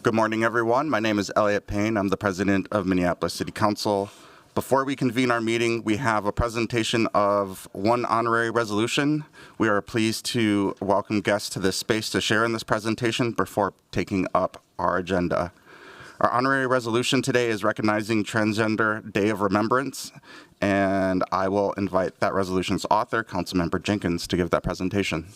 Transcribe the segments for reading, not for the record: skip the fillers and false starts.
Good morning, everyone. My name is Elliot Payne. I'm the president of Minneapolis City Council. Before we convene our meeting, we have a presentation of one honorary resolution. We are pleased to welcome guests to this space to share in this presentation before taking up our agenda. Our honorary resolution today is recognizing Transgender Day of Remembrance, and I will invite that resolution's author, Councilmember Jenkins, to give that presentation.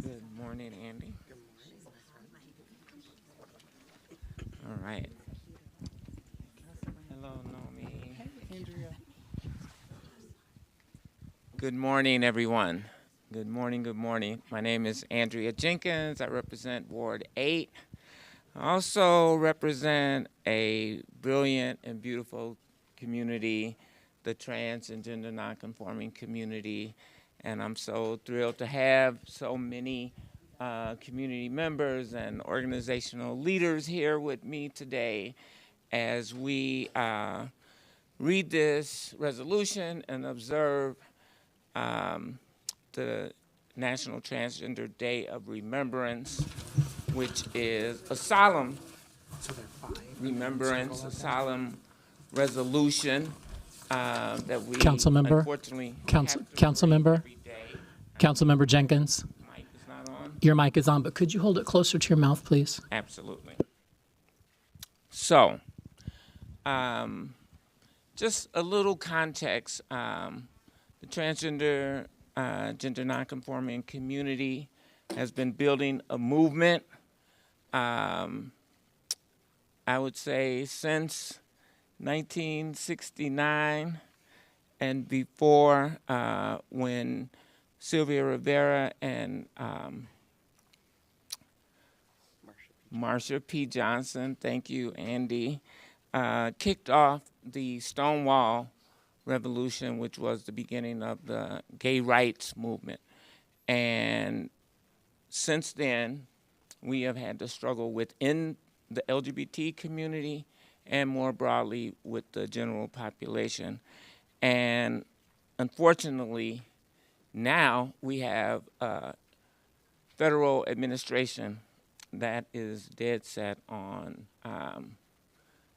Good morning, Andy. All right. Hello, Nomi. Hey, Andrea. Good morning, everyone. Good morning, good morning. My name is Andrea Jenkins. I represent Ward 8. I also represent a brilliant and beautiful community, the trans and gender nonconforming community. And I'm so thrilled to have so many community members and organizational leaders here with me today as we read this resolution and observe the National Transgender Day of Remembrance, which is a solemn remembrance, a solemn resolution that we unfortunately Councilmember Jenkins, mic is not on. your mic is on, but could you hold it closer to your mouth, please? Absolutely. So, just a little context. The transgender, gender nonconforming community has been building a movement, I would say, since 1969 and before, when Sylvia Rivera and Marsha P. Johnson, thank you, Andy, kicked off the Stonewall Revolution, which was the beginning of the gay rights movement. And since then, we have had to struggle within the LGBT community and more broadly with the general population. And unfortunately, now we have a federal administration that is dead set on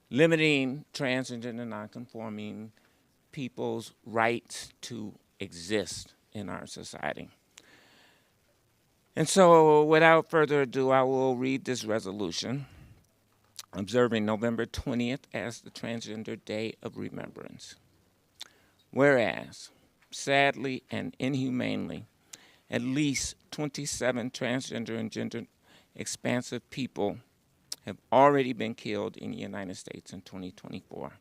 limiting trans and gender nonconforming people's rights to exist in our society. And so, without further ado, I will read this resolution, observing November 20th as the Transgender Day of Remembrance. Whereas, sadly and inhumanely, at least 27 transgender and gender expansive people have already been killed in the United States in 2024,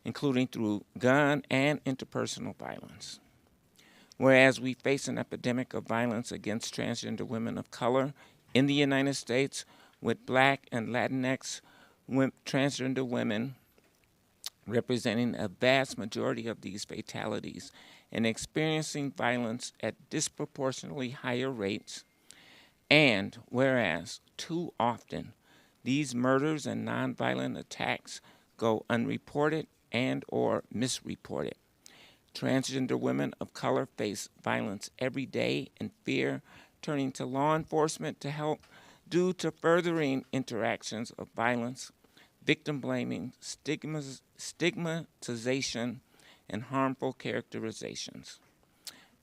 including through gun and interpersonal violence. Whereas we face an epidemic of violence against transgender women of color in the United States, with Black and Latinx transgender women representing a vast majority of these fatalities and experiencing violence at disproportionately higher rates. And whereas too often these murders and nonviolent attacks go unreported and or misreported. Transgender women of color face violence every day and fear turning to law enforcement to help due to furthering interactions of violence, victim blaming, stigmatization, and harmful characterizations.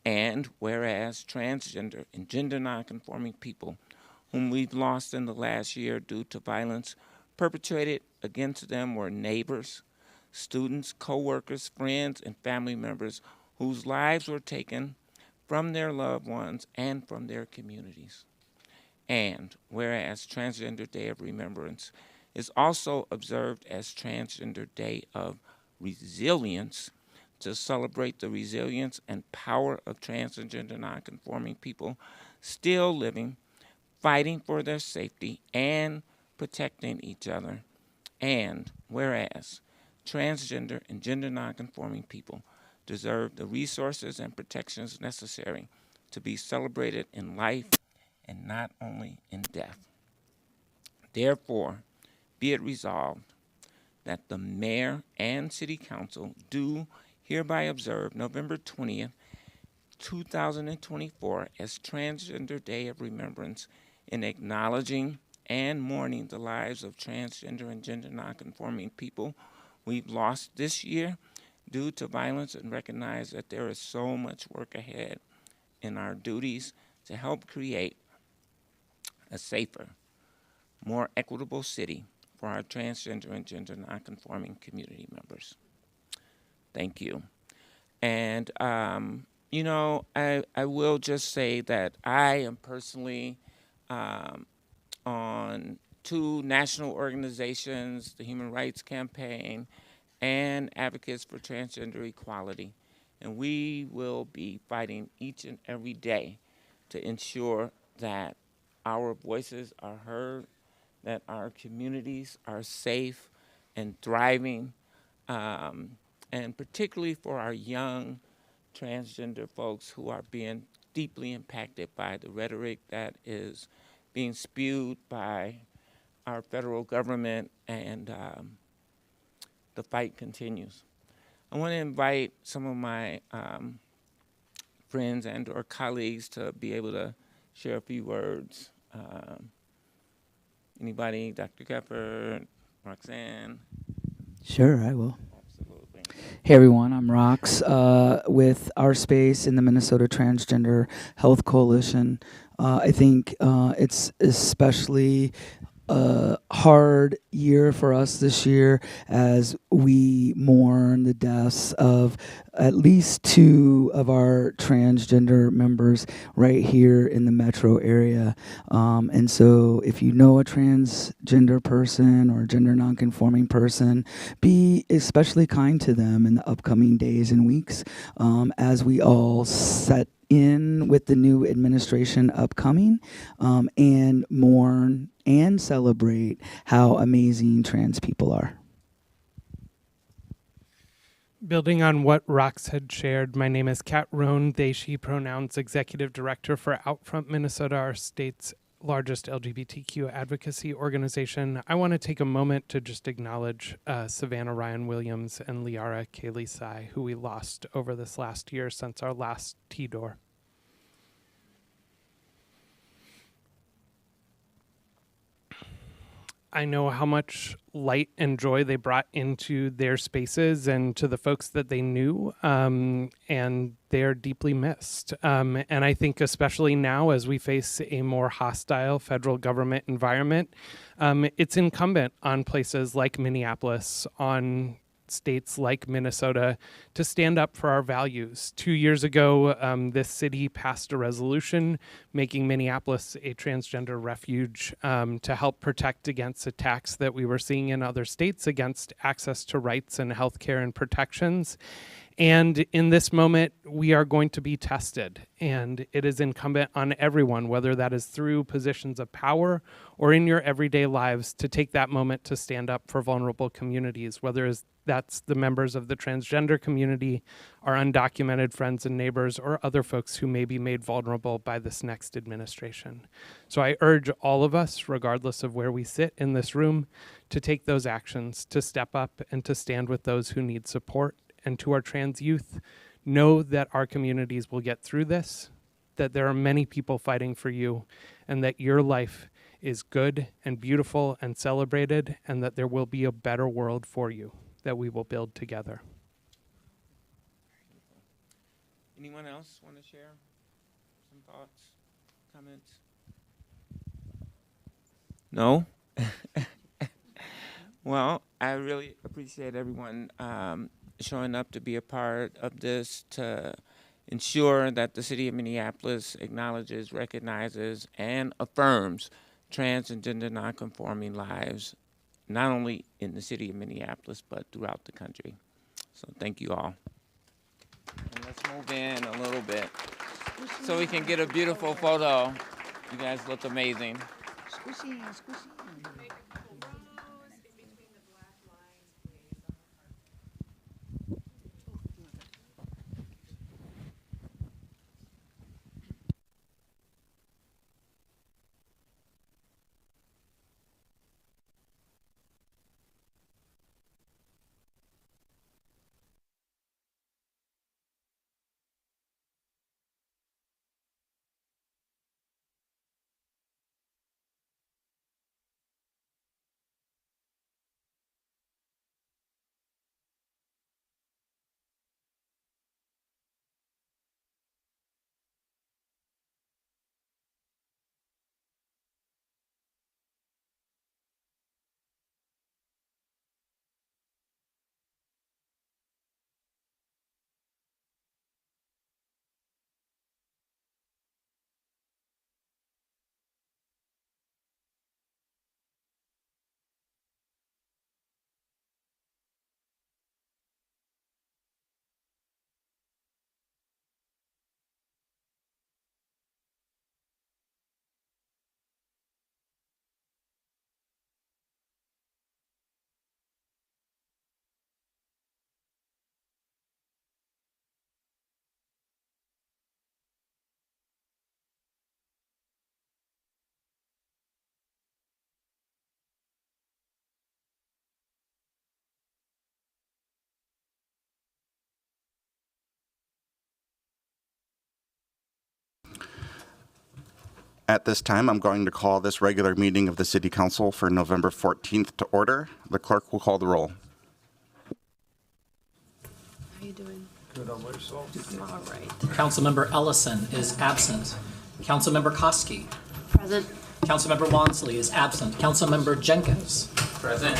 And whereas transgender and gender nonconforming people whom we've lost in the last year due to violence perpetrated against them were neighbors, students, co-workers, friends, and family members whose lives were taken from their loved ones and from their communities. And whereas Transgender Day of Remembrance is also observed as Transgender Day of Resilience to celebrate the resilience and power of trans and gender nonconforming people still living, fighting for their safety, and protecting each other. And whereas transgender and gender nonconforming people deserve the resources and protections necessary to be celebrated in life and not only in death. Therefore, be it resolved that the mayor and city council do hereby observe November 20th, 2024 as Transgender Day of Remembrance in acknowledging and mourning the lives of transgender and gender nonconforming people we've lost this year due to violence, and recognize that there is so much work ahead in our duties to help create a safer, more equitable city for our transgender and gender nonconforming community members. Thank you. And, I will just say that I am personally on 2 national organizations, the Human Rights Campaign and Advocates for Transgender Equality. And we will be fighting each and every day to ensure that our voices are heard, that our communities are safe and thriving, and particularly for our young transgender folks who are being deeply impacted by the rhetoric that is being spewed by our federal government, and the fight continues. I want to invite some of my friends and or colleagues to be able to share a few words. Anybody? Dr. Keffer, Roxanne? Sure, I will. Absolutely. Hey everyone, I'm Rox with our space in the Minnesota Transgender Health Coalition. I think it's especially a hard year for us this year as we mourn the deaths of at least 2 of our transgender members right here in the metro area. And so if you know a transgender person or gender nonconforming person, be especially kind to them in the upcoming days and weeks as we all set in with the new administration upcoming, and mourn and celebrate how amazing trans people are. Building on what Rox had shared, my name is Kat Rohn, they, she pronouns, Executive Director for Outfront Minnesota, our state's largest LGBTQ advocacy organization. I want to take a moment to just acknowledge Savannah Ryan Williams and Liara Kaylee Sai, who we lost over this last year since our last T-Door. I know how much light and joy they brought into their spaces and to the folks that they knew, and they are deeply missed. And I think especially now as we face a more hostile federal government environment, it's incumbent on places like Minneapolis, on states like Minnesota, to stand up for our values. 2 years ago, this city passed a resolution making Minneapolis a transgender refuge to help protect against attacks that we were seeing in other states against access to rights and healthcare and protections. And in this moment, we are going to be tested, and it is incumbent on everyone, whether that is through positions of power or in your everyday lives, to take that moment to stand up for vulnerable communities, whether that's the members of the transgender community, our undocumented friends and neighbors, or other folks who may be made vulnerable by this next administration. So I urge all of us, regardless of where we sit in this room, to take those actions, to step up and to stand with those who need support. And to our trans youth, know that our communities will get through this, that there are many people fighting for you, and that your life is good and beautiful and celebrated, and that there will be a better world for you that we will build together. Anyone else want to share some thoughts, comments? No? Well, I really appreciate everyone showing up to be a part of this, to ensure that the city of Minneapolis acknowledges, recognizes, and affirms trans and gender nonconforming lives, not only in the city of Minneapolis, but throughout the country. So thank you all. And let's move in a little bit so we can get a beautiful photo. You guys look amazing. At this time, I'm going to call this regular meeting of the City Council for November 14th to order. The clerk will call the roll. How you doing? Good on myself. All right. Councilmember Ellison is absent. Councilmember Koski. Present. Councilmember Wansley is absent. Councilmember Jenkins. Present.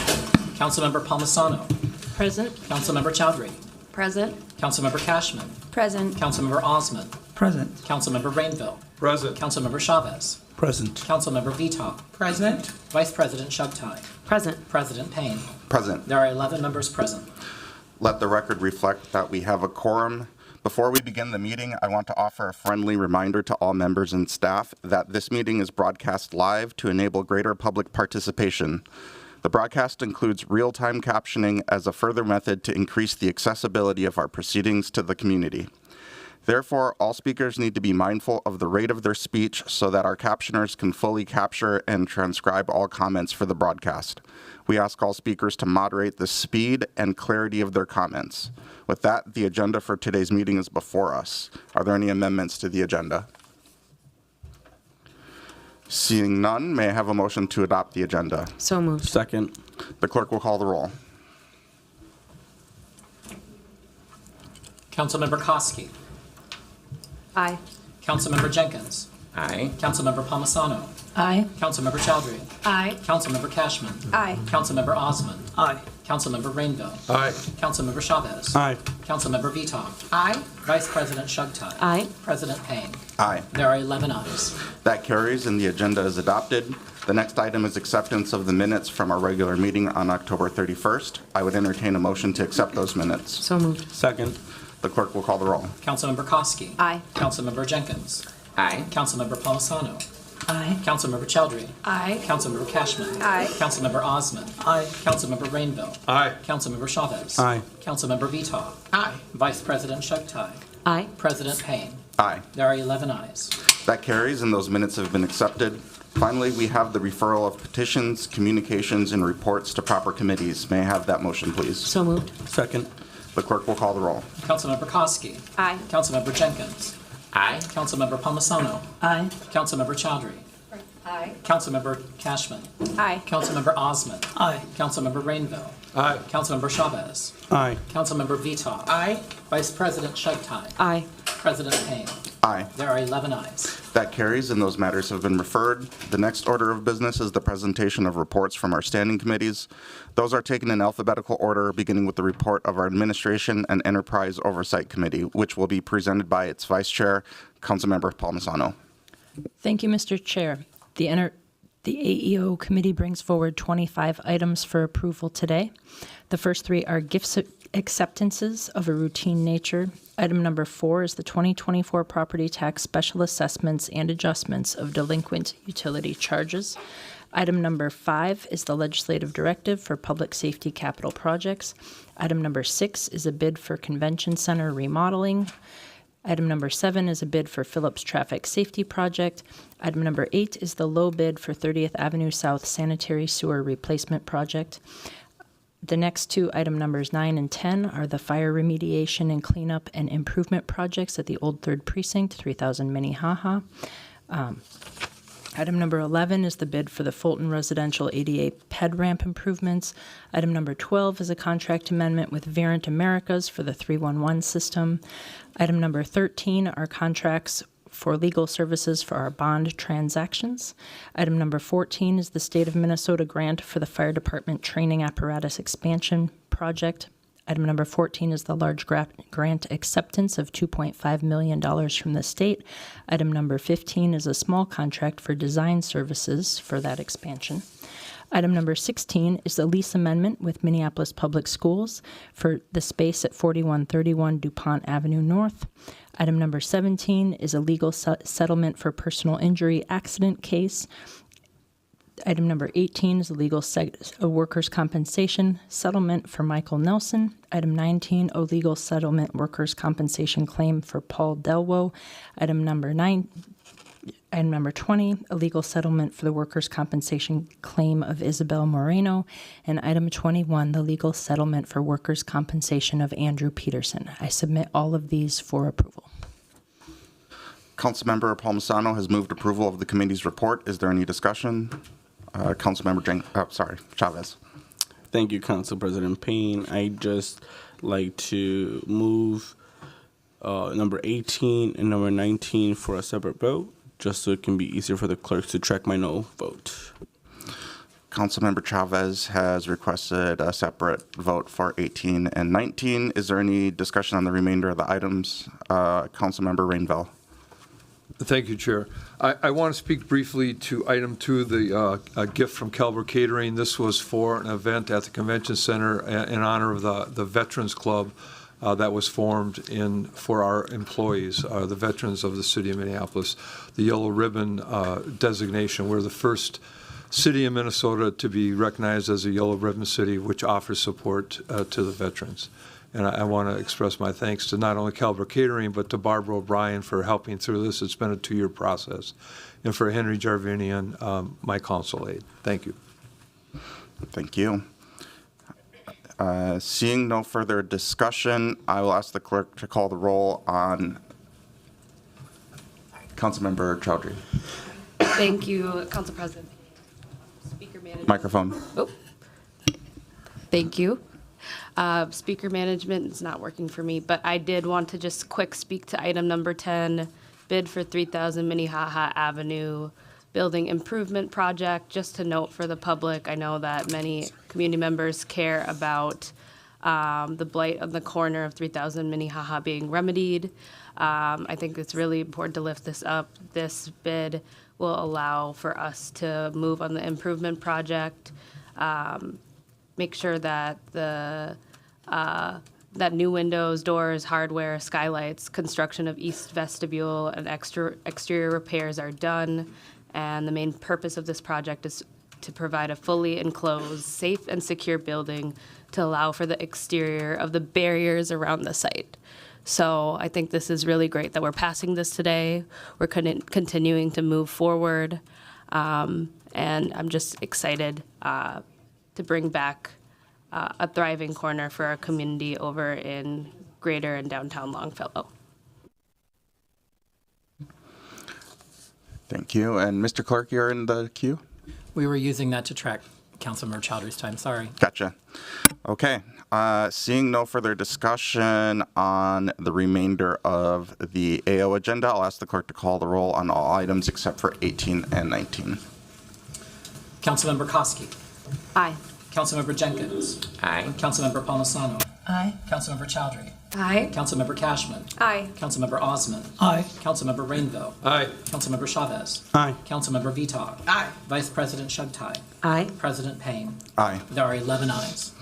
Councilmember Palmisano. Present. Councilmember Chowdhury. Present. Councilmember Cashman. Present. Councilmember Osmond. Present. Councilmember Rainville. Present. Councilmember Chavez. Present. Councilmember Veto. Present. Vice President Shugtai. Present. President Payne. Present. There are 11 members present. Let the record reflect that we have a quorum. Before we begin the meeting, I want to offer a friendly reminder to all members and staff that this meeting is broadcast live to enable greater public participation. The broadcast includes real-time captioning as a further method to increase the accessibility of our proceedings to the community. Therefore, all speakers need to be mindful of the rate of their speech so that our captioners can fully capture and transcribe all comments for the broadcast. We ask all speakers to moderate the speed and clarity of their comments. With that, the agenda for today's meeting is before us. Are there any amendments to the agenda? Seeing none, may I have a motion to adopt the agenda? So moved. Second. The clerk will call the roll. Councilmember Koski. Aye. Councilmember Jenkins. Aye. Councilmember Palmisano. Aye. Councilmember Chowdhury. Aye. Councilmember Cashman. Aye. Councilmember Osmond. Aye. Councilmember Rainville. Aye. Councilmember Chavez. Aye. Councilmember Veto. Aye. Vice President Shugtai. Aye. President Payne. Aye. There are 11 ayes. That carries and the agenda is adopted. The next item is acceptance of the minutes from our regular meeting on October 31st. I would entertain a motion to accept those minutes. So moved. Second. The clerk will call the roll. Councilmember Koski. Aye. Councilmember Jenkins. Aye. Councilmember Palmisano. Aye. Councilmember Chowdhury. Aye. Councilmember Cashman. Aye. Councilmember Osmond. Aye. Councilmember Rainville. Aye. Councilmember Chavez. Aye. Councilmember Veto. Aye. Vice President Shugtai. Aye. President Payne. Aye. There are 11 ayes. That carries and those minutes have been accepted. Finally, we have the referral of petitions, communications, and reports to proper committees. May I have that motion, please? So moved. Second. The clerk will call the roll. Councilmember Koski. Aye. Councilmember Jenkins. Aye. Councilmember Palmisano. Aye. Councilmember Chowdhury. Aye. Councilmember Cashman. Aye. Councilmember Osmond. Aye. Councilmember Rainville. Aye. Councilmember Chavez. Aye. Councilmember Veto. Aye. Vice President Scheibtai. Aye. President Payne. Aye. There are 11 ayes. That carries, and those matters have been referred. The next order of business is the presentation of reports from our standing committees. Those are taken in alphabetical order, beginning with the report of our Administration and Enterprise Oversight Committee, which will be presented by its Vice Chair, Councilmember Palmisano. Thank you, Mr. Chair. The AEO committee brings forward 25 items for approval today. The first 3 are gift acceptances of a routine nature. Item number 4 is the 2024 property tax special assessments and adjustments of delinquent utility charges. Item number 5 is the legislative directive for public safety capital projects. Item number 6 is a bid for convention center remodeling. Item number 7 is a bid for Phillips Traffic Safety Project. Item number 8 is the low bid for 30th Avenue South Sanitary Sewer Replacement Project. The next 2, item numbers 9 and 10, are the fire remediation and cleanup and improvement projects at the Old 3rd Precinct, 3000 Minnehaha. Item number 11 is the bid for the Fulton Residential ADA ped ramp improvements. Item number 12 is a contract amendment with Verint Americas for the 311 system. Item number 13 are contracts for legal services for our bond transactions. Item number 14 is the State of Minnesota grant for the Fire Department Training Apparatus Expansion Project. Item number 14 is the large grant acceptance of $2.5 million from the state. Item number 15 is a small contract for design services for that expansion. Item number 16 is the lease amendment with Minneapolis Public Schools for the space at 4131 DuPont Avenue North. Item number 17 is a legal settlement for personal injury accident case. Item number 18 is a workers' compensation settlement for Michael Nelson. Item 19, a legal settlement workers' compensation claim for Paul Delwo. Item number 20, a legal settlement for the workers' compensation claim of Isabel Moreno. And item 21, the legal settlement for workers' compensation of Andrew Peterson. I submit all of these for approval. Councilmember Palmisano has moved approval of the committee's report. Is there any discussion? Councilmember Chavez. Thank you, Council President Payne. I just like to move number 18 and number 19 for a separate vote, just so it can be easier for the clerks to track my no vote. Councilmember Chavez has requested a separate vote for 18 and 19. Is there any discussion on the remainder of the items? Councilmember Rainville. Thank you, Chair. I want to speak briefly to item 2, the gift from Caliber Catering. This was for an event at the Convention Center in honor of the Veterans Club that was formed for our employees, the veterans of the city of Minneapolis. The Yellow Ribbon designation. We're the first city in Minnesota to be recognized as a Yellow Ribbon city, which offers support to the veterans. And I want to express my thanks to not only Caliber Catering, but to Barbara O'Brien for helping through this. It's been a 2-year process. And for Henry Jarvinian, my council aide. Thank you. Thank you. Seeing no further discussion, I will ask the clerk to call the roll on Councilmember Chowdhury. Thank you, Council President. Speaker management. Microphone. Oh. Thank you. Speaker management is not working for me, but I did want to just quick speak to item number 10, bid for 3000 Minnehaha Avenue building improvement project. Just to note for the public, I know that many community members care about the blight on the corner of 3000 Minnehaha being remedied. I think it's really important to lift this up. This bid will allow for us to move on the improvement project, make sure that that new windows, doors, hardware, skylights, construction of east vestibule, and exterior repairs are done. And the main purpose of this project is to provide a fully enclosed, safe, and secure building to allow for the exterior of the barriers around the site. So I think this is really great that we're passing this today. We're continuing to move forward. And I'm just excited to bring back a thriving corner for our community over in Greater and downtown Longfellow. Thank you. And Mr. Clerk, you're in the queue? We were using that to track Councilmember Chowdhury's time. Sorry. Gotcha. Okay. Seeing no further discussion on the remainder of the AO agenda, I'll ask the clerk to call the roll on all items except for 18 and 19. Councilmember Koski. Aye. Councilmember Jenkins. Aye. Councilmember Palmisano. Aye. Councilmember Chowdhury. Aye. Councilmember Cashman. Aye. Councilmember Osmond. Aye. Councilmember Rainville. Aye. Councilmember Chavez. Aye. Councilmember Veto. Aye. Vice President Shugtai. Aye. President Payne. Aye. There are 11 ayes.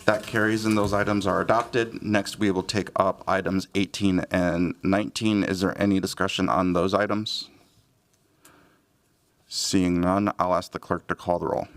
That carries and those items are adopted. Next, we will take up items 18 and 19. Is there any discussion on those items? Seeing none, I'll ask the clerk to call the roll.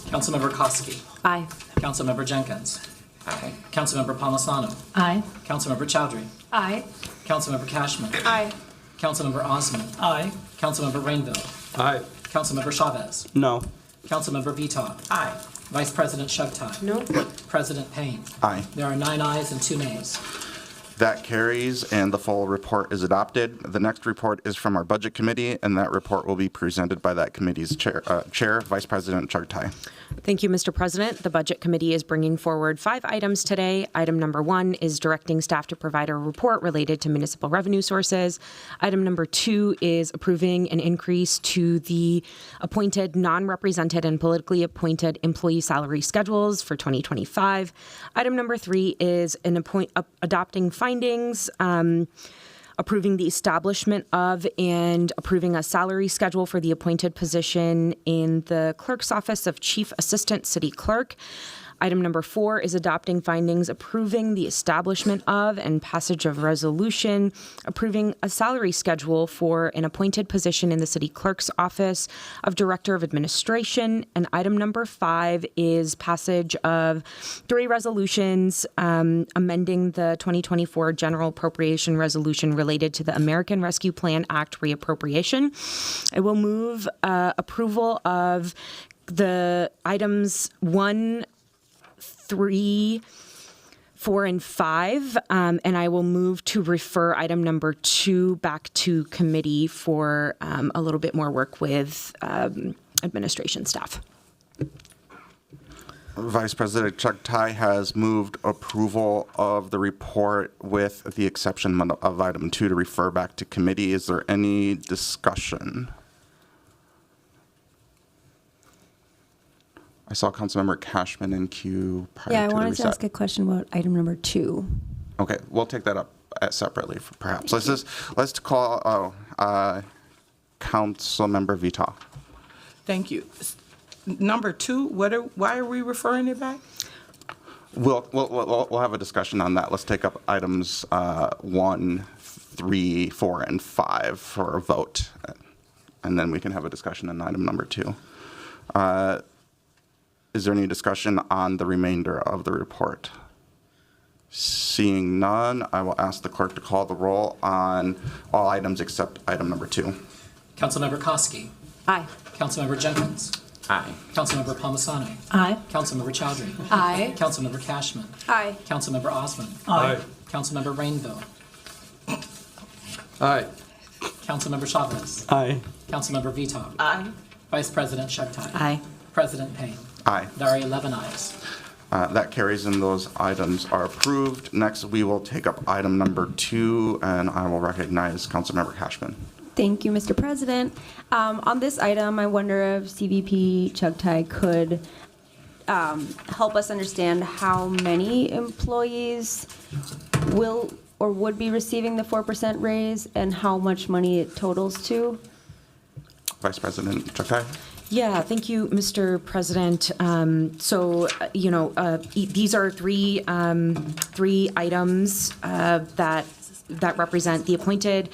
Councilmember Koski. Aye. Councilmember Jenkins. Aye. Councilmember Palmisano. Aye. Councilmember Chowdhury. Aye. Councilmember Cashman. Aye. Councilmember Osmond. Aye. Councilmember Rainville. Aye. Councilmember Chavez. No. Councilmember Veto. Aye. Vice President Shugtai. No. President Payne. Aye. There are 9 ayes and 2 nays. That carries and the full report is adopted. The next report is from our Budget Committee, and that report will be presented by that committee's chair Vice President Chugtai. Thank you, Mr. President. The Budget Committee is bringing forward 5 items today. Item number 1 is directing staff to provide a report related to municipal revenue sources. Item number 2 is approving an increase to the appointed, non-represented, and politically appointed employee salary schedules for 2025. Item number 3 is adopting findings, approving the establishment of and approving a salary schedule for the appointed position in the Clerk's Office of Chief Assistant City Clerk. Item number 4 is adopting findings, approving the establishment of and passage of resolution, approving a salary schedule for an appointed position in the City Clerk's Office of Director of Administration. And item number 5 is passage of 3 resolutions amending the 2024 General Appropriation Resolution related to the American Rescue Plan Act reappropriation. I will move approval of the items 1, 3, 4, and 5, and I will move to refer item number 2 back to committee for a little bit more work with administration staff. Vice President Chugtai has moved approval of the report with the exception of item 2 to refer back to committee. Is there any discussion? I saw Councilmember Cashman in queue prior to the Yeah, I wanted reset. to ask a question about item number 2. Okay, we'll take that up separately, perhaps. Let's call Councilmember Vita. Thank you. Number 2, why are we referring it back? We'll have a discussion on that. Let's take up items 1, 3, 4, and 5 for a vote, and then we can have a discussion on item number 2. Is there any discussion on the remainder of the report? Seeing none, I will ask the clerk to call the roll on all items except item number 2. Councilmember Koski. Aye. Councilmember Jenkins. Aye. Councilmember Palmisano. Aye. Councilmember Chowdhury. Aye. Councilmember Cashman. Aye. Councilmember Osmond. Aye. Councilmember Rainville. Aye. Councilmember Chavez. Aye. Councilmember Veto. Aye. Vice President Shugtai. Aye. President Payne. Aye. There are 11 ayes. That carries and those items are approved. Next, we will take up item number 2, and I will recognize Councilmember Cashman. Thank you, Mr. President. On this item, I wonder if CVP Chugtai could help us understand how many employees will or would be receiving the 4% raise and how much money it totals to. Vice President Chugtai. Yeah, thank you, Mr. President. These are three items that represent the appointed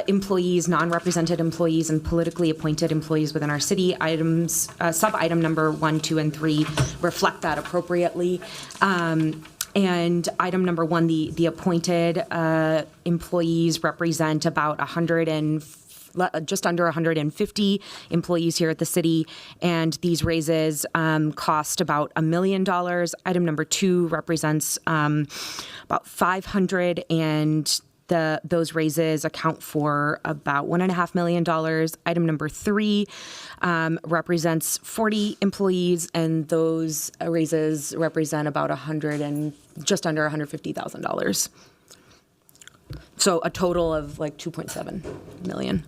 employees, non-represented employees, and politically appointed employees within our city. Items, sub-item number 1, 2, and 3 reflect that appropriately. And item number 1, the appointed employees represent about just under 150 employees here at the city, and these raises cost about $1 million. Item number 2 represents about 500, and those raises account for about $1.5 million. Item number 3 represents 40 employees, and those raises represent about just under $150,000. So a total of like 2.7 million.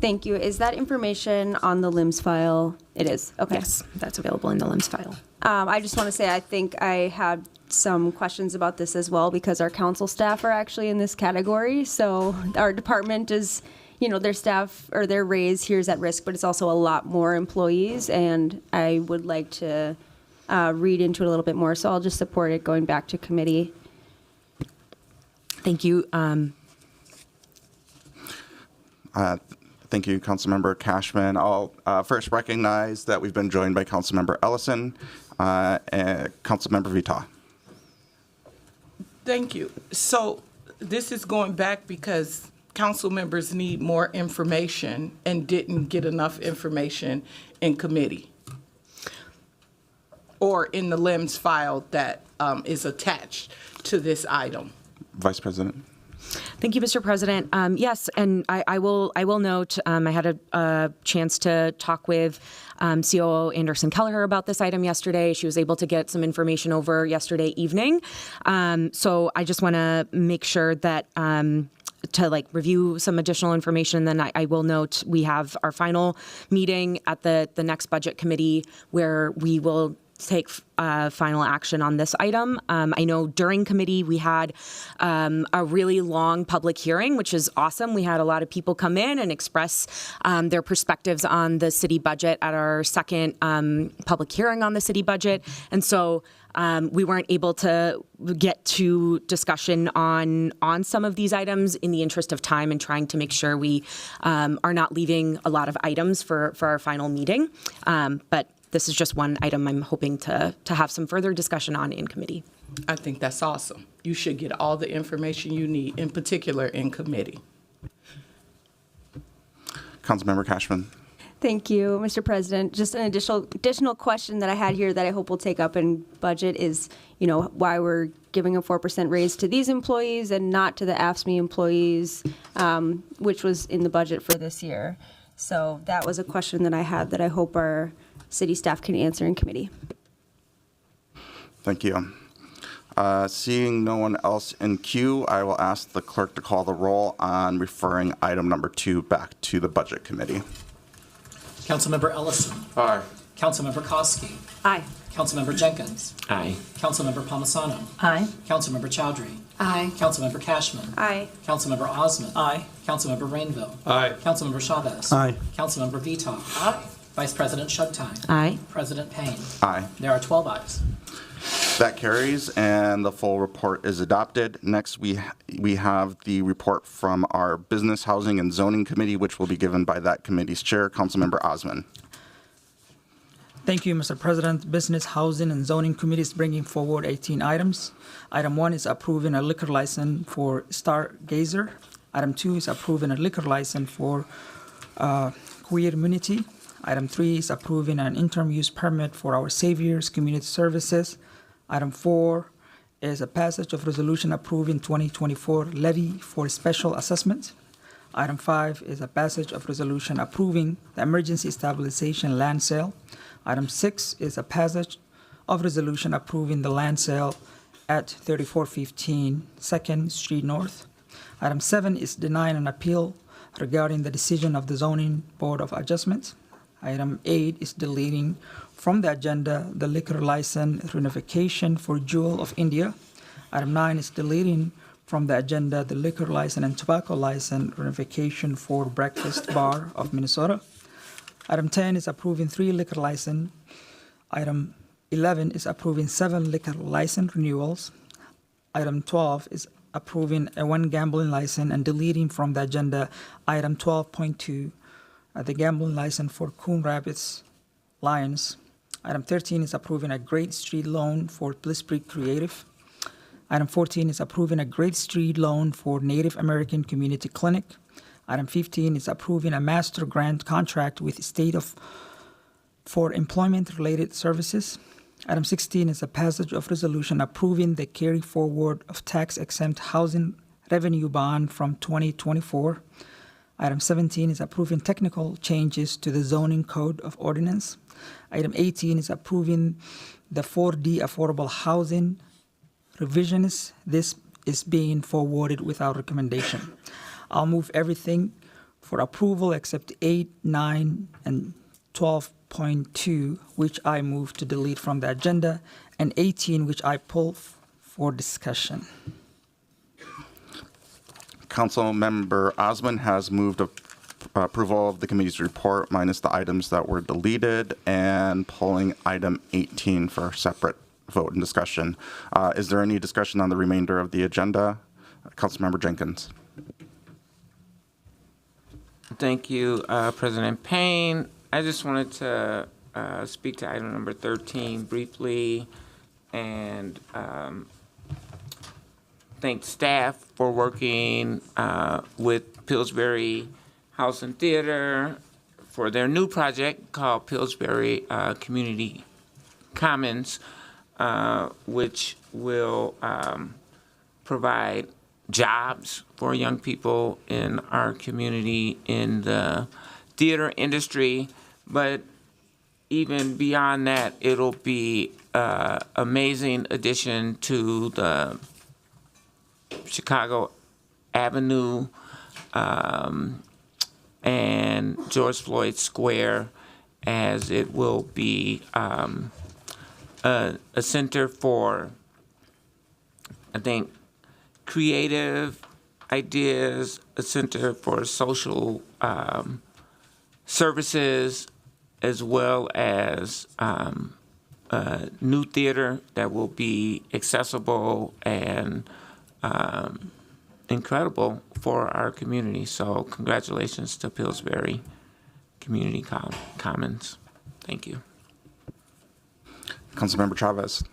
Thank you. Is that information on the LIMS file? It is. Okay. Yes, that's available in the LIMS file. I just want to say I think I had some questions about this as well because our council staff are actually in this category. So our department is, their staff or their raise here is at risk, but it's also a lot more employees. And I would like to read into it a little bit more. So I'll just support it going back to committee. Thank you. Thank you, Councilmember Cashman. I'll first recognize that we've been joined by Councilmember Ellison and Councilmember Veto. Thank you. So this is going back because council members need more information and didn't get enough information in committee or in the LIMS file that is attached to this item. Vice President. Thank you, Mr. President. Yes, and I will note I had a chance to talk with COO Anderson Kelleher about this item yesterday. She was able to get some information over yesterday evening. So I just want to make sure that to review some additional information. Then I will note we have our final meeting at the next budget committee where we will take final action on this item. I know during committee we had a really long public hearing, which is awesome. We had a lot of people come in and express their perspectives on the city budget at our second public hearing on the city budget. And so we weren't able to get to discussion on some of these items in the interest of time and trying to make sure we are not leaving a lot of items for our final meeting. But this is just one item I'm hoping to have some further discussion on in committee. I think that's awesome. You should get all the information you need, in particular in committee. Councilmember Cashman. Thank you, Mr. President. Just an additional question that I had here that I hope we'll take up in budget is, why we're giving a 4% raise to these employees and not to the AFSCME employees, which was in the budget for this year. So that was a question that I had that I hope our city staff can answer in committee. Thank you. Seeing no one else in queue, I will ask the clerk to call the roll on referring item number 2 back to the Budget Committee. Councilmember Ellison. Aye. Councilmember Koski. Aye. Councilmember Jenkins. Aye. Councilmember Palmisano. Aye. Councilmember Chowdhury. Aye. Councilmember Cashman. Aye. Councilmember Osmond. Aye. Councilmember Rainville. Aye. Councilmember Chavez. Aye. Councilmember Veto. Aye. Vice President Shugtime. Aye. President Payne. Aye. There are 12 ayes. That carries, and the full report is adopted. Next, we have the report from our Business, Housing, and Zoning Committee, which will be given by that committee's chair, Councilmember Osmond. Thank you, Mr. President. Business, Housing, and Zoning Committee is bringing forward 18 items. Item 1 is approving a liquor license for Stargazer. Item 2 is approving a liquor license for Queer Community. Item 3 is approving an interim use permit for Our Saviors Community Services. Item 4 is a passage of resolution approving 2024 levy for special assessment. Item 5 is a passage of resolution approving the emergency stabilization land sale. Item 6 is a passage of resolution approving the land sale at 3415 2nd Street North. Item 7 is denying an appeal regarding the decision of the Zoning Board of Adjustment. Item 8 is deleting from the agenda the liquor license reunification for Jewel of India. Item 9 is deleting from the agenda the liquor license and tobacco license reunification for Breakfast Bar of Minnesota. Item 10 is approving 3 liquor license. Item 11 is approving 7 liquor license renewals. Item 12 is approving a 1 gambling license and deleting from the agenda item 12.2, the gambling license for Coon Rapids Lions. Item 13 is approving a Great Street loan for Bliss Creek Creative. Item 14 is approving a Great Street loan for Native American Community Clinic. Item 15 is approving a master grant contract with state for employment-related services. Item 16 is a passage of resolution approving the carry forward of tax-exempt housing revenue bond from 2024. Item 17 is approving technical changes to the zoning code of ordinance. Item 18 is approving the 4D affordable housing revisions. This is being forwarded without recommendation. I'll move everything for approval except 8, 9, and 12.2, which I move to delete from the agenda, and 18, which I pull for discussion. Councilmember Osman has moved approval of the committee's report minus the items that were deleted and pulling item 18 for separate vote and discussion. Is there any discussion on the remainder of the agenda? Councilmember Jenkins. Thank you, President Payne. I just wanted to speak to item number 13 briefly and thank staff for working with Pillsbury House and Theater for their new project called Pillsbury Community Commons, which will provide jobs for young people in our community in the theater industry. But even beyond that, it'll be an amazing addition to the Chicago Avenue and George Floyd Square, as it will be a center for, I think, creative ideas, a center for social services, as well as new theater that will be accessible and incredible for our community. So congratulations to Pillsbury Community Commons. Thank you. Councilmember Chavez.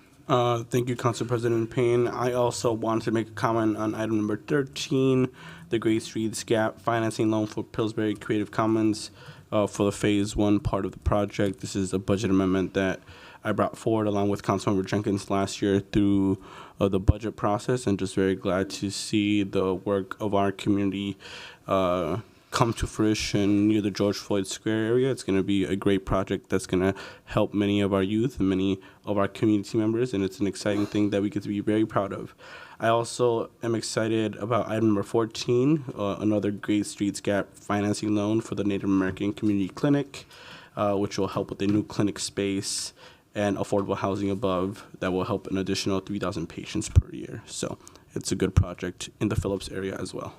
Thank you, Council President Payne. I also wanted to make a comment on item number 13, the Great Streets Gap financing loan for Pillsbury Creative Commons for the phase 1 part of the project. This is a budget amendment that I brought forward along with Councilmember Jenkins last year through the budget process, and just very glad to see the work of our community come to fruition near the George Floyd Square area. It's going to be a great project that's going to help many of our youth and many of our community members, and it's an exciting thing that we get to be very proud of. I also am excited about item number 14, another Great Streets Gap financing loan for the Native American Community Clinic, which will help with the new clinic space and affordable housing above that will help an additional 3,000 patients per year. So it's a good project in the Phillips area as well.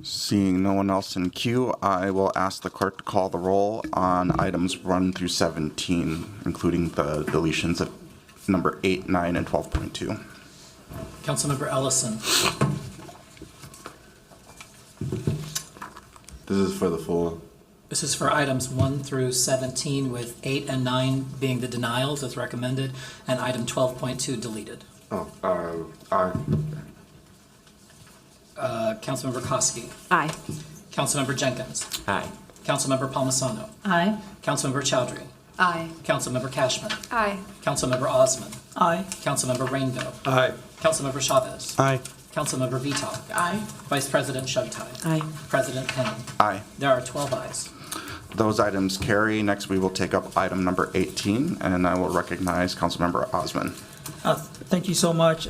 Seeing no one else in queue, I will ask the clerk to call the roll on items 1 through 17, including the deletions of number 8, 9, and 12.2. Councilmember Ellison. This is for the full. This is for items 1 through 17, with 8 and 9 being the denials as recommended, and item 12.2 deleted. Aye. Councilmember Koski. Aye. Councilmember Jenkins. Aye. Councilmember Palmisano. Aye. Councilmember Chowdhury. Aye. Councilmember Cashman. Aye. Councilmember Osman. Aye. Councilmember Rainbow. Aye. Councilmember Chavez. Aye. Councilmember Veto. Aye. Vice President Showtime. Aye. President Payne. Aye. There are 12 ayes. Those items carry. Next, we will take up item number 18, and I will recognize Councilmember Osman. Thank you so much,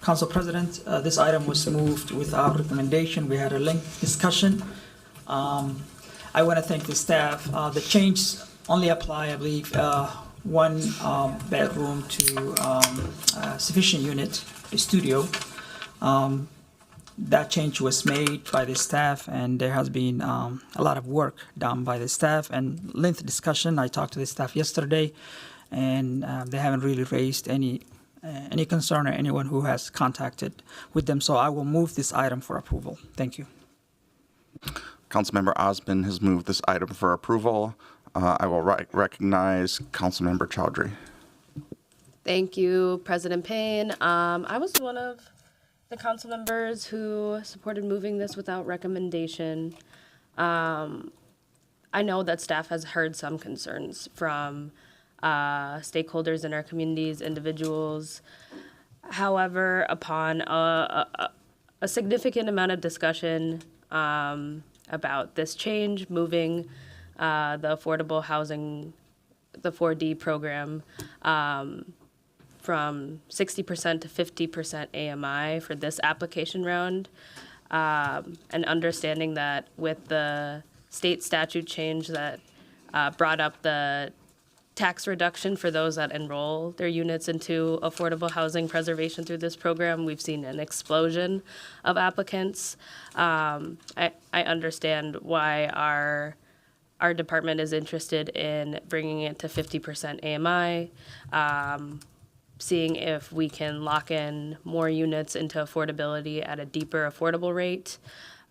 Council President. This item was moved without recommendation. We had a lengthy discussion. I want to thank the staff. The changes only apply, I believe, 1 bedroom to sufficient unit, a studio. That change was made by the staff, and there has been a lot of work done by the staff and lengthy discussion. I talked to the staff yesterday, and they haven't really raised any concern or anyone who has contacted with them. So I will move this item for approval. Thank you. Councilmember Osman has moved this item for approval. I will recognize Councilmember Chowdhury. Thank you, President Payne. I was one of the council members who supported moving this without recommendation. I know that staff has heard some concerns from stakeholders in our communities, individuals. However, upon a significant amount of discussion about this change, moving the affordable housing, the 4D program, from 60% to 50% AMI for this application round, and understanding that with the state statute change that brought up the tax reduction for those that enroll their units into affordable housing preservation through this program, we've seen an explosion of applicants. I understand why our department is interested in bringing it to 50% AMI, seeing if we can lock in more units into affordability at a deeper affordable rate,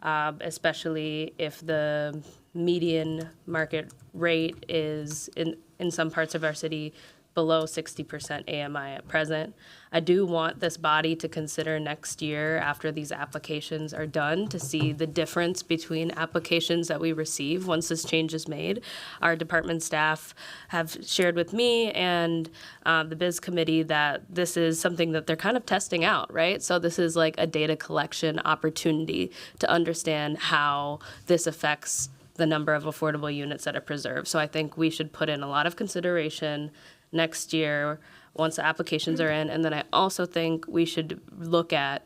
especially if the median market rate is in some parts of our city below 60% AMI at present. I do want this body to consider next year, after these applications are done, to see the difference between applications that we receive once this change is made. Our department staff have shared with me and the biz committee that this is something that they're kind of testing out, right? So this is like a data collection opportunity to understand how this affects the number of affordable units that are preserved. So I think we should put in a lot of consideration next year once the applications are in. And then I also think we should look at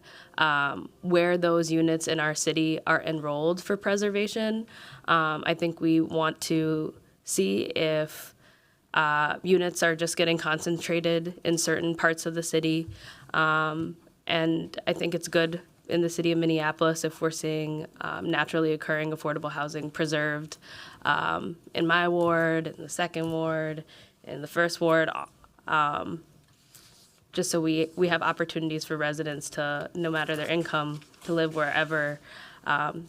where those units in our city are enrolled for preservation. I think we want to see if units are just getting concentrated in certain parts of the city. And I think it's good in the city of Minneapolis if we're seeing naturally occurring affordable housing preserved in my ward, in the second ward, in the first ward, just so we have opportunities for residents to, no matter their income, to live wherever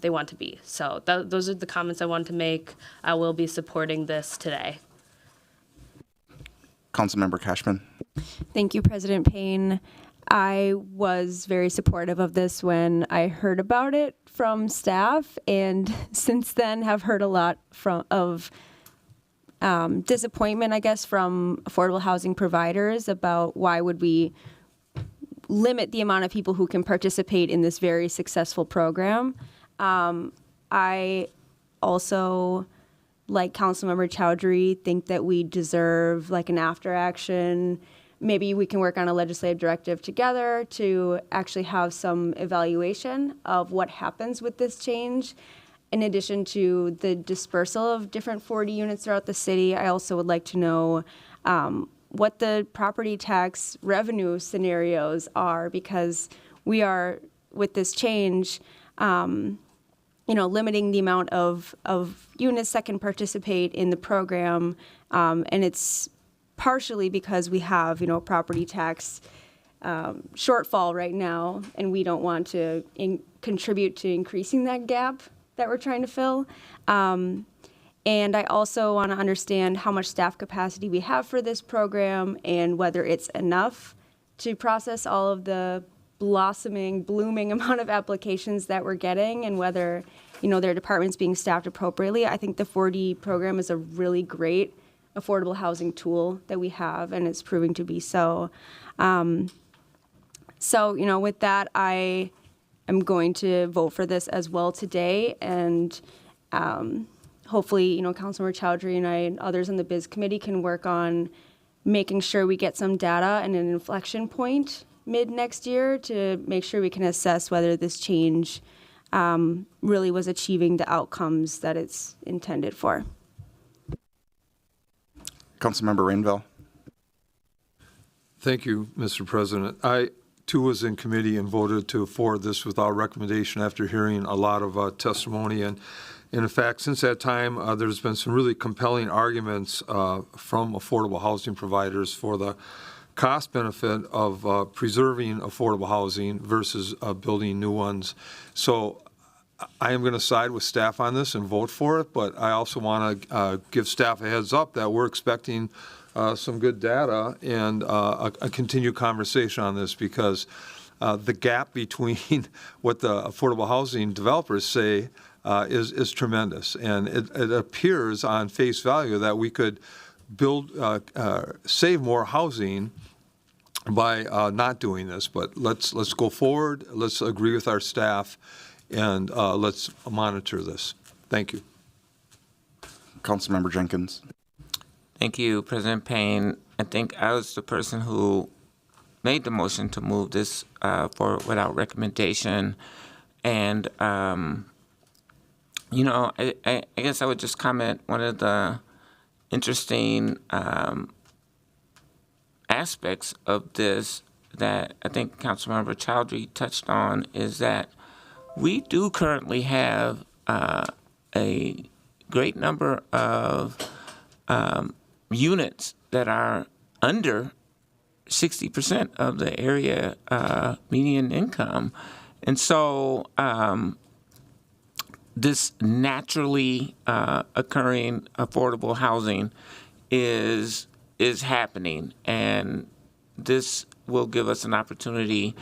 they want to be. So those are the comments I wanted to make. I will be supporting this today. Councilmember Cashman. Thank you, President Payne. I was very supportive of this when I heard about it from staff, and since then have heard a lot of disappointment, I guess, from affordable housing providers about why would we limit the amount of people who can participate in this very successful program. I also, like Councilmember Chowdhury, think that we deserve like an after action. Maybe we can work on a legislative directive together to actually have some evaluation of what happens with this change. In addition to the dispersal of different 40 units throughout the city, I also would like to know what the property tax revenue scenarios are, because we are, with this change, limiting the amount of units that can participate in the program, and it's partially because we have, property tax shortfall right now, and we don't want to contribute to increasing that gap that we're trying to fill. And I also want to understand how much staff capacity we have for this program and whether it's enough to process all of the blooming amount of applications that we're getting, and whether, their department's being staffed appropriately. I think the 4D program is a really great affordable housing tool that we have, and it's proving to be so. With that, I am going to vote for this as well today, and hopefully, Councilmember Chowdhury and I and others on the biz committee can work on making sure we get some data and an inflection point mid next year to make sure we can assess whether this change really was achieving the outcomes that it's intended for. Councilmember Rainville. Thank you, Mr. President. I, too, was in committee and voted to forward this without recommendation after hearing a lot of testimony. And in fact, since that time, there's been some really compelling arguments from affordable housing providers for the cost benefit of preserving affordable housing versus building new ones. So I am going to side with staff on this and vote for it, but I also want to give staff a heads up that we're expecting some good data and a continued conversation on this, because the gap between what the affordable housing developers say is tremendous. And it appears on face value that we could save more housing by not doing this. But let's go forward. Let's agree with our staff, and let's monitor this. Thank you. Councilmember Jenkins. Thank you, President Payne. I think I was the person who made the motion to move this forward without recommendation. And, you know, I guess I would just comment one of the interesting aspects of this that I think Councilmember Chowdhury touched on is that we do currently have a great number of units that are under 60% of the area median income. And so this naturally occurring affordable housing is happening, and this will give us an opportunity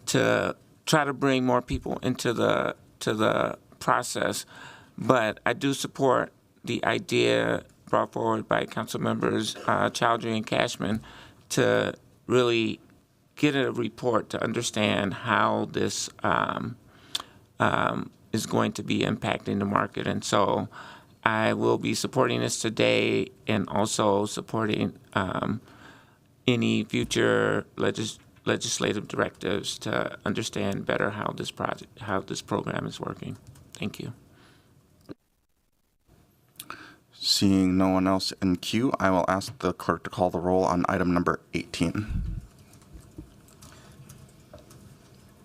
to try to bring more people into the process. But I do support the idea brought forward by Council Members Chowdhury and Cashman to really get a report to understand how this is going to be impacting the market. And so I will be supporting this today and also supporting any future legislative directives to understand better how this program is working. Thank you. Seeing no one else in queue, I will ask the clerk to call the roll on item number 18.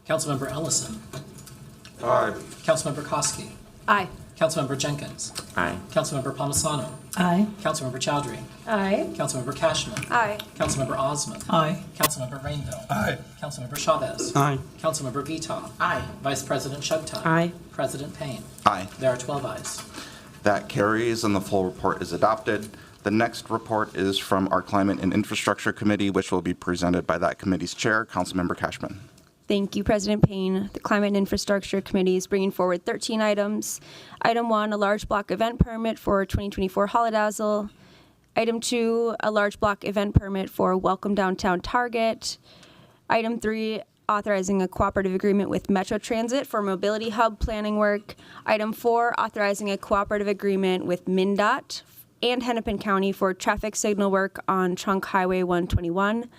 Councilmember Ellison. Aye. Councilmember Koski. Aye. Councilmember Jenkins. Aye. Councilmember Palmisano. Aye. Councilmember Chowdhury. Aye. Councilmember Cashman. Aye. Councilmember Osmond. Aye. Councilmember Rainville. Aye. Councilmember Chavez. Aye. Councilmember Veto. Aye. Vice President Chugtai. Aye. President Payne. Aye. There are 12 ayes. That carries and the full report is adopted. The next report is from our Climate and Infrastructure Committee, which will be presented by that committee's chair, Councilmember Cashman. Thank you, President Payne. The Climate and Infrastructure Committee is bringing forward 13 items. Item 1, a large block event permit for 2024 Holidazzle. Item 2, a large block event permit for Welcome Downtown Target. Item 3, authorizing a cooperative agreement with Metro Transit for mobility hub planning work. Item 4, authorizing a cooperative agreement with MnDOT and Hennepin County for traffic signal work on Trunk Highway 121.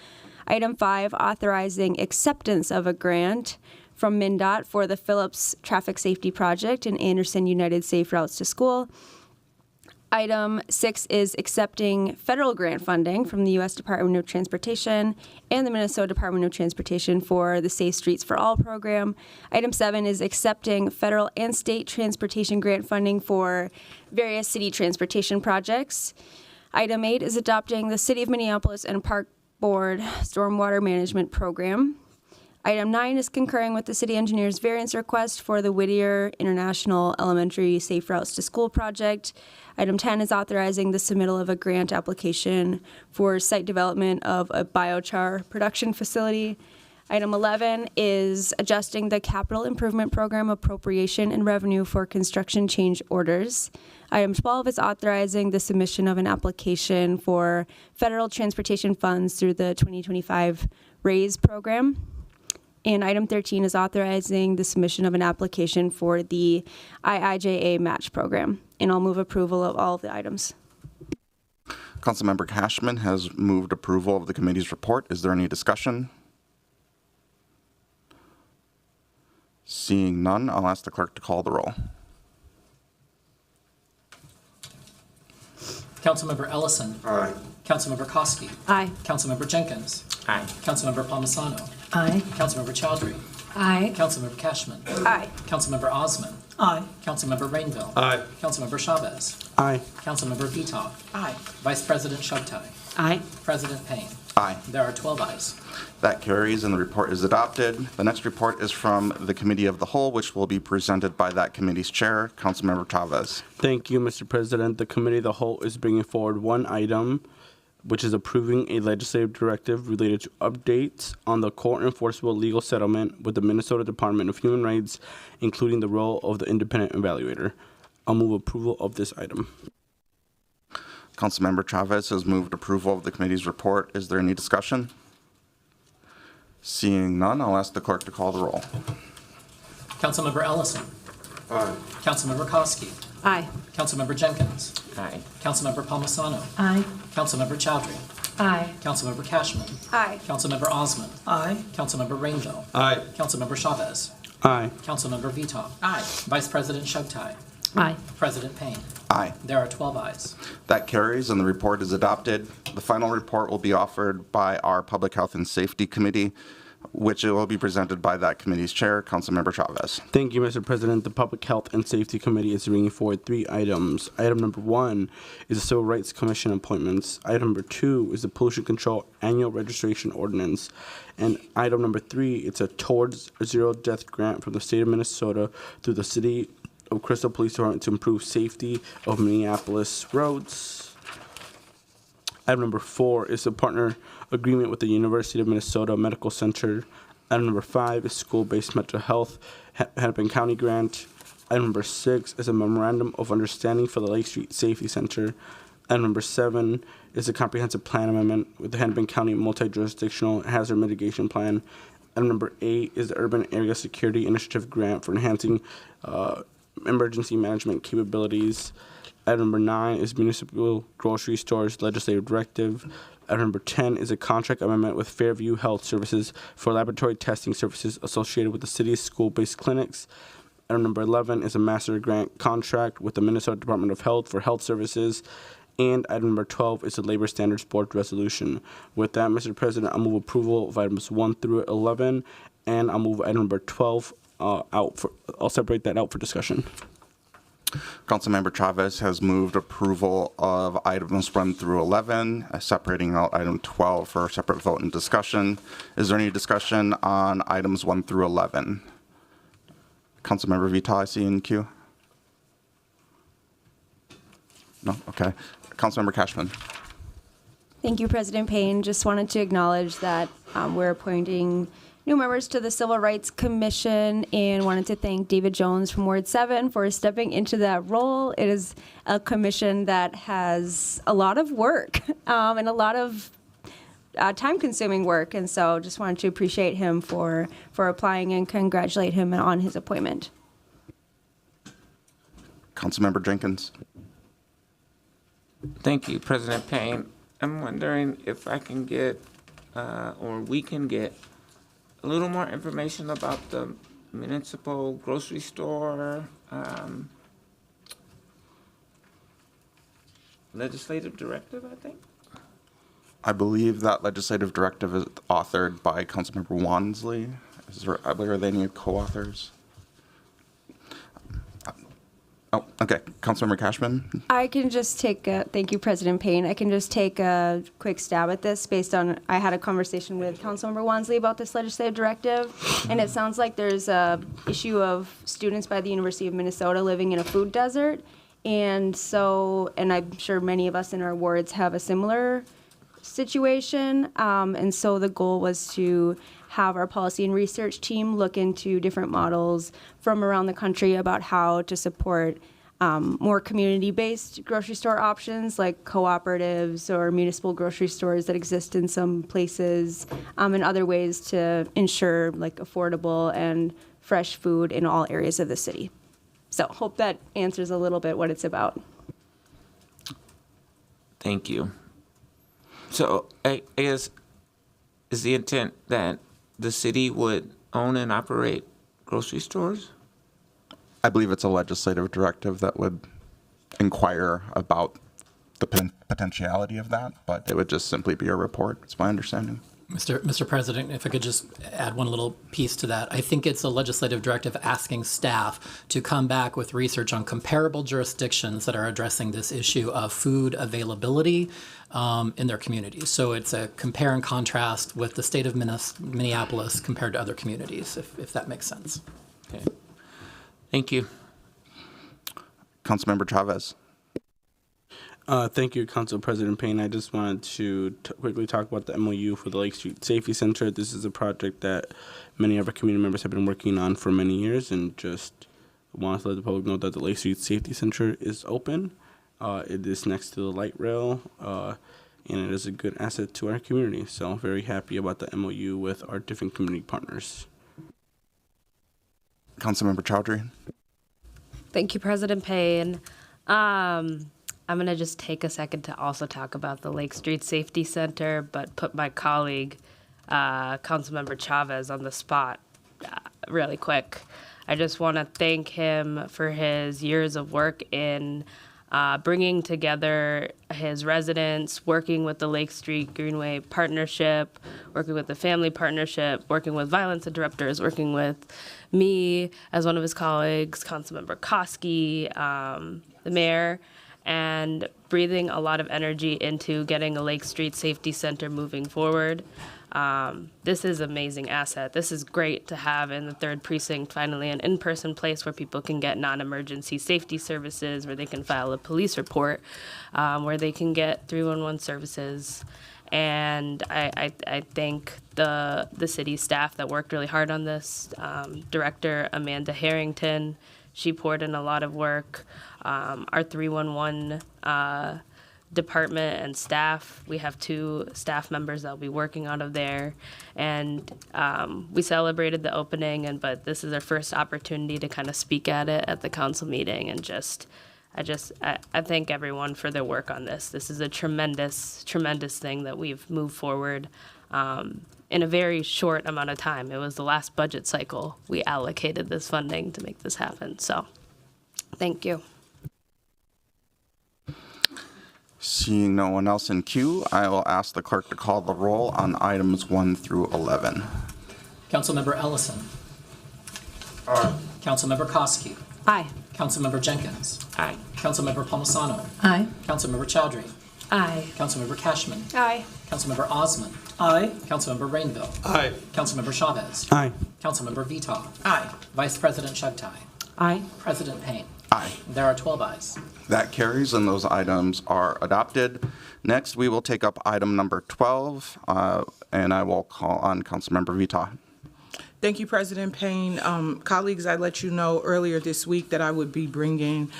Item 5, authorizing acceptance of a grant from MnDOT for the Phillips Traffic Safety Project and Anderson United Safe Routes to School. Item 6 is accepting federal grant funding from the U.S. Department of Transportation and the Minnesota Department of Transportation for the Safe Streets for All program. Item 7 is accepting federal and state transportation grant funding for various city transportation projects. Item 8 is adopting the City of Minneapolis and Park Board Stormwater Management Program. Item 9 is concurring with the city engineer's variance request for the Whittier International Elementary Safe Routes to School project. Item 10 is authorizing the submittal of a grant application for site development of a biochar production facility. Item 11 is adjusting the capital improvement program appropriation and revenue for construction change orders. Item 12 is authorizing the submission of an application for federal transportation funds through the 2025 RAISE program. And item 13 is authorizing the submission of an application for the IIJA match program. And I'll move approval of all of the items. Councilmember Cashman has moved approval of the committee's report. Is there any discussion? Seeing none, I'll ask the clerk to call the roll. Councilmember Ellison. Aye. Councilmember Koski. Aye. Councilmember Jenkins. Aye. Councilmember Palmisano. Aye. Councilmember Chowdhury. Aye. Councilmember Cashman. Aye. Councilmember Osmond. Aye. Councilmember Rainville. Aye. Councilmember Chavez. Aye. Councilmember Veto. Aye. Vice President Chugtai. Aye. President Payne. Aye. There are 12 ayes. That carries and the report is adopted. The next report is from the Committee of the Whole, which will be presented by that committee's chair, Councilmember Chavez. Thank you, Mr. President. The Committee of the Whole is bringing forward one item. which is approving a legislative directive related to updates on the court-enforceable legal settlement with the Minnesota Department of Human Rights, including the role of the independent evaluator. I'll move approval of this item. Councilmember Chavez has moved approval of the committee's report. Is there any discussion? Seeing none, I'll ask the clerk to call the roll. Councilmember Ellison. Aye. Councilmember Koski. Aye. Councilmember Jenkins. Aye. Councilmember Palmisano. Aye. Councilmember Chowdhury. Aye. Councilmember Cashman. Aye. Councilmember Osmond. Aye. Councilmember Rangel. Aye. Councilmember Chavez. Aye. Councilmember Veto. Aye. Vice President Chugtai. Aye. President Payne. Aye. There are 12 ayes. That carries and the report is adopted. The final report will be offered by our Public Health and Safety Committee, which will be presented by that committee's chair, Councilmember Chavez. Thank you, Mr. President. The Public Health and Safety Committee is bringing forward 3 items. Item number 1 is the Civil Rights Commission appointments. Item number 2 is the Pollution Control Annual Registration Ordinance. And item number 3, it's a Towards Zero Death grant from the state of Minnesota through the City of Crystal Police Department to improve safety of Minneapolis roads. Item number 4 is a partner agreement with the University of Minnesota Medical Center. Item number 5 is school-based mental health Hennepin County grant. Item number 6 is a memorandum of understanding for the Lake Street Safety Center. Item number 7 is a comprehensive plan amendment with the Hennepin County Multi-Jurisdictional Hazard Mitigation Plan. Item number 8 is the Urban Area Security Initiative grant for enhancing emergency management capabilities. Item number 9 is Municipal Grocery Stores Legislative Directive. Item number 10 is a contract amendment with Fairview Health Services for laboratory testing services associated with the city's school-based clinics. Item number 11 is a master grant contract with the Minnesota Department of Health for health services. And item number 12 is a Labor Standards Board resolution. With that, Mr. President, I'll move approval of items 1 through 11, and I'll move item number 12 I'll separate that out for discussion. Councilmember Chavez has moved approval of items 1 through 11, separating out item 12 for a separate vote and discussion. Is there any discussion on items 1 through 11? Councilmember Vital, I see in queue. No? Okay. Councilmember Cashman. Thank you, President Payne. Just wanted to acknowledge that we're appointing new members to the Civil Rights Commission and wanted to thank David Jones from Ward 7 for stepping into that role. It is a commission that has a lot of work and a lot of time-consuming work, and so just wanted to appreciate him for applying and congratulate him on his appointment. Councilmember Jenkins. Thank you, President Payne. I'm wondering if I can get, or we can get, a little more information about the municipal grocery store legislative directive, I think. I believe that legislative directive is authored by Councilmember Wansley. Are there any co-authors? Oh, okay. Councilmember Cashman. I can just thank you, President Payne. I can just take a quick stab at this based on, I had a conversation with Councilmember Wansley about this legislative directive, and it sounds like there's a issue of students by the University of Minnesota living in a food desert. And so, and I'm sure many of us in our wards have a similar situation. And so the goal was to have our policy and research team look into different models from around the country about how to support more community-based grocery store options like cooperatives or municipal grocery stores that exist in some places, and other ways to ensure like affordable and fresh food in all areas of the city. So hope that answers a little bit what it's about. Thank you. So I guess is the intent that the city would own and operate grocery stores? I believe it's a legislative directive that would inquire about the potentiality of that, but it would just simply be a report. It's my understanding. Mr. President, if I could just add one little piece to that. I think it's a legislative directive asking staff to come back with research on comparable jurisdictions that are addressing this issue of food availability in their communities. So it's a compare and contrast with the state of Minneapolis compared to other communities, if that makes sense. Okay. Thank you. Councilmember Chavez. Thank you, Council President Payne. I just wanted to quickly talk about the MOU for the Lake Street Safety Center. This is a project that many of our community members have been working on for many years, and just wanted to let the public know that the Lake Street Safety Center is open. It is next to the light rail, and it is a good asset to our community. So very happy about the MOU with our different community partners. Councilmember Chowdhury. Thank you, President Payne. I'm going to just take a second to also talk about the Lake Street Safety Center, but put my colleague, Councilmember Chavez, on the spot really quick. I just want to thank him for his years of work in bringing together his residents, working with the Lake Street Greenway Partnership, working with the Family Partnership, working with violence interrupters, working with me as one of his colleagues, Councilmember Koski, the mayor, and breathing a lot of energy into getting a Lake Street Safety Center moving forward. This is an amazing asset. This is great to have in the 3rd Precinct, finally an in-person place where people can get non-emergency safety services, where they can file a police report, where they can get 311 services. And I thank the city staff that worked really hard on this. Director Amanda Harrington, she poured in a lot of work. Our 311 department and staff, we have 2 staff members that'll be working out of there. And we celebrated the opening, but this is our first opportunity to kind of speak at it at the council meeting. And I thank everyone for their work on this. This is a tremendous, tremendous thing that we've moved forward in a very short amount of time. It was the last budget cycle we allocated this funding to make this happen. So thank you. Seeing no one else in queue, I will ask the clerk to call the roll on items 1 through 11. Councilmember Ellison. Aye. Councilmember Koski. Aye. Councilmember Jenkins. Aye. Councilmember Palmisano. Aye. Councilmember Chowdhury. Aye. Councilmember Cashman. Aye. Councilmember Osman. Aye. Councilmember Rainville. Aye. Councilmember Chavez. Aye. Councilmember Veto. Aye. Vice President Chugtai. Aye. President Payne. Aye. There are 12 ayes. That carries, and those items are adopted. Next, we will take up item number 12, and I will call on Councilmember Vita. Thank you, President Payne. Colleagues, I let you know earlier this week that I would be bringing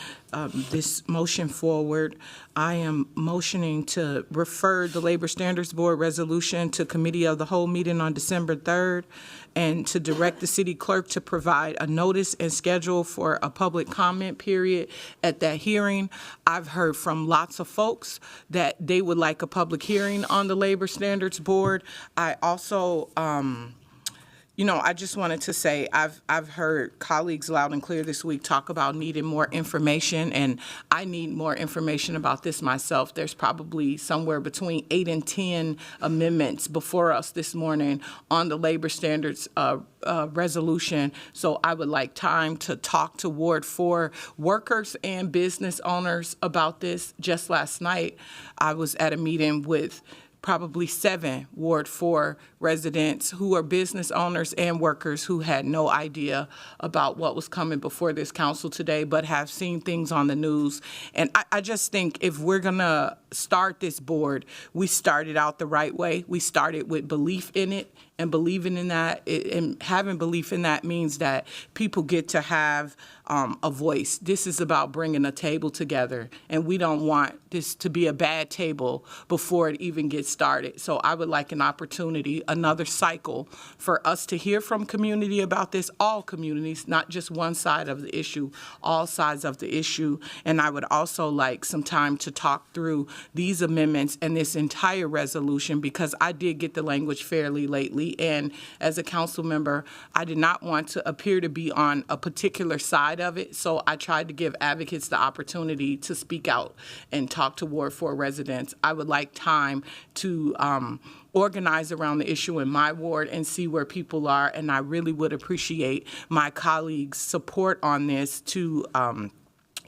this motion forward. I am motioning to refer the Labor Standards Board resolution to Committee of the Whole meeting on December 3rd, and to direct the city clerk to provide a notice and schedule for a public comment period at that hearing. I've heard from lots of folks that they would like a public hearing on the Labor Standards Board. I also, I just wanted to say I've heard colleagues loud and clear this week talk about needing more information, and I need more information about this myself. There's probably somewhere between 8 and 10 amendments before us this morning on the labor standards resolution. So I would like time to talk to Ward 4 workers and business owners about this. Just last night, I was at a meeting with probably 7 Ward 4 residents who are business owners and workers who had no idea about what was coming before this council today, but have seen things on the news. And I just think if we're going to start this board, we started out the right way. We started with belief in it, and believing in that, and having belief in that means that people get to have a voice. This is about bringing a table together, and we don't want this to be a bad table before it even gets started. So I would like an opportunity, another cycle, for us to hear from community about this, all communities, not just one side of the issue, all sides of the issue. And I would also like some time to talk through these amendments and this entire resolution, because I did get the language fairly lately. And as a council member, I did not want to appear to be on a particular side of it. So I tried to give advocates the opportunity to speak out and talk to Ward 4 residents. I would like time to organize around the issue in my ward and see where people are. And I really would appreciate my colleagues' support on this to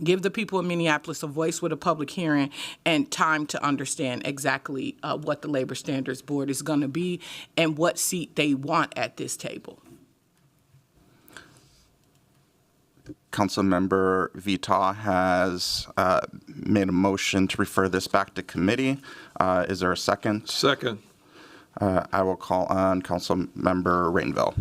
give the people in Minneapolis a voice with a public hearing and time to understand exactly what the Labor Standards Board is going to be and what seat they want at this table. Councilmember Veto has made a motion to refer this back to committee. Is there a second? Second. I will call on Councilmember Rainville.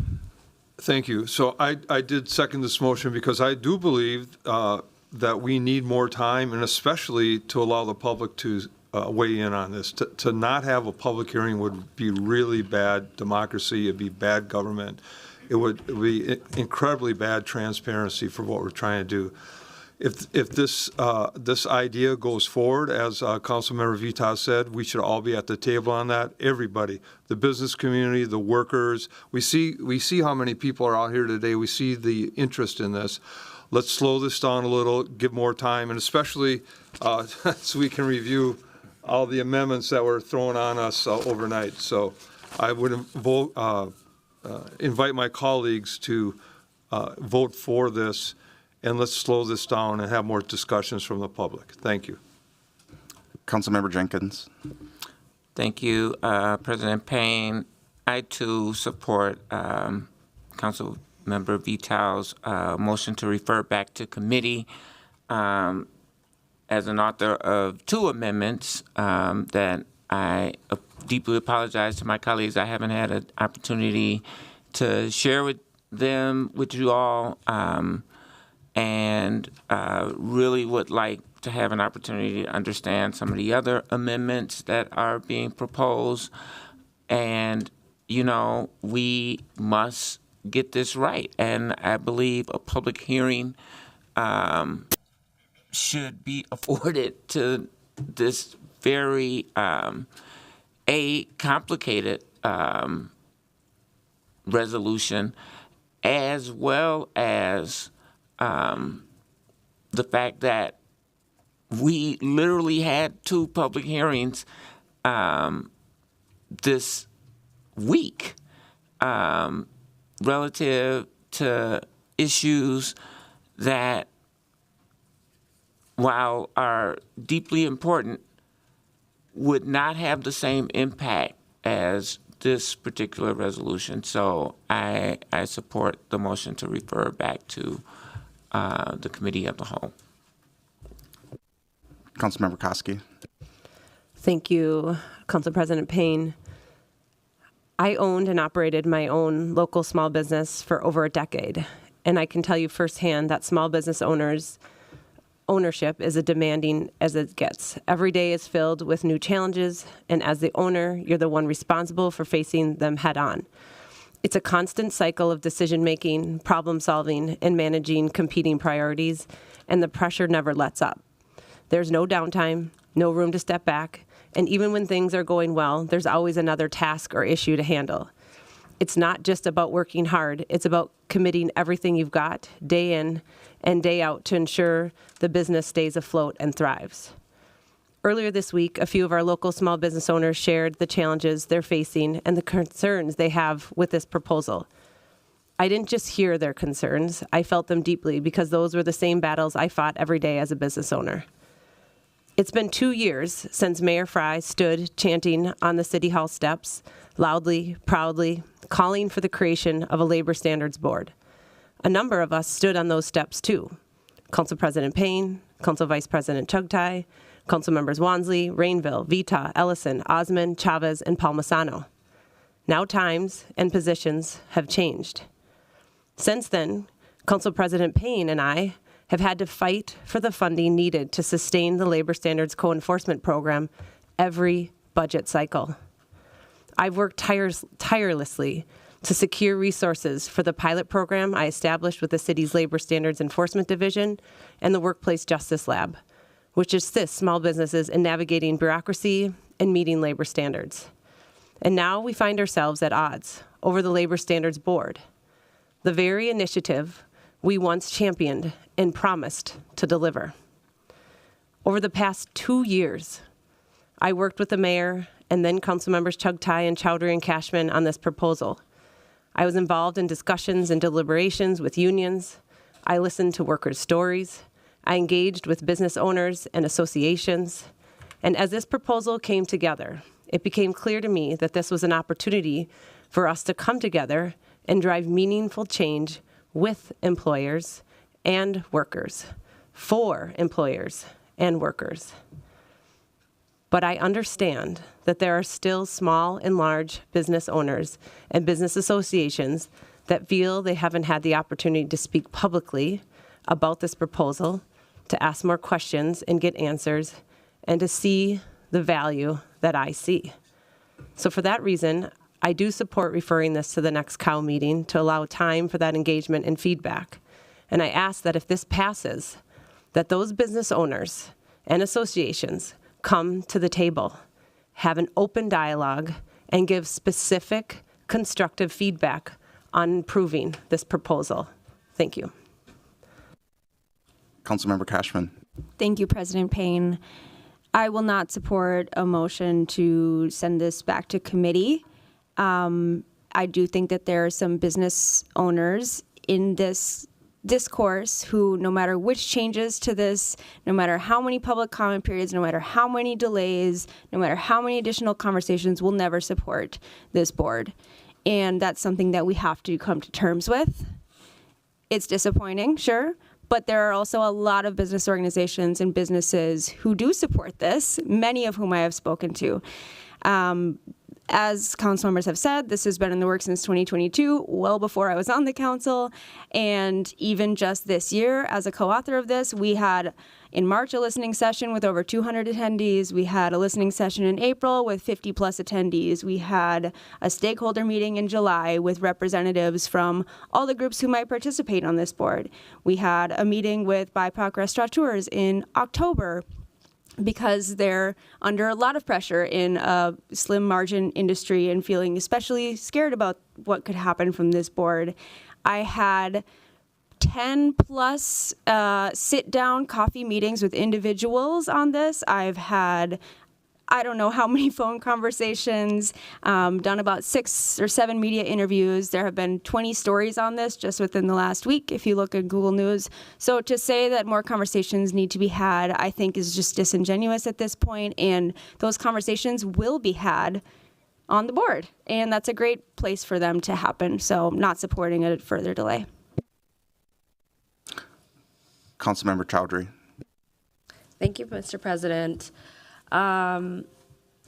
Thank you. So I did second this motion because I do believe that we need more time, and especially to allow the public to weigh in on this. To not have a public hearing would be really bad democracy. It'd be bad government. It would be incredibly bad transparency for what we're trying to do. If this idea goes forward, as Councilmember Vita said, we should all be at the table on that. Everybody, the business community, the workers. We see how many people are out here today. We see the interest in this. Let's slow this down a little, give more time, and especially so we can review all the amendments that were thrown on us overnight. So I would invite my colleagues to vote for this, and let's slow this down and have more discussions from the public. Thank you. Councilmember Jenkins. Thank you, President Payne. I too support Councilmember Vito's motion to refer back to committee. As an author of two amendments that I deeply apologize to my colleagues. I haven't had an opportunity to share with you all, and really would like to have an opportunity to understand some of the other amendments that are being proposed. And, you know, we must get this right. And I believe a public hearing should be afforded to this very complicated resolution, as well as the fact that we literally had two public hearings this week relative to issues that, while are deeply important, would not have the same impact as this particular resolution. So I support the motion to refer back to the committee of the whole. Councilmember Koski. Thank you, Council President Payne. I owned and operated my own local small business for over a decade, and I can tell you firsthand that small business ownership is as demanding as it gets. Every day is filled with new challenges, and as the owner, you're the one responsible for facing them head on. It's a constant cycle of decision-making, problem-solving, and managing competing priorities, and the pressure never lets up. There's no downtime, no room to step back, and even when things are going well, there's always another task or issue to handle. It's not just about working hard, it's about committing everything you've got, day in and day out, to ensure the business stays afloat and thrives. Earlier this week, a few of our local small business owners shared the challenges they're facing and the concerns they have with this proposal. I didn't just hear their concerns, I felt them deeply, because those were the same battles I fought every day as a business owner. It's been 2 years since Mayor Fry stood chanting on the City Hall steps, loudly, proudly, calling for the creation of a labor standards board. A number of us stood on those steps too. Council President Payne, Council Vice President Chugtai, Council Members Wansley, Rainville, Vita, Ellison, Osmond, Chavez, and Palmisano. Now times and positions have changed. Since then, Council President Payne and I have had to fight for the funding needed to sustain the labor standards co-enforcement program every budget cycle. I've worked tirelessly to secure resources for the pilot program I established with the city's Labor Standards Enforcement Division and the Workplace Justice Lab, which assists small businesses in navigating bureaucracy and meeting labor standards. And now we find ourselves at odds over the Labor Standards Board, the very initiative we once championed and promised to deliver. Over the past 2 years, I worked with the mayor and then council members Chugtai and Chowdhury and Cashman on this proposal. I was involved in discussions and deliberations with unions. I listened to workers' stories. I engaged with business owners and associations. And as this proposal came together, it became clear to me that this was an opportunity for us to come together and drive meaningful change with employers and workers, for employers and workers. But I understand that there are still small and large business owners and business associations that feel they haven't had the opportunity to speak publicly about this proposal, to ask more questions and get answers, and to see the value that I see. So for that reason, I do support referring this to the next COW meeting to allow time for that engagement and feedback. And I ask that if this passes, that those business owners and associations come to the table, have an open dialogue, and give specific constructive feedback on improving this proposal. Thank you. Councilmember Cashman. Thank you, President Payne. I will not support a motion to send this back to committee. I do think that there are some business owners in this discourse who, no matter which changes to this, no matter how many public comment periods, no matter how many delays, no matter how many additional conversations, will never support this board. And that's something that we have to come to terms with. It's disappointing, sure, but there are also a lot of business organizations and businesses who do support this, many of whom I have spoken to. As council members have said, this has been in the works since 2022, well before I was on the council. And even just this year, as a co-author of this, we had in March a listening session with over 200 attendees. We had a listening session in April with 50 plus attendees. We had a stakeholder meeting in July with representatives from all the groups who might participate on this board. We had a meeting with BIPOC restaurateurs in October, because they're under a lot of pressure in a slim margin industry and feeling especially scared about what could happen from this board. I had 10 plus sit-down coffee meetings with individuals on this. I've had, I don't know how many phone conversations, done about 6 or 7 media interviews. There have been 20 stories on this just within the last week, if you look at Google News. So to say that more conversations need to be had, I think is just disingenuous at this point, and those conversations will be had on the board, and that's a great place for them to happen. So not supporting a further delay. Councilmember Chowdhury. Thank you, Mr. President.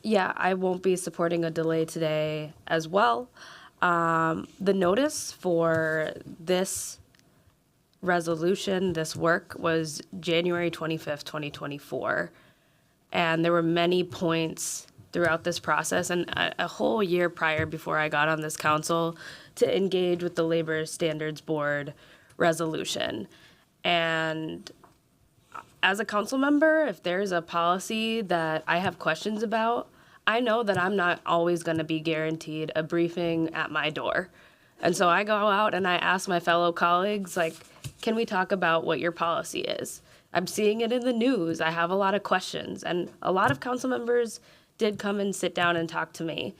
Yeah, I won't be supporting a delay today as well. The notice for this resolution, this work, was January 25th, 2024. And there were many points throughout this process and a whole year prior before I got on this council to engage with the Labor Standards Board resolution. And as a council member, if there's a policy that I have questions about, I know that I'm not always going to be guaranteed a briefing at my door. And so I go out and I ask my fellow colleagues, like, can we talk about what your policy is? I'm seeing it in the news. I have a lot of questions. And a lot of council members did come and sit down and talk to me.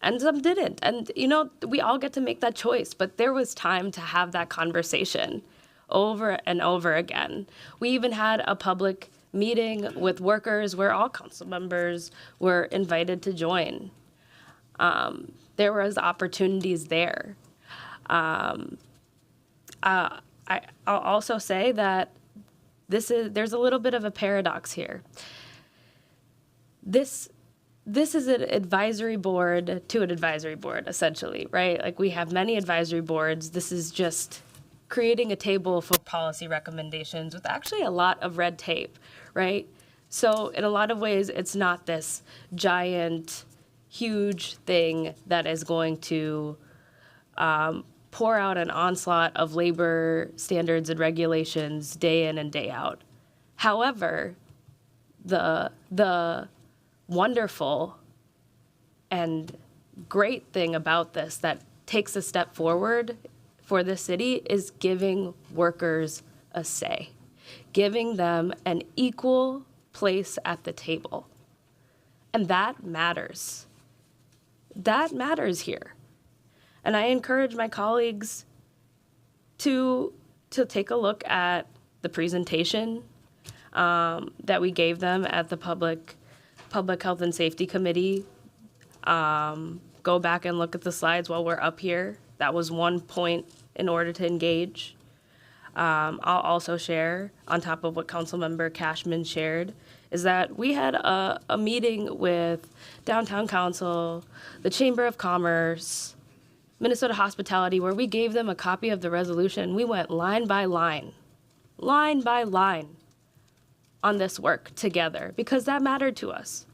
And some didn't. And, you know, we all get to make that choice. But there was time to have that conversation over and over again. We even had a public meeting with workers where all council members were invited to join. There was opportunities there. I'll also say that there's a little bit of a paradox here. This is an advisory board to an advisory board, essentially, right? Like, we have many advisory boards. This is just creating a table for policy recommendations with actually a lot of red tape, right? So in a lot of ways, it's not this giant, huge thing that is going to pour out an onslaught of labor standards and regulations day in and day out. However, the wonderful and great thing about this that takes a step forward for the city is giving workers a say, giving them an equal place at the table. And that matters. That matters here. And I encourage my colleagues to take a look at the presentation that we gave them at the Public Health and Safety Committee. Go back and look at the slides while we're up here. That was one point in order to engage. I'll also share, on top of what Councilmember Cashman shared, is that we had a meeting with Downtown Council, the Chamber of Commerce, Minnesota Hospitality, where we gave them a copy of the resolution. We went line by line on this work together because that mattered to us.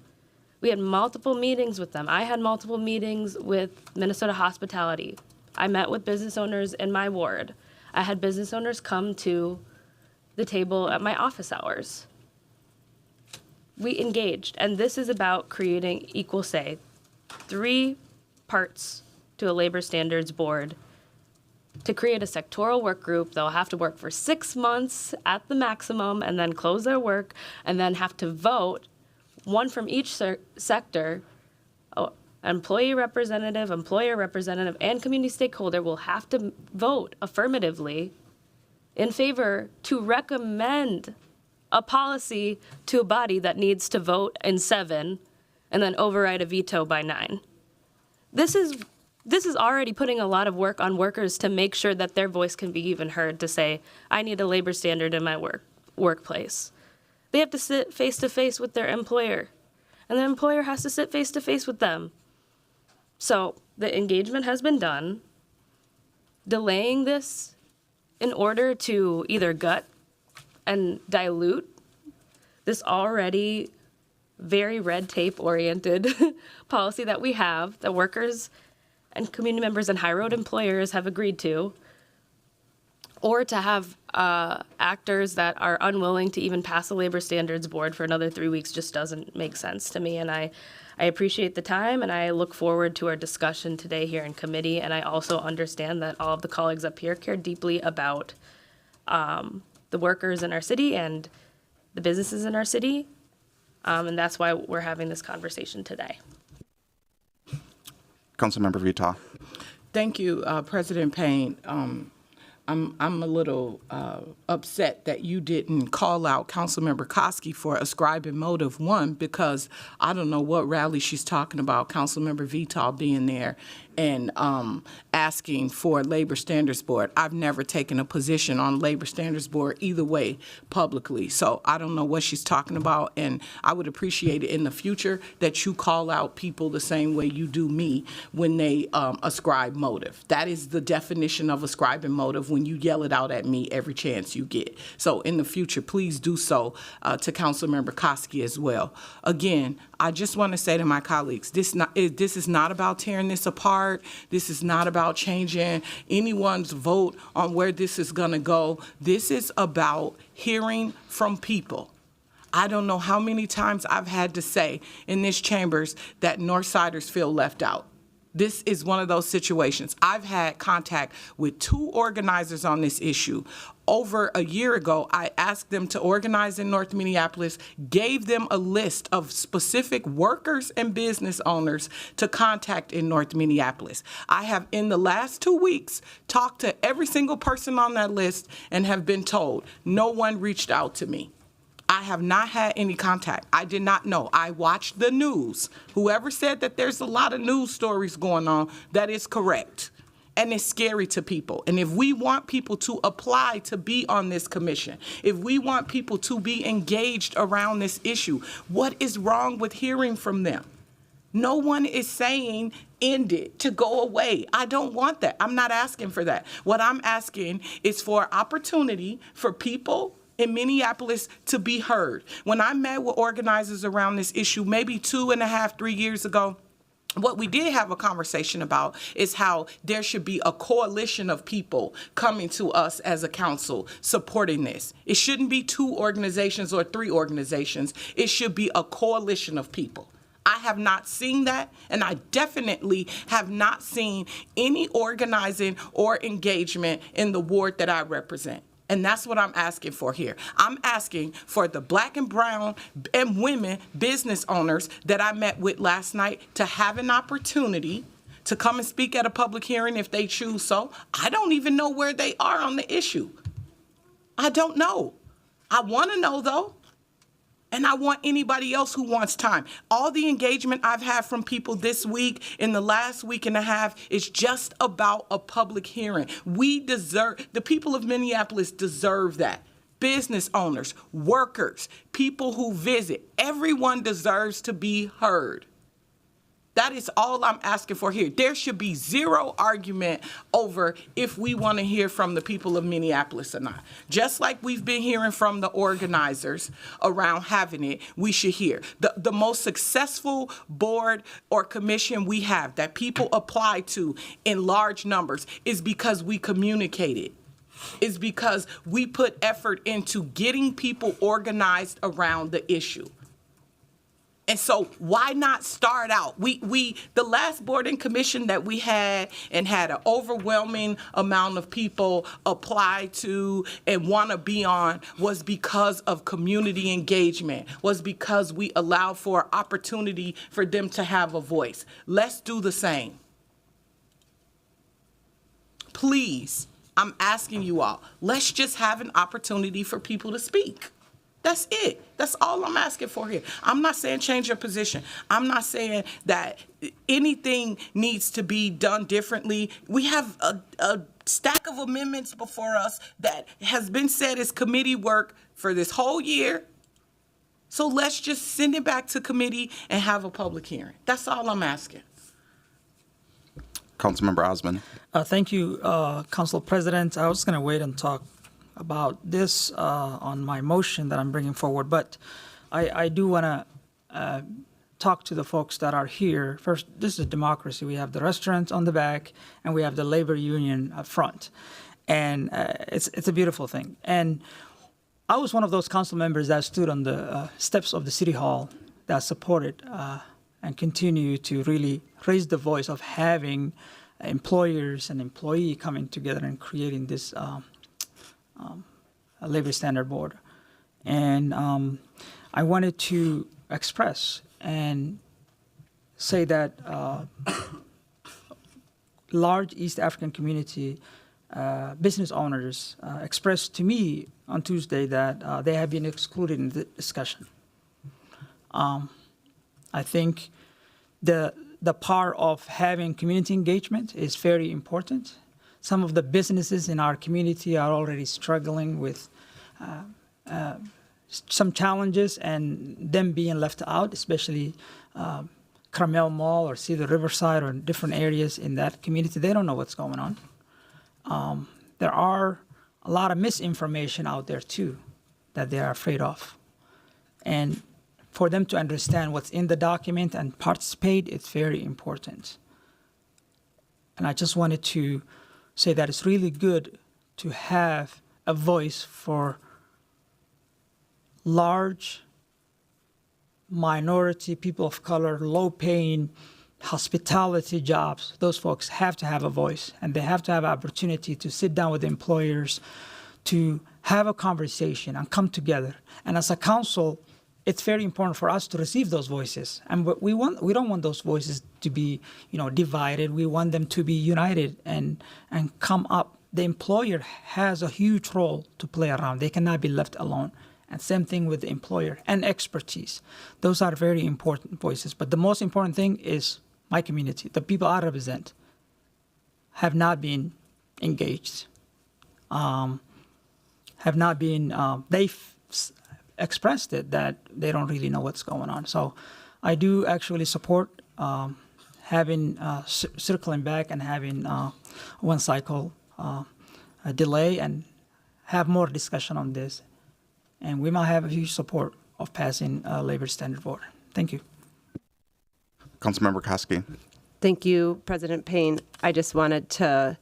We had multiple meetings with them. I had multiple meetings with Minnesota Hospitality. I met with business owners in my ward. I had business owners come to the table at my office hours. We engaged, and this is about creating equal say. 3 parts to a labor standards board to create a sectoral work group. They'll have to work for 6 months at the maximum and then close their work and then have to vote, one from each sector. Employee representative, employer representative, and community stakeholder will have to vote affirmatively in favor to recommend a policy to a body that needs to vote in 7 and then override a veto by 9. This is already putting a lot of work on workers to make sure that their voice can be even heard to say, I need a labor standard in my workplace. They have to sit face to face with their employer, and the employer has to sit face to face with them. So the engagement has been done. Delaying this in order to either gut and dilute this already very red tape oriented policy that we have, that workers and community members and high road employers have agreed to, or to have actors that are unwilling to even pass a labor standards board for another 3 weeks just doesn't make sense to me. And I appreciate the time, and I look forward to our discussion today here in committee. And I also understand that all of the colleagues up here care deeply about the workers in our city and the businesses in our city. And that's why we're having this conversation today. Councilmember Veto. Thank you, President Payne. I'm a little upset that you didn't call out Councilmember Koski for ascribing motive. One, because I don't know what rally she's talking about, Councilmember Veto being there and asking for a labor standards board. I've never taken a position on labor standards board either way publicly. So I don't know what she's talking about, and I would appreciate it in the future that you call out people the same way you do me when they ascribe motive. That is the definition of ascribing motive, when you yell it out at me every chance you get. So in the future, please do so to Councilmember Koski as well. Again, I just want to say to my colleagues, this is not about tearing this apart. This is not about changing anyone's vote on where this is going to go. This is about hearing from people. I don't know how many times I've had to say in this chambers that Northsiders feel left out. This is one of those situations. I've had contact with 2 organizers on this issue. Over a year ago, I asked them to organize in North Minneapolis, gave them a list of specific workers and business owners to contact in North Minneapolis. I have, in the last 2 weeks, talked to every single person on that list and have been told no one reached out to me. I have not had any contact. I did not know. I watched the news. Whoever said that there's a lot of news stories going on, that is correct. And it's scary to people. And if we want people to apply to be on this commission, if we want people to be engaged around this issue, what is wrong with hearing from them? No one is saying end it, to go away. I don't want that. I'm not asking for that. What I'm asking is for opportunity for people in Minneapolis to be heard. When I met with organizers around this issue, maybe 2.5, 3 years ago, what we did have a conversation about is how there should be a coalition of people coming to us as a council supporting this. It shouldn't be 2 organizations or 3 organizations. It should be a coalition of people. I have not seen that, and I definitely have not seen any organizing or engagement in the ward that I represent. And that's what I'm asking for here. I'm asking for the Black and brown and women business owners that I met with last night to have an opportunity to come and speak at a public hearing if they choose so. I don't even know where they are on the issue. I don't know. I want to know, though. And I want anybody else who wants time. All the engagement I've had from people this week, in the last week and a half, is just about a public hearing. The people of Minneapolis deserve that. Business owners, workers, people who visit, everyone deserves to be heard. That is all I'm asking for here. There should be zero argument over if we want to hear from the people of Minneapolis or not. Just like we've been hearing from the organizers around having it, we should hear. The most successful board or commission we have that people apply to in large numbers is because we communicated. Is because we put effort into getting people organized around the issue. And so why not start out? The last board and commission that we had and had an overwhelming amount of people apply to and want to be on was because of community engagement, was because we allowed for opportunity for them to have a voice. Let's do the same. Please, I'm asking you all, let's just have an opportunity for people to speak. That's it. That's all I'm asking for here. I'm not saying change your position. I'm not saying that anything needs to be done differently. We have a stack of amendments before us that has been said is committee work for this whole year. So let's just send it back to committee and have a public hearing. That's all I'm asking. Councilmember Osmond. Thank you, Council President. I was going to wait and talk about this on my motion that I'm bringing forward, but I do want to talk to the folks that are here. First, this is democracy. We have the restaurant on the back, and we have the labor union up front, and it's a beautiful thing. And I was one of those council members that stood on the steps of the city hall that supported and continue to really raise the voice of having employers and employee coming together and creating this a labor standard board. And I wanted to express and say that large East African community business owners expressed to me on Tuesday that they have been excluded in the discussion. I think the part of having community engagement is very important. Some of the businesses in our community are already struggling with some challenges and them being left out, especially Carmel Mall or Cedar Riverside or different areas in that community. They don't know what's going on. There are a lot of misinformation out there too that they are afraid of. And for them to understand what's in the document and participate, it's very important. And I just wanted to say that it's really good to have a voice for large minority, people of color, low-paying hospitality jobs. Those folks have to have a voice, and they have to have an opportunity to sit down with employers, to have a conversation and come together. And as a council, it's very important for us to receive those voices. And we don't want those voices to be, divided. We want them to be united and come up. The employer has a huge role to play around. They cannot be left alone. And same thing with the employer and expertise. Those are very important voices. But the most important thing is my community. The people I represent have not been engaged, have not been, they've expressed it that they don't really know what's going on. So I do actually support having circling back and having one cycle a delay and have more discussion on this. And we might have a huge support of passing a labor standard board. Thank you. Councilmember Koski. Thank you, President Payne. I just wanted to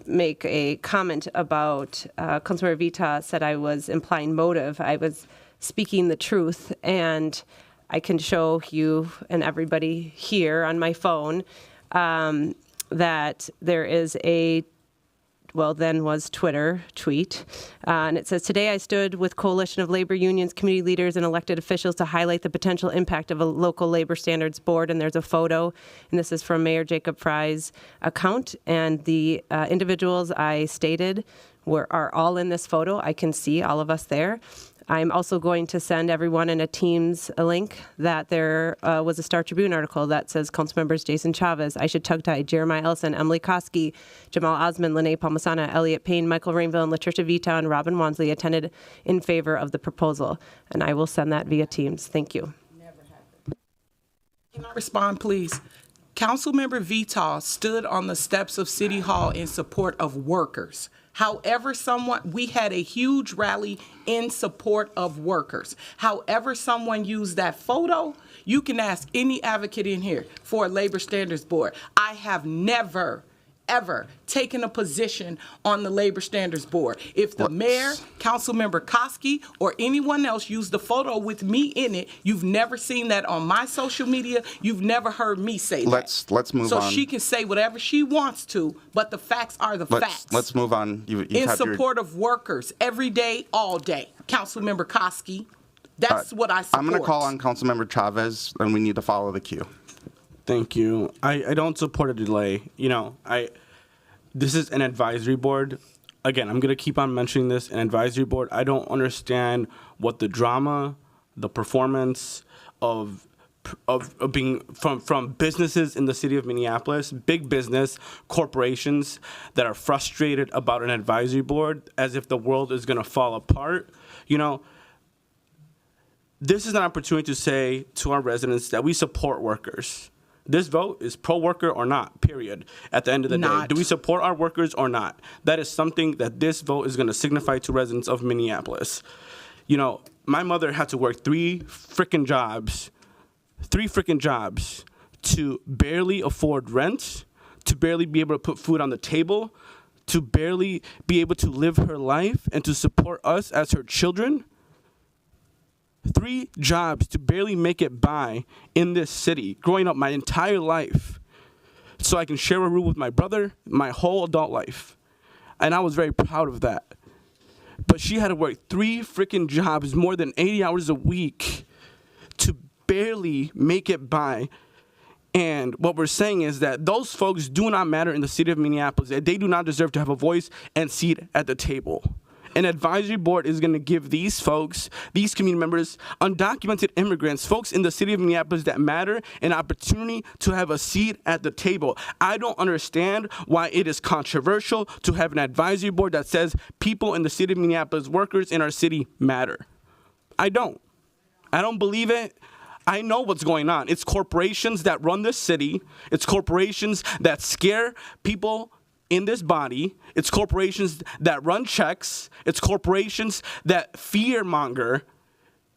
make a comment about Councilmember Veto said I was implying motive. I was speaking the truth, and I can show you and everybody here on my phone that there is a then was Twitter tweet. And it says, today I stood with Coalition of Labor Unions, community leaders, and elected officials to highlight the potential impact of a local labor standards board. And there's a photo, and this is from Mayor Jacob Fry's account. And the individuals I stated are all in this photo. I can see all of us there. I'm also going to send everyone in a Teams a link that there was a Star Tribune article that says Council members Jason Chavez, Aisha Chugtai, Jeremiah Ellison, Emily Koski, Jamal Osman, Lene Palmasana, Elliot Payne, Michael Rainville, and Latricia Veto and Robin Wansley attended in favor of the proposal. And I will send that via Teams. Thank you. Can I respond, please? Councilmember Veto stood on the steps of City Hall in support of workers. However, we had a huge rally in support of workers. However, someone used that photo, you can ask any advocate in here for a labor standards board. I have never, ever taken a position on the labor standards board. If the mayor, Councilmember Koski, or anyone else used the photo with me in it, you've never seen that on my social media. You've never heard me say that. Let's move on. So she can say whatever she wants to, but the facts are the facts. Let's move on. In support of workers, every day, all day. Councilmember Koski, that's what I support. I'm going to call on Councilmember Chavez, and we need to follow the queue. Thank you. I don't support a delay. This is an advisory board. Again, I'm going to keep on mentioning this, an advisory board. I don't understand what the drama, the performance of being from businesses in the city of Minneapolis, big business, corporations that are frustrated about an advisory board as if the world is going to fall apart. This is an opportunity to say to our residents that we support workers. This vote is pro-worker or not, period. At the end of the day, do we support our workers or not? That is something that this vote is going to signify to residents of Minneapolis. My mother had to work three freaking jobs to barely afford rent, to barely be able to put food on the table, to barely be able to live her life and to support us as her children. 3 jobs to barely make it by in this city, growing up my entire life, so I can share a room with my brother my whole adult life. And I was very proud of that. But she had to work 3 freaking jobs, more than 80 hours a week, to barely make it by. And what we're saying is that those folks do not matter in the city of Minneapolis. They do not deserve to have a voice and seat at the table. An advisory board is going to give these folks, these community members, undocumented immigrants, folks in the city of Minneapolis that matter, an opportunity to have a seat at the table. I don't understand why it is controversial to have an advisory board that says people in the city of Minneapolis, workers in our city matter. I don't believe it. I know what's going on. It's corporations that run this city. It's corporations that scare people in this body. It's corporations that run checks. It's corporations that fearmonger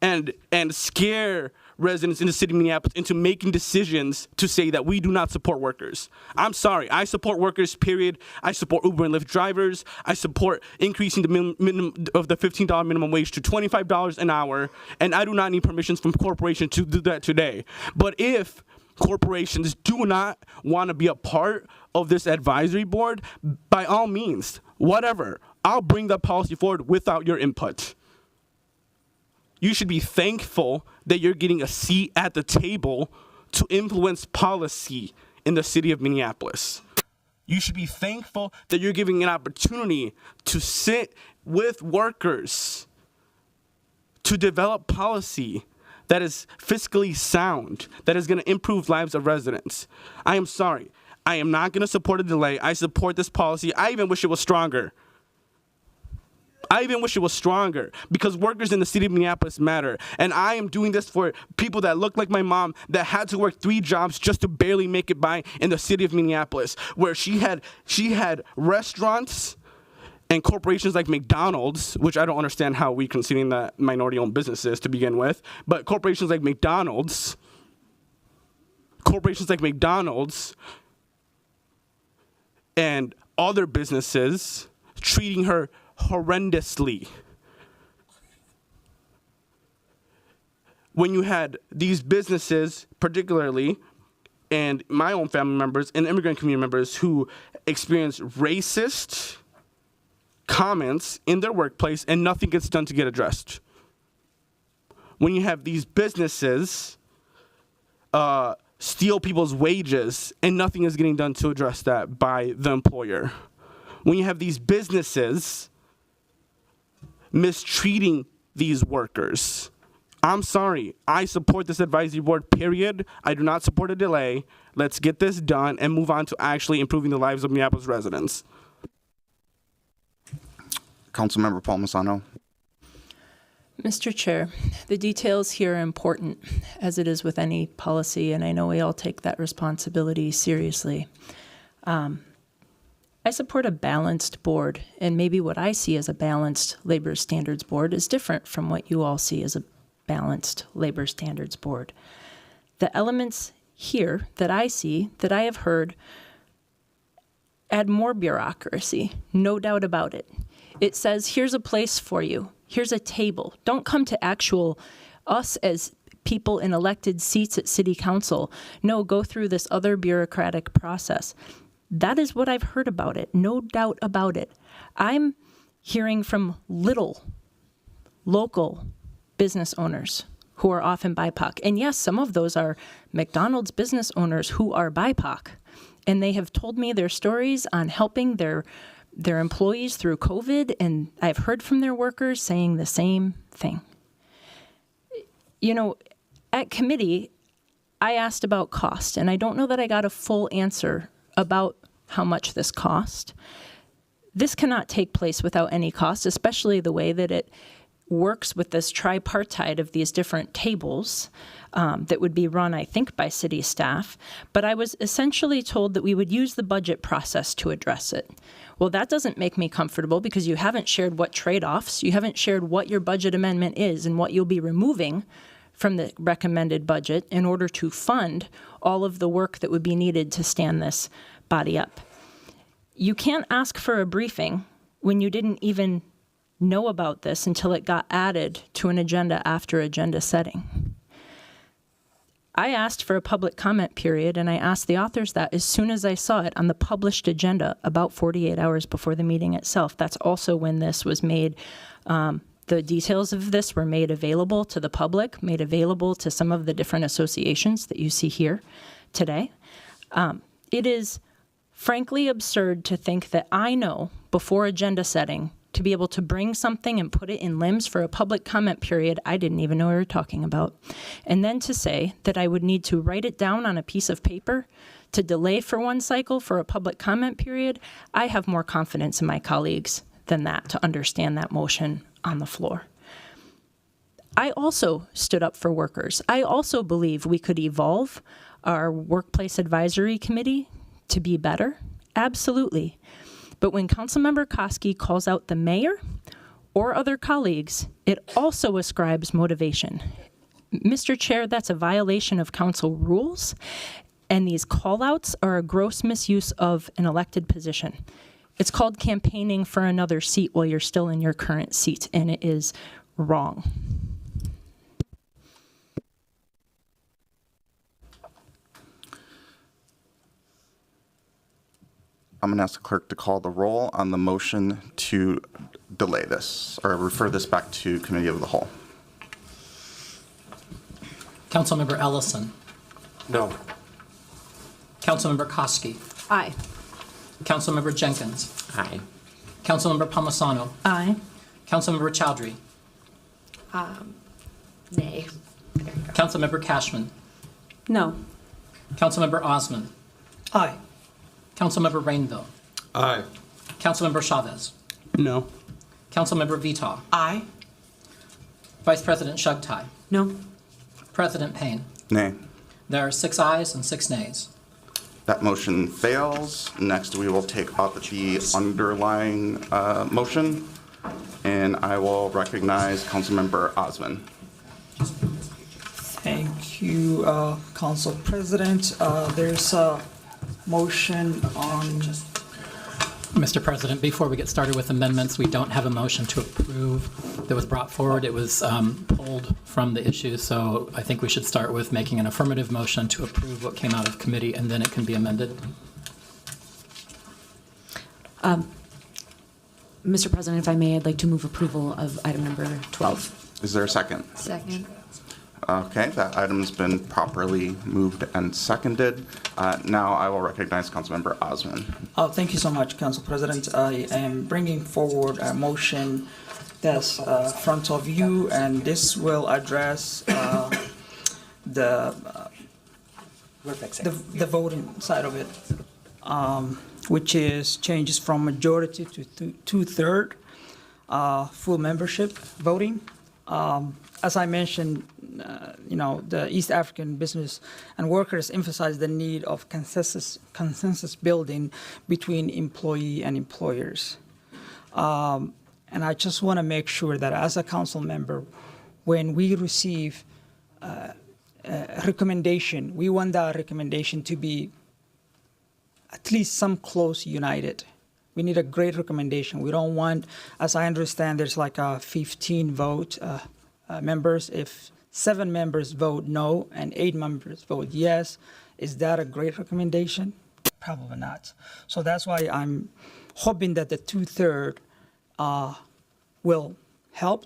and scare residents in the city of Minneapolis into making decisions to say that we do not support workers. I'm sorry. I support workers, period. I support Uber and Lyft drivers. I support increasing the minimum of the $15 minimum wage to $25 an hour. And I do not need permissions from corporations to do that today. But if corporations do not want to be a part of this advisory board, by all means, whatever, I'll bring that policy forward without your input. You should be thankful that you're getting a seat at the table to influence policy in the city of Minneapolis. You should be thankful that you're giving an opportunity to sit with workers to develop policy that is fiscally sound, that is going to improve lives of residents. I am sorry. I am not going to support a delay. I support this policy. I even wish it was stronger. Because workers in the city of Minneapolis matter. And I am doing this for people that look like my mom that had to work 3 jobs just to barely make it by in the city of Minneapolis, where she had restaurants and corporations like McDonald's, which I don't understand how we considering that minority-owned businesses to begin with, but corporations like McDonald's and other businesses treating her horrendously. When you had these businesses, particularly, and my own family members and immigrant community members who experienced racist comments in their workplace and nothing gets done to get addressed. When you have these businesses steal people's wages and nothing is getting done to address that by the employer. When you have these businesses mistreating these workers. I'm sorry. I support this advisory board, period. I do not support a delay. Let's get this done and move on to actually improving the lives of Minneapolis residents. Councilmember Palmisano. Mr. Chair, the details here are important, as it is with any policy, and I know we all take that responsibility seriously. I support a balanced board, and maybe what I see as a balanced labor standards board is different from what you all see as a balanced labor standards board. The elements here that I see, that I have heard, add more bureaucracy, no doubt about it. It says, here's a place for you. Here's a table. Don't come to actual us as people in elected seats at city council. No, go through this other bureaucratic process. That is what I've heard about it, no doubt about it. I'm hearing from little, local business owners who are often BIPOC. And yes, some of those are McDonald's business owners who are BIPOC. And they have told me their stories on helping their employees through COVID, and I've heard from their workers saying the same thing. You know, at committee, I asked about cost, and I don't know that I got a full answer about how much this cost. This cannot take place without any cost, especially the way that it works with this tripartite of these different tables that would be run, I think, by city staff. But I was essentially told that we would use the budget process to address it. Well, that doesn't make me comfortable because you haven't shared what trade-offs, you haven't shared what your budget amendment is and what you'll be removing from the recommended budget in order to fund all of the work that would be needed to stand this body up. You can't ask for a briefing when you didn't even know about this until it got added to an agenda after agenda setting. I asked for a public comment period, and I asked the authors that as soon as I saw it on the published agenda about 48 hours before the meeting itself. That's also when this was made, the details of this were made available to the public, made available to some of the different associations that you see here today. It is frankly absurd to think that I know before agenda setting to be able to bring something and put it in limbs for a public comment period I didn't even know we were talking about. And then to say that I would need to write it down on a piece of paper to delay for one cycle for a public comment period, I have more confidence in my colleagues than that to understand that motion on the floor. I also stood up for workers. I also believe we could evolve our workplace advisory committee to be better. Absolutely. But when Councilmember Koski calls out the mayor or other colleagues, it also ascribes motivation. Mr. Chair, that's a violation of council rules, and these call-outs are a gross misuse of an elected position. It's called campaigning for another seat while you're still in your current seat, and it is wrong. I'm going to ask the clerk to call the roll on the motion to delay this or refer this back to committee of the whole. Councilmember Ellison. No. Councilmember Koski. Aye. Councilmember Jenkins. Aye. Councilmember Palmisano. Aye. Councilmember Chowdhury. Nay. Councilmember Cashman. No. Councilmember Osmond. Aye. Councilmember Rainville. Aye. Councilmember Chavez. No. Councilmember Veto. Aye. Vice President Shugtai. No. President Payne. Nay. There are 6 ayes and 6 nays. That motion fails. Next, we will take up the underlying motion, and I will recognize Councilmember Osmond. Thank you, Council President. There's a motion on. Mr. President, before we get started with amendments, we don't have a motion to approve that was brought forward. It was pulled from the issue, so I think we should start with making an affirmative motion to approve what came out of committee, and then it can be amended. Mr. President, if I may, I'd like to move approval of item number 12. Is there a second? Second. Okay, that item's been properly moved and seconded. Now I will recognize Councilmember Osman. Thank you so much, Council President. I am bringing forward a motion that's in front of you, and this will address the voting side of it, which is changes from majority to two-third full membership voting. As I mentioned, the East African business and workers emphasize the need of consensus building between employee and employers. And I just want to make sure that as a council member, when we receive a recommendation, we want that recommendation to be at least some close united. We need a great recommendation. We don't want, as I understand, there's like a 15 vote members. If 7 members vote no and 8 members vote yes, is that a great recommendation? Probably not. So that's why I'm hoping that the two-third will help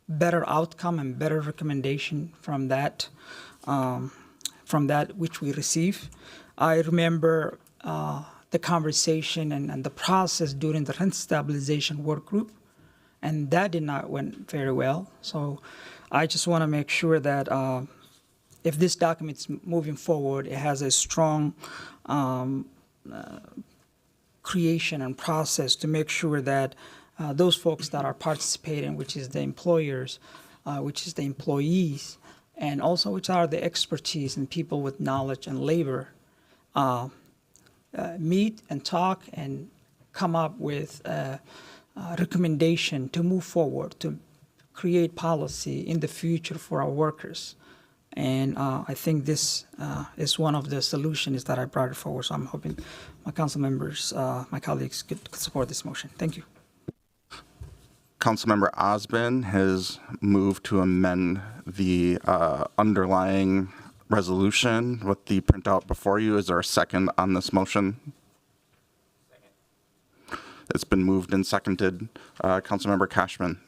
better outcome and better recommendation from that which we receive. I remember the conversation and the process during the rent stabilization work group, and that did not went very well. So I just want to make sure that if this document is moving forward, it has a strong creation and process to make sure that those folks that are participating, which is the employers, which is the employees, and also which are the expertise and people with knowledge and labor, meet and talk and come up with a recommendation to move forward, to create policy in the future for our workers. And I think this is one of the solutions that I brought forward. So I'm hoping my council members, my colleagues could support this motion. Thank you. Councilmember Osman has moved to amend the underlying resolution with the printout before you. Is there a second on this motion? Second. It's been moved and seconded. Councilmember Cashman.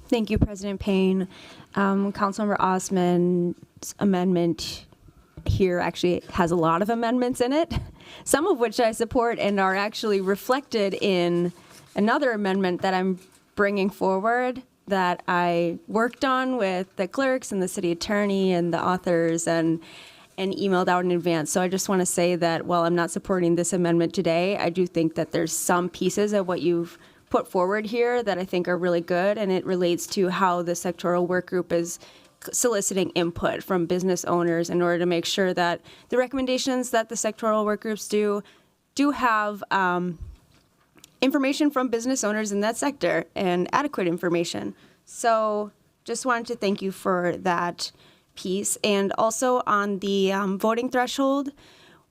Thank you, President Payne. Councilmember Osman's amendment here actually has a lot of amendments in it, some of which I support and are actually reflected in another amendment that I'm bringing forward that I worked on with the clerks and the city attorney and the authors and emailed out in advance. So I just want to say that while I'm not supporting this amendment today, I do think that there's some pieces of what you've put forward here that I think are really good, and it relates to how the sectoral work group is soliciting input from business owners in order to make sure that the recommendations that the sectoral work groups do have information from business owners in that sector and adequate information. So just wanted to thank you for that piece. And also on the voting threshold,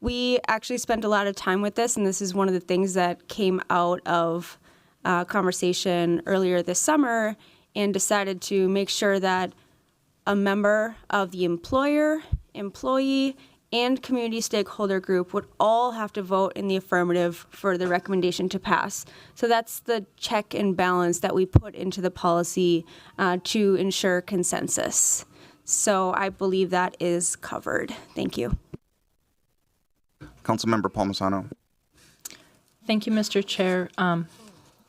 we actually spent a lot of time with this, and this is one of the things that came out of conversation earlier this summer, and decided to make sure that a member of the employer, employee, and community stakeholder group would all have to vote in the affirmative for the recommendation to pass. So that's the check and balance that we put into the policy to ensure consensus. So I believe that is covered. Thank you. Councilmember Palmisano. Thank you, Mr. Chair.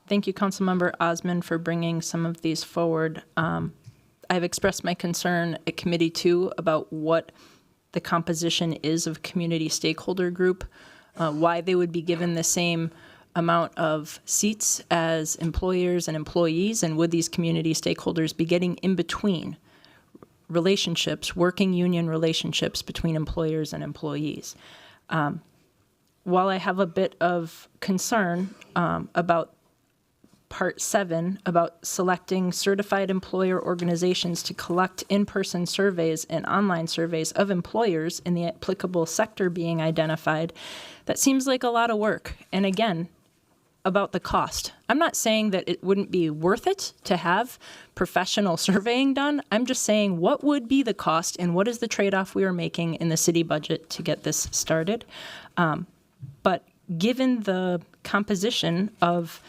Thank you, Councilmember Osman, for bringing some of these forward. I've expressed my concern at committee too about what the composition is of community stakeholder group, why they would be given the same amount of seats as employers and employees, and would these community stakeholders be getting in between relationships, working union relationships between employers and employees. While I have a bit of concern about Part 7 about selecting certified employer organizations to collect in-person surveys and online surveys of employers in the applicable sector being identified, that seems like a lot of work. And again, about the cost. I'm not saying that it wouldn't be worth it to have professional surveying done. I'm just saying what would be the cost and what is the trade-off we are making in the city budget to get this started. But given the composition of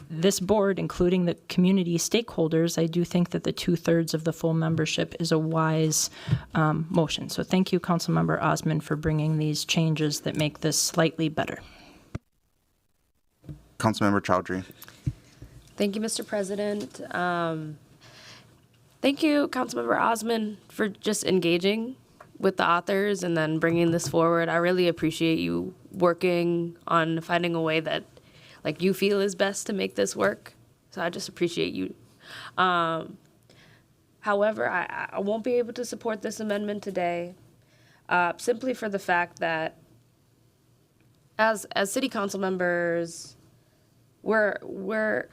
this board, including the community stakeholders, I do think that the 2/3 of the full membership is a wise motion. So thank you, Councilmember Osman, for bringing these changes that make this slightly better. Councilmember Chowdhury. Thank you, Mr. President. Thank you, Councilmember Osman, for just engaging with the authors and then bringing this forward. I really appreciate you working on finding a way that like you feel is best to make this work. So I just appreciate you. However, I won't be able to support this amendment today simply for the fact that as city council members, we're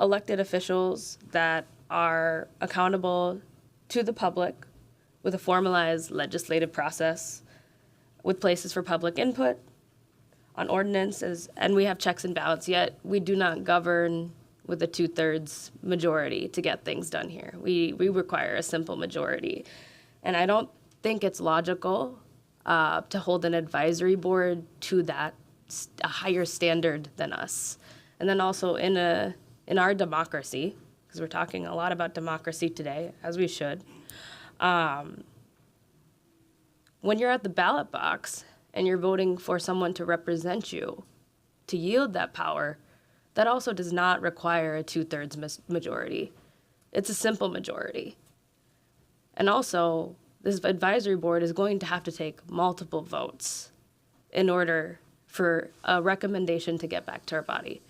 elected officials that are accountable to the public with a formalized legislative process, with places for public input on ordinances, and we have checks and balance, yet we do not govern with a 2/3 majority to get things done here. We require a simple majority. And I don't think it's logical to hold an advisory board to that, a higher standard than us. And then also in our democracy, because we're talking a lot about democracy today, as we should, when you're at the ballot box and you're voting for someone to represent you, to yield that power, that also does not require a 2/3 majority. It's a simple majority. And also, this advisory board is going to have to take multiple votes in order for a recommendation to get back to our body.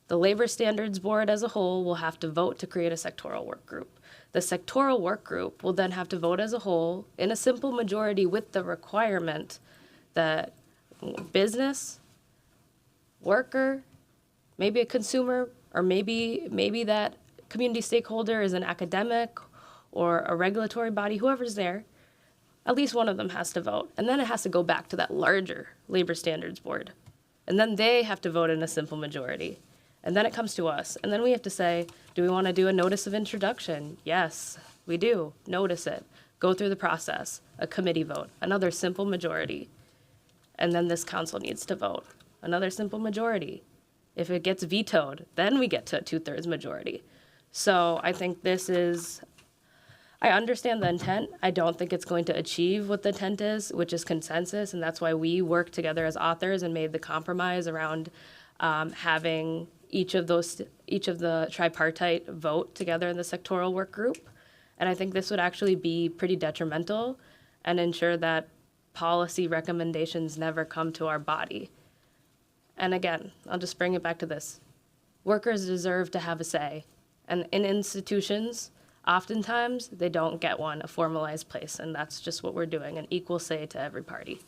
The Labor Standards Board as a whole will have to vote to create a sectoral work group. The sectoral work group will then have to vote as a whole in a simple majority with the requirement that business, worker, maybe a consumer, or maybe that community stakeholder is an academic or a regulatory body, whoever's there, at least one of them has to vote. And then it has to go back to that larger Labor Standards Board. And then they have to vote in a simple majority. And then it comes to us. And then we have to say, do we want to do a notice of introduction? Yes, we do. Notice it. Go through the process. A committee vote. Another simple majority. And then this council needs to vote. Another simple majority. If it gets vetoed, then we get to a 2/3 majority. So I think this is, I understand the intent. I don't think it's going to achieve what the intent is, which is consensus. And that's why we worked together as authors and made the compromise around having each of the tripartite vote together in the sectoral work group. And I think this would actually be pretty detrimental and ensure that policy recommendations never come to our body. And again, I'll just bring it back to this. Workers deserve to have a say. And in institutions, oftentimes, they don't get one, a formalized place. And that's just what we're doing, an equal say to every party.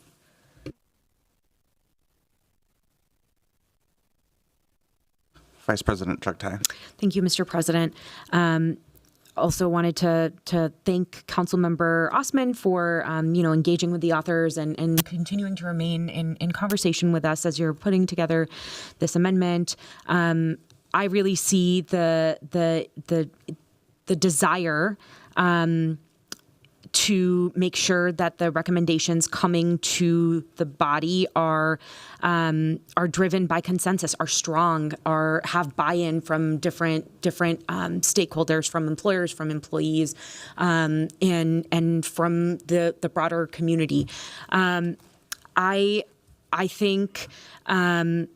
Vice President Chugtai. Thank you, Mr. President. Also wanted to thank Councilmember Osman for engaging with the authors and continuing to remain in conversation with us as you're putting together this amendment. I really see the desire to make sure that the recommendations coming to the body are driven by consensus, are strong, have buy-in from different stakeholders, from employers, from employees, and from the broader community. I think as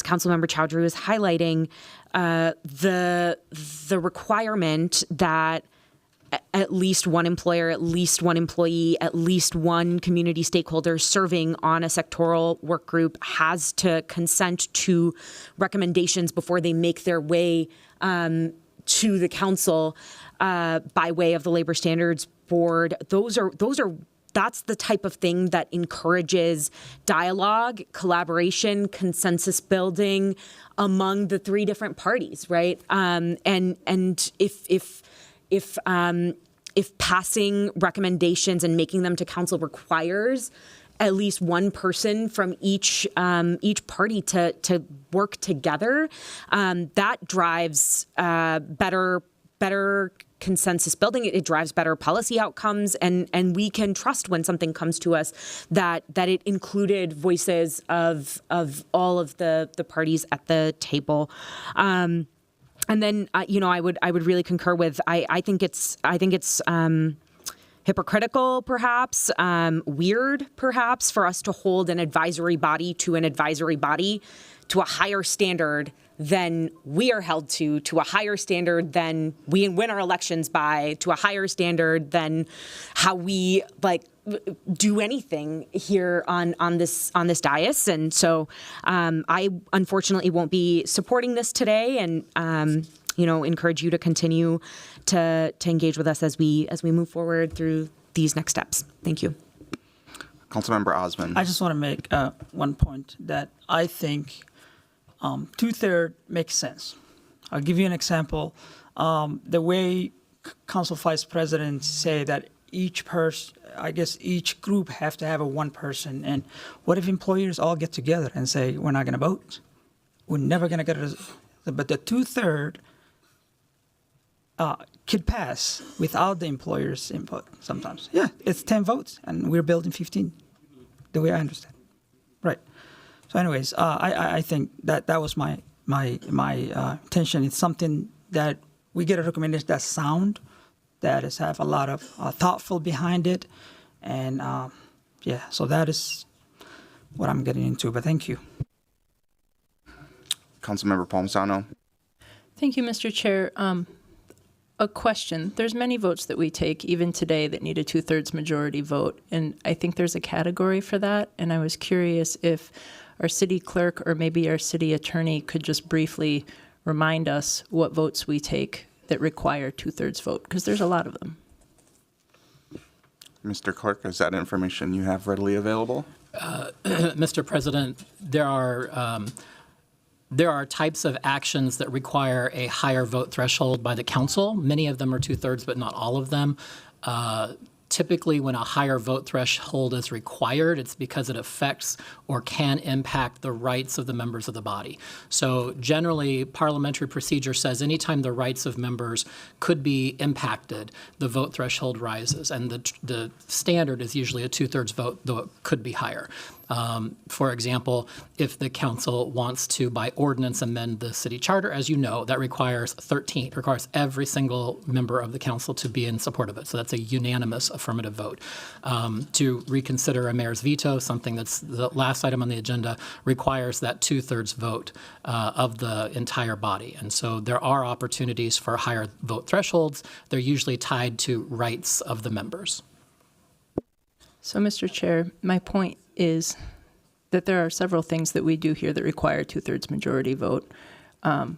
Councilmember Chowdhury was highlighting, the requirement that at least one employer, at least one employee, at least one community stakeholder serving on a sectoral work group has to consent to recommendations before they make their way to the council by way of the Labor Standards Board. That's the type of thing that encourages dialogue, collaboration, consensus building among the three different parties, right? And if passing recommendations and making them to council requires at least one person from each party to work together, that drives better consensus building. It drives better policy outcomes, and we can trust when something comes to us that it included voices of all of the parties at the table. And then I would really concur with. I think it's hypocritical, perhaps, weird, perhaps, for us to hold an advisory body to a higher standard than we are held to a higher standard than we win our elections by, to a higher standard than how we do anything here on this dais. And so I unfortunately won't be supporting this today, and encourage you to continue to engage with us as we move forward through these next steps. Thank you. Councilmember Osmond. I just want to make one point that I think 2/3 makes sense. I'll give you an example. The way Council Vice Presidents say that each group have to have a one person. And what if employers all get together and say, we're not going to vote? We're never going to get a but the 2/3 could pass without the employer's input sometimes. Yeah, it's 10 votes, and we're building 15, the way I understand. Right. So anyways, I think that was my intention. It's something that we get a recommendation that's sound, that is have a lot of thoughtful behind it. And so that is what I'm getting into, but thank you. Councilmember Palmisano. Thank you, Mr. Chair. A question. There's many votes that we take, even today, that need a 2/3 majority vote. And I think there's a category for that. And I was curious if our city clerk or maybe our city attorney could just briefly remind us what votes we take that require 2/3 vote, because there's a lot of them. Mr. Clerk, is that information you have readily available? Mr. President, there are types of actions that require a higher vote threshold by the council. Many of them are 2/3, but not all of them. Typically, when a higher vote threshold is required, it's because it affects or can impact the rights of the members of the body. So generally, parliamentary procedure says anytime the rights of members could be impacted, the vote threshold rises. And the standard is usually a 2/3 vote, though it could be higher. For example, if the council wants to, by ordinance, amend the city charter, as you know, that requires 13. It requires every single member of the council to be in support of it. So that's a unanimous affirmative vote. To reconsider a mayor's veto, something that's the last item on the agenda, requires that 2/3 vote of the entire body. And so there are opportunities for higher vote thresholds. They're usually tied to rights of the members. So, Mr. Chair, my point is that there are several things that we do here that require 2/3 majority vote. I'll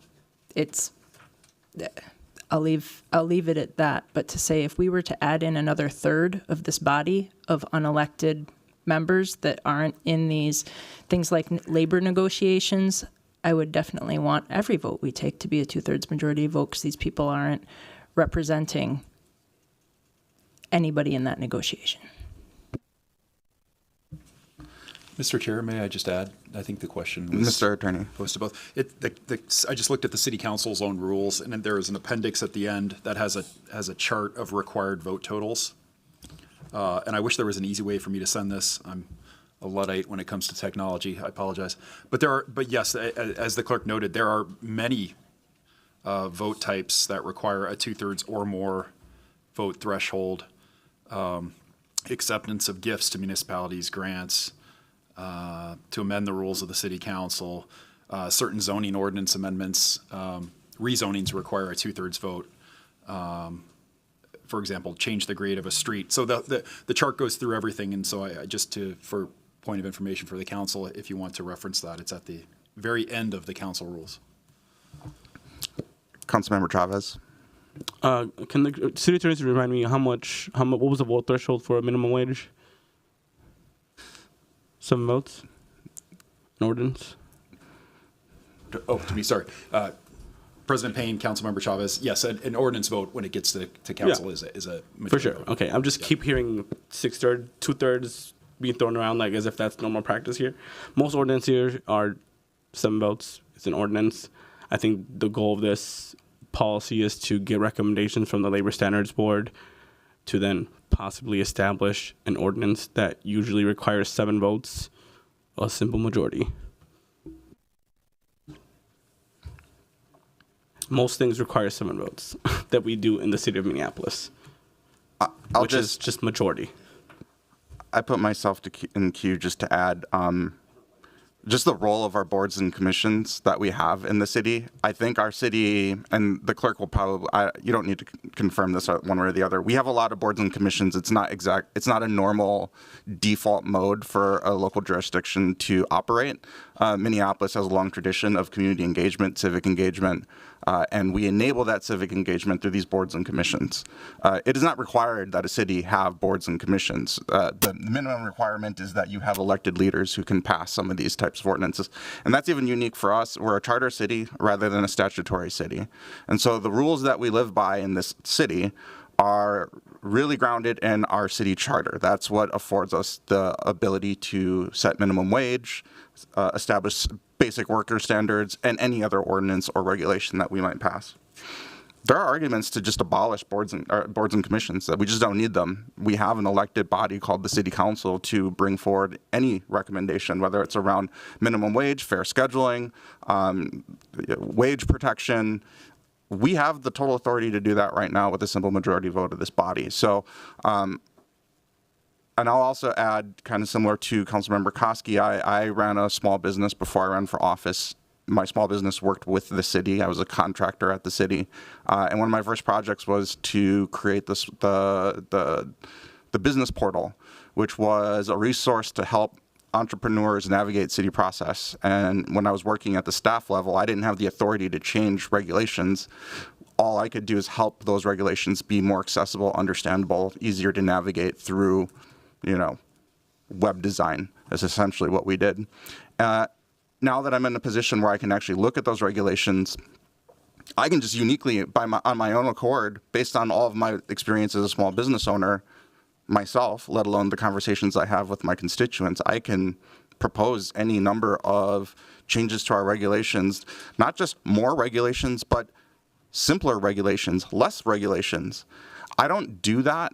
leave it at that. But to say if we were to add in another third of this body of unelected members that aren't in these things like labor negotiations, I would definitely want every vote we take to be a 2/3 majority vote, because these people aren't representing anybody in that negotiation. Mr. Chair, may I just add? I think the question was Mr. Attorney. posed to both. I just looked at the City Council's own rules, and then there is an appendix at the end that has a chart of required vote totals. And I wish there was an easy way for me to send this. I'm a Luddite when it comes to technology. I apologize. But yes, as the clerk noted, there are many vote types that require a 2/3 or more vote threshold. Acceptance of gifts to municipalities, grants, to amend the rules of the City Council, certain zoning ordinance amendments, rezonings require a 2/3 vote. For example, change the grade of a street. So the chart goes through everything, and so for point of information for the council, if you want to reference that, it's at the very end of the council rules. Councilmember Chavez. Can the city attorneys remind me what was the vote threshold for a minimum wage? 7 votes? An ordinance? To me, sorry. President Payne, Councilmember Chavez, yes, an ordinance vote when it gets to council is a majority For sure. vote. Okay, I'm just keep hearing 6/3, 2/3 being thrown around like as if that's normal practice here. Most ordinances here are 7 votes. It's an ordinance. I think the goal of this policy is to get recommendations from the Labor Standards Board to then possibly establish an ordinance that usually requires 7 votes, a simple majority. Most things require 7 votes that we do in the city of Minneapolis, which is just majority. I put myself in queue just to add just the role of our boards and commissions that we have in the city. I think our city, and the clerk will probably, you don't need to confirm this one way or the other. We have a lot of boards and commissions. It's not a normal default mode for a local jurisdiction to operate. Minneapolis has a long tradition of community engagement, civic engagement, and we enable that civic engagement through these boards and commissions. It is not required that a city have boards and commissions. The minimum requirement is that you have elected leaders who can pass some of these types of ordinances. And that's even unique for us. We're a charter city rather than a statutory city. And so the rules that we live by in this city are really grounded in our city charter. That's what affords us the ability to set minimum wage, establish basic worker standards, and any other ordinance or regulation that we might pass. There are arguments to just abolish boards and commissions, that we just don't need them. We have an elected body called the City Council to bring forward any recommendation, whether it's around minimum wage, fair scheduling, wage protection. We have the total authority to do that right now with a simple majority vote of this body. So, and I'll also add, kind of similar to Councilmember Koski, I ran a small business before I ran for office. My small business worked with the city. I was a contractor at the city. And one of my first projects was to create the business portal, which was a resource to help entrepreneurs navigate city process. And when I was working at the staff level, I didn't have the authority to change regulations. All I could do is help those regulations be more accessible, understandable, easier to navigate through, web design. That's essentially what we did. Now that I'm in a position where I can actually look at those regulations, I can just uniquely, on my own accord, based on all of my experience as a small business owner, myself, let alone the conversations I have with my constituents, I can propose any number of changes to our regulations, not just more regulations, but simpler regulations, less regulations. I don't do that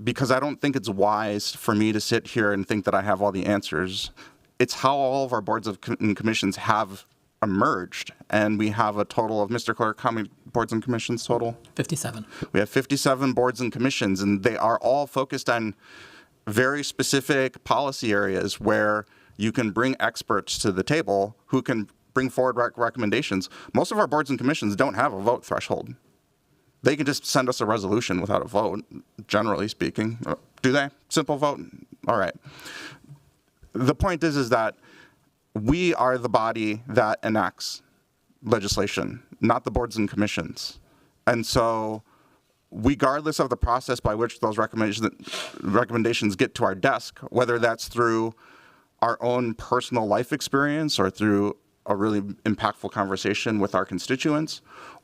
because I don't think it's wise for me to sit here and think that I have all the answers. It's how all of our boards and commissions have emerged. And we have a total of, Mr. Clerk, how many boards and commissions total? 57. We have 57 boards and commissions, and they are all focused on very specific policy areas where you can bring experts to the table who can bring forward recommendations. Most of our boards and commissions don't have a vote threshold. They can just send us a resolution without a vote, generally speaking. Do they? Simple vote? All right. The point is that we are the body that enacts legislation, not the boards and commissions. And so regardless of the process by which those recommendations get to our desk, whether that's through our own personal life experience or through a really impactful conversation with our constituents,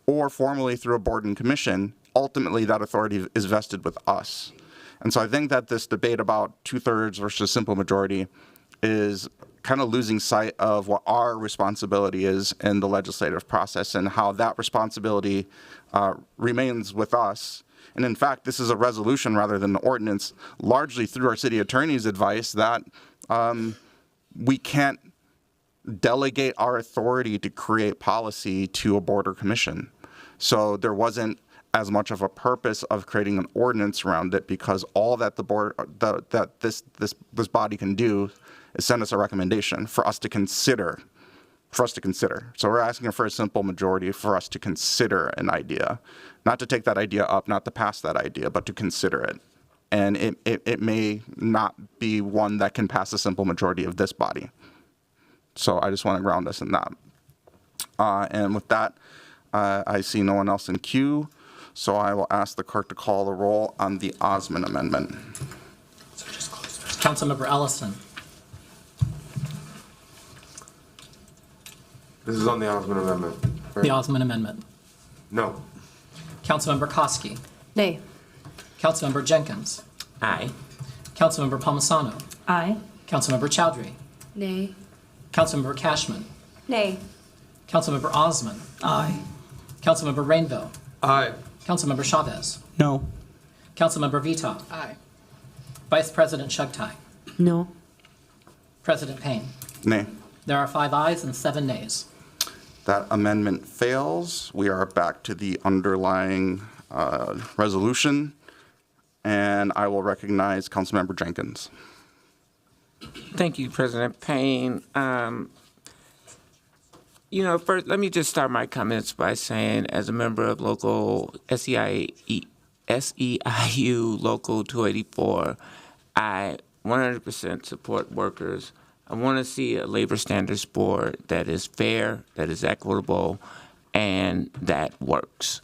or formally through a board and commission, ultimately that authority is vested with us. And so I think that this debate about 2/3 versus simple majority is kind of losing sight of what our responsibility is in the legislative process and how that responsibility remains with us. And in fact, this is a resolution rather than an ordinance, largely through our city attorney's advice that we can't delegate our authority to create policy to a board or commission. So there wasn't as much of a purpose of creating an ordinance around it, because all that the board, that this body can do is send us a recommendation for us to consider. So we're asking for a simple majority for us to consider an idea, not to take that idea up, not to pass that idea, but to consider it. And it may not be one that can pass a simple majority of this body. So I just want to ground us in that. And with that, I see no one else in queue, so I will ask the clerk to call the roll on the Osmond Amendment. Councilmember Ellison. This is on the Osmond Amendment. Right? The Osmond Amendment. No. Councilmember Koski. Nay. Councilmember Jenkins. Aye. Councilmember Palmisano. Aye. Councilmember Chowdhury. Nay. Councilmember Cashman. Nay. Councilmember Osmond. Aye. Councilmember Rainville. Aye. Councilmember Chavez. No. Councilmember Veto. Aye. Vice President Chugtai. No. President Payne. Nay. There are 5 ayes and 7 nays. That amendment fails. We are back to the underlying resolution, and I will recognize Councilmember Jenkins. Thank you, President Payne. First, let me just start my comments by saying, as a member of local SEIU Local 284, I 100% support workers. I want to see a labor standards board that is fair, that is equitable, and that works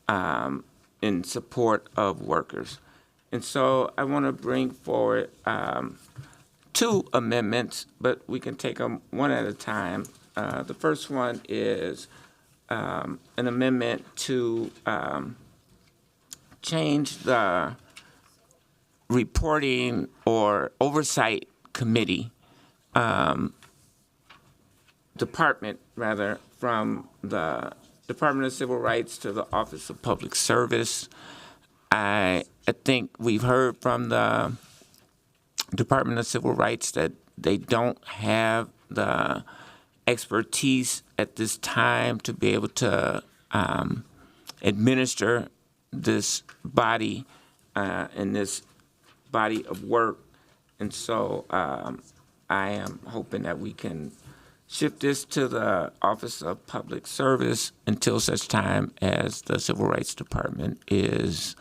in support of workers. And so I want to bring forward 2 amendments, but we can take them one at a time. The first one is an amendment to change the reporting or oversight committee department, rather, from the Department of Civil Rights to the Office of Public Service. I think we've heard from the Department of Civil Rights that they don't have the expertise at this time to be able to administer this body and this body of work. And so I am hoping that we can shift this to the Office of Public Service until such time as the Civil Rights Department is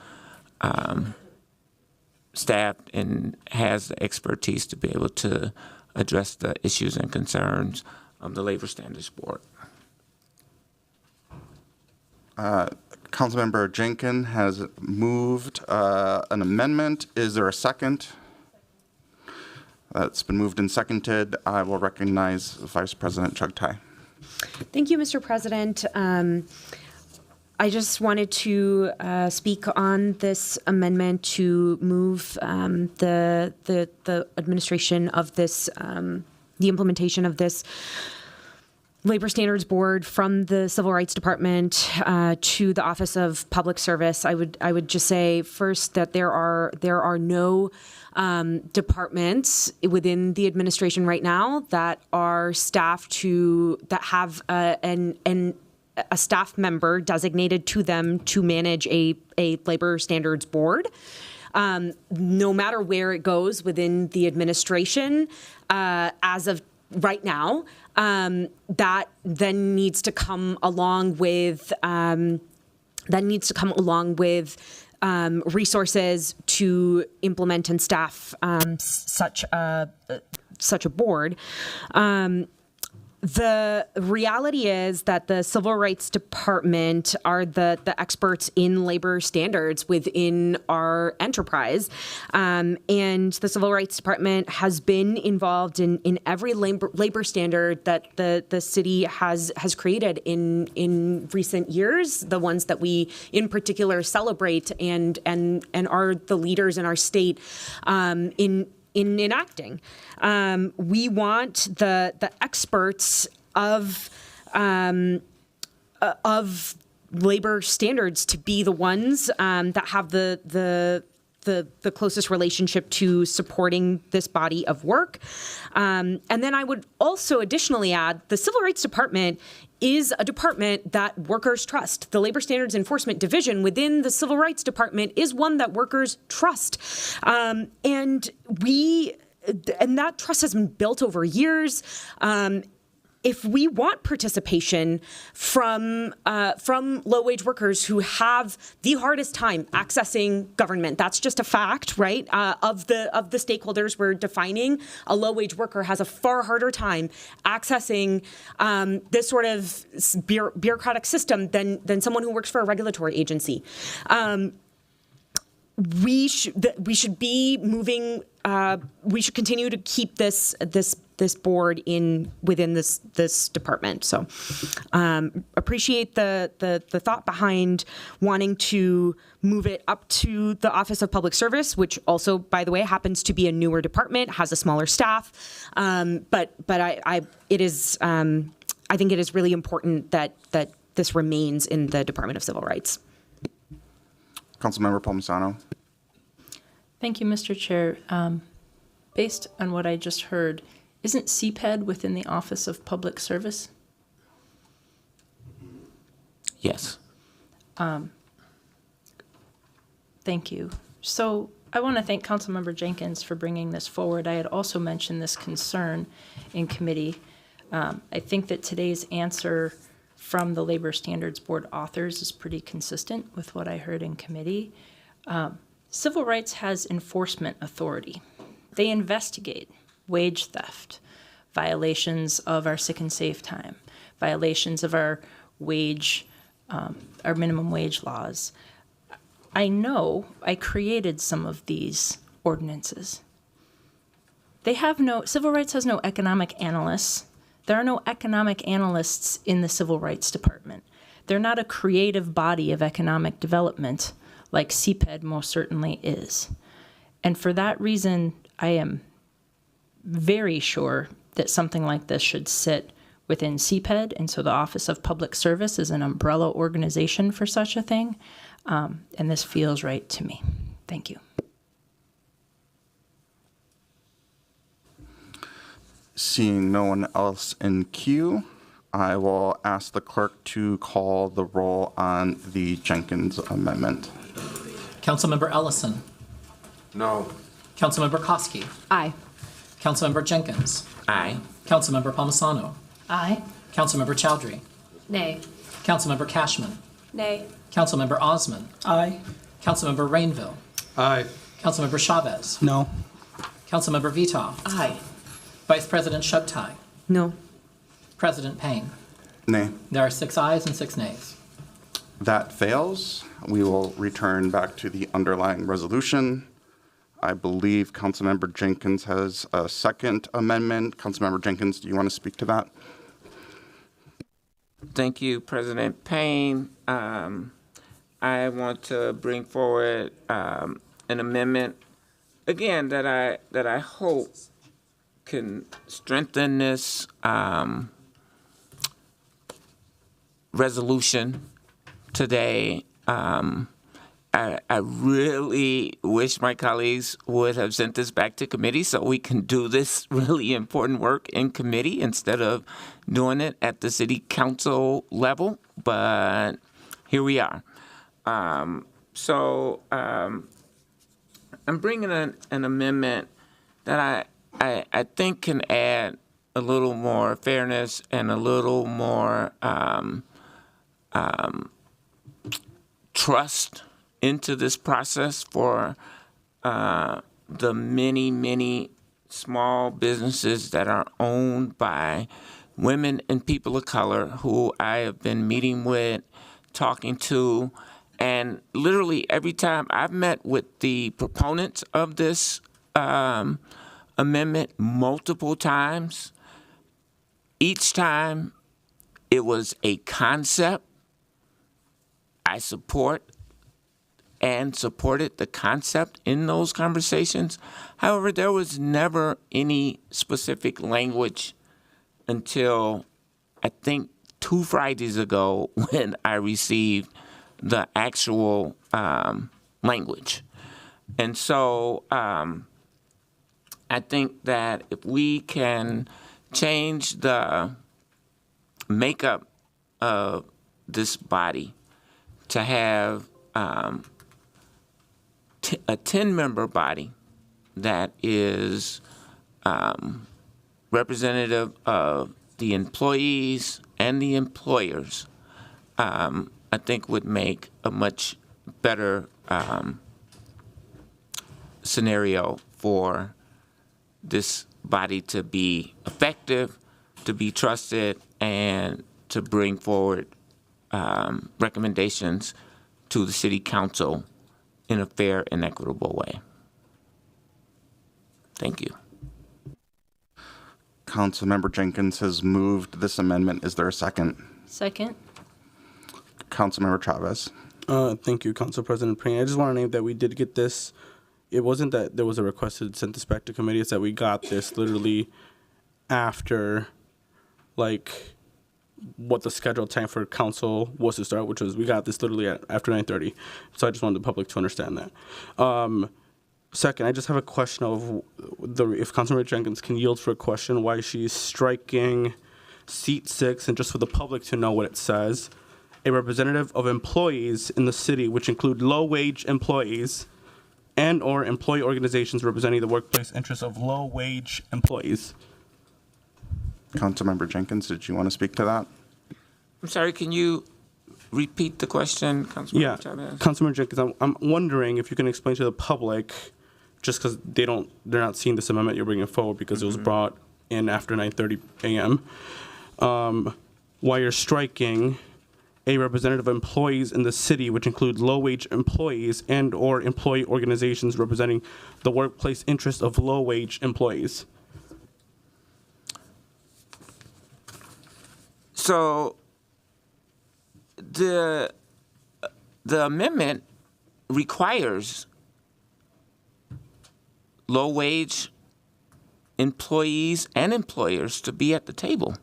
staffed and has the expertise to be able to address the issues and concerns of the Labor Standards Board. Councilmember Jenkins has moved an amendment. Is there a second? That's been moved and seconded. I will recognize Vice President Chugtai. Thank you, Mr. President. I just wanted to speak on this amendment to move the administration of this, the implementation of this Labor Standards Board from the Civil Rights Department to the Office of Public Service. I would just say first that there are no departments within the administration right now that are staffed that have a staff member designated to them to manage a labor standards board. No matter where it goes within the administration, as of right now, that then needs to come along with resources to implement and staff such a board. The reality is that the Civil Rights Department are the experts in labor standards within our enterprise. And the Civil Rights Department has been involved in every labor standard that the city has created in recent years, the ones that we in particular celebrate and are the leaders in our state in enacting. We want the experts of labor standards to be the ones that have the closest relationship to supporting this body of work. And then I would also additionally add the Civil Rights Department is a department that workers trust. The Labor Standards Enforcement Division within the Civil Rights Department is one that workers trust. And that trust has been built over years. If we want participation from low-wage workers who have the hardest time accessing government, that's just a fact, right? Of the stakeholders we're defining, a low-wage worker has a far harder time accessing this sort of bureaucratic system than someone who works for a regulatory agency. We should be moving. We should continue to keep this board within this department. So appreciate the thought behind wanting to move it up to the Office of Public Service, which also, by the way, happens to be a newer department, has a smaller staff. But I think it is really important that this remains in the Department of Civil Rights. Councilmember Palmisano. Thank you, Mr. Chair. Based on what I just heard, isn't CPED within the Office of Public Service? Yes. Thank you. So I want to thank Councilmember Jenkins for bringing this forward. I had also mentioned this concern in committee. I think that today's answer from the Labor Standards Board authors is pretty consistent with what I heard in committee. Civil rights has enforcement authority. They investigate wage theft, violations of our sick and safe time, violations of our minimum wage laws. I know I created some of these ordinances. Civil rights has no economic analysts. There are no economic analysts in the Civil Rights Department. They're not a creative body of economic development like CPED most certainly is. And for that reason, I am very sure that something like this should sit within CPED, and so the Office of Public Service is an umbrella organization for such a thing, and this feels right to me. Thank you. Seeing no one else in queue, I will ask the clerk to call the roll on the Jenkins amendment. Councilmember Ellison. No. Councilmember Koski. Aye. Councilmember Jenkins. Aye. Councilmember Palmisano. Aye. Councilmember Chowdhury. Nay. Councilmember Cashman. Nay. Councilmember Osman. Aye. Councilmember Rainville. Aye. Councilmember Chavez. No. Councilmember Veto. Aye. Vice President Shugtai. No. President Payne. Nay. There are 6 ayes and 6 nays. That fails. We will return back to the underlying resolution. I believe Councilmember Jenkins has a second amendment. Councilmember Jenkins, do you want to speak to that? Thank you, President Payne. I want to bring forward an amendment, again, that I hope can strengthen this resolution today. I really wish my colleagues would have sent this back to committee so we can do this really important work in committee instead of doing it at the city council level, but here we are. So I'm bringing an amendment that I think can add a little more fairness and a little more trust into this process for the many, many small businesses that are owned by women and people of color who I have been meeting with, talking to, and literally every time I've met with the proponents of this amendment multiple times, each time it was a concept I supported the concept in those conversations. However, there was never any specific language until I think 2 Fridays ago when I received the actual language. And so I think that if we can change the makeup of this body to have a 10-member body that is representative of the employees and the employers, I think would make a much better scenario for this body to be effective, to be trusted, and to bring forward recommendations to the city council in a fair and equitable way. Thank you. Councilmember Jenkins has moved this amendment. Is there a second? Second. Councilmember Chavez. Thank you, Council President Payne. I just want to name that we did get this. It wasn't that there was a request to send this back to committee. It's that we got this literally after, like, what the scheduled time for council was to start, which was we got this literally after 9:30. So I just wanted the public to understand that. Second, I just have a question of if Councilmember Jenkins can yield for a question why she's striking seat 6, and just for the public to know what it says. A representative of employees in the city, which include low-wage employees and or employee organizations representing the workplace interests of low-wage employees. Councilmember Jenkins, did you want to speak to that? I'm sorry, can you repeat the question, Councilmember Yeah, Chavez? Councilmember Jenkins, I'm wondering if you can explain to the public, just because they're not seeing this amendment you're bringing forward because it was brought in after 9:30 a.m. Why you're striking a representative of employees in the city, which include low-wage employees and or employee organizations representing the workplace interests of low-wage employees. So the amendment requires low-wage employees and employers to be at the table.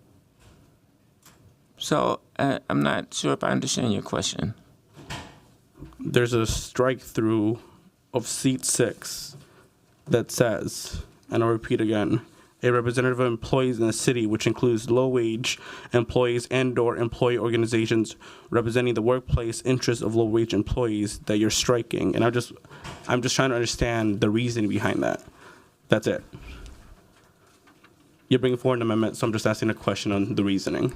So I'm not sure if I understand your question. There's a strike through of seat 6 that says, and I'll repeat again, a representative of employees in the city, which includes low-wage employees and or employee organizations representing the workplace interests of low-wage employees, that you're striking. And I'm just trying to understand the reasoning behind that. That's it. You're bringing forward an amendment, so I'm just asking a question on the reasoning.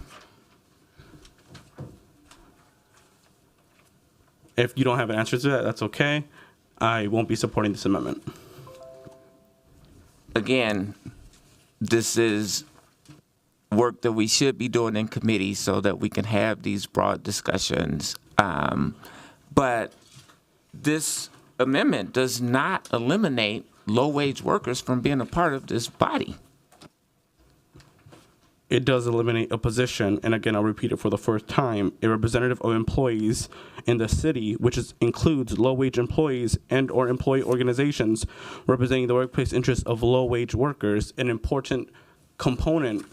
If you don't have an answer to that, that's okay. I won't be supporting this amendment. Again, this is work that we should be doing in committee so that we can have these broad discussions. But this amendment does not eliminate low-wage workers from being a part of this body. It does eliminate a position, and again, I'll repeat it for the first time, a representative of employees in the city, which includes low-wage employees and or employee organizations representing the workplace interests of low-wage workers, an important component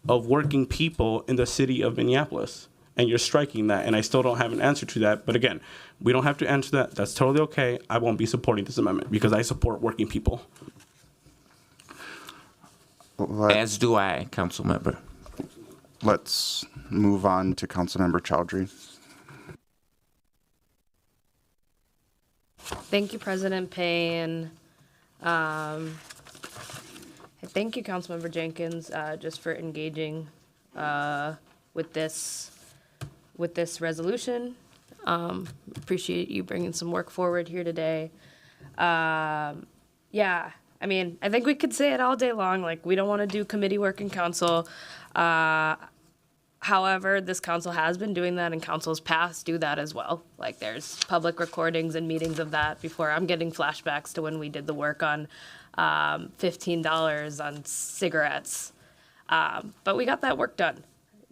of working people in the city of Minneapolis. And you're striking that, and I still don't have an answer to that. But again, we don't have to answer that. That's totally okay. I won't be supporting this amendment because I support working people. As do I, Council Member. Let's move on to Councilmember Chowdhury. Thank you, President Payne. Thank you, Councilmember Jenkins, just for engaging with this resolution. Appreciate you bringing some work forward here today. Yeah, I mean, I think we could say it all day long, like we don't want to do committee work in council. However, this council has been doing that, and councils past do that as well. Like there's public recordings and meetings of that before. I'm getting flashbacks to when we did the work on $15 on cigarettes. But we got that work done.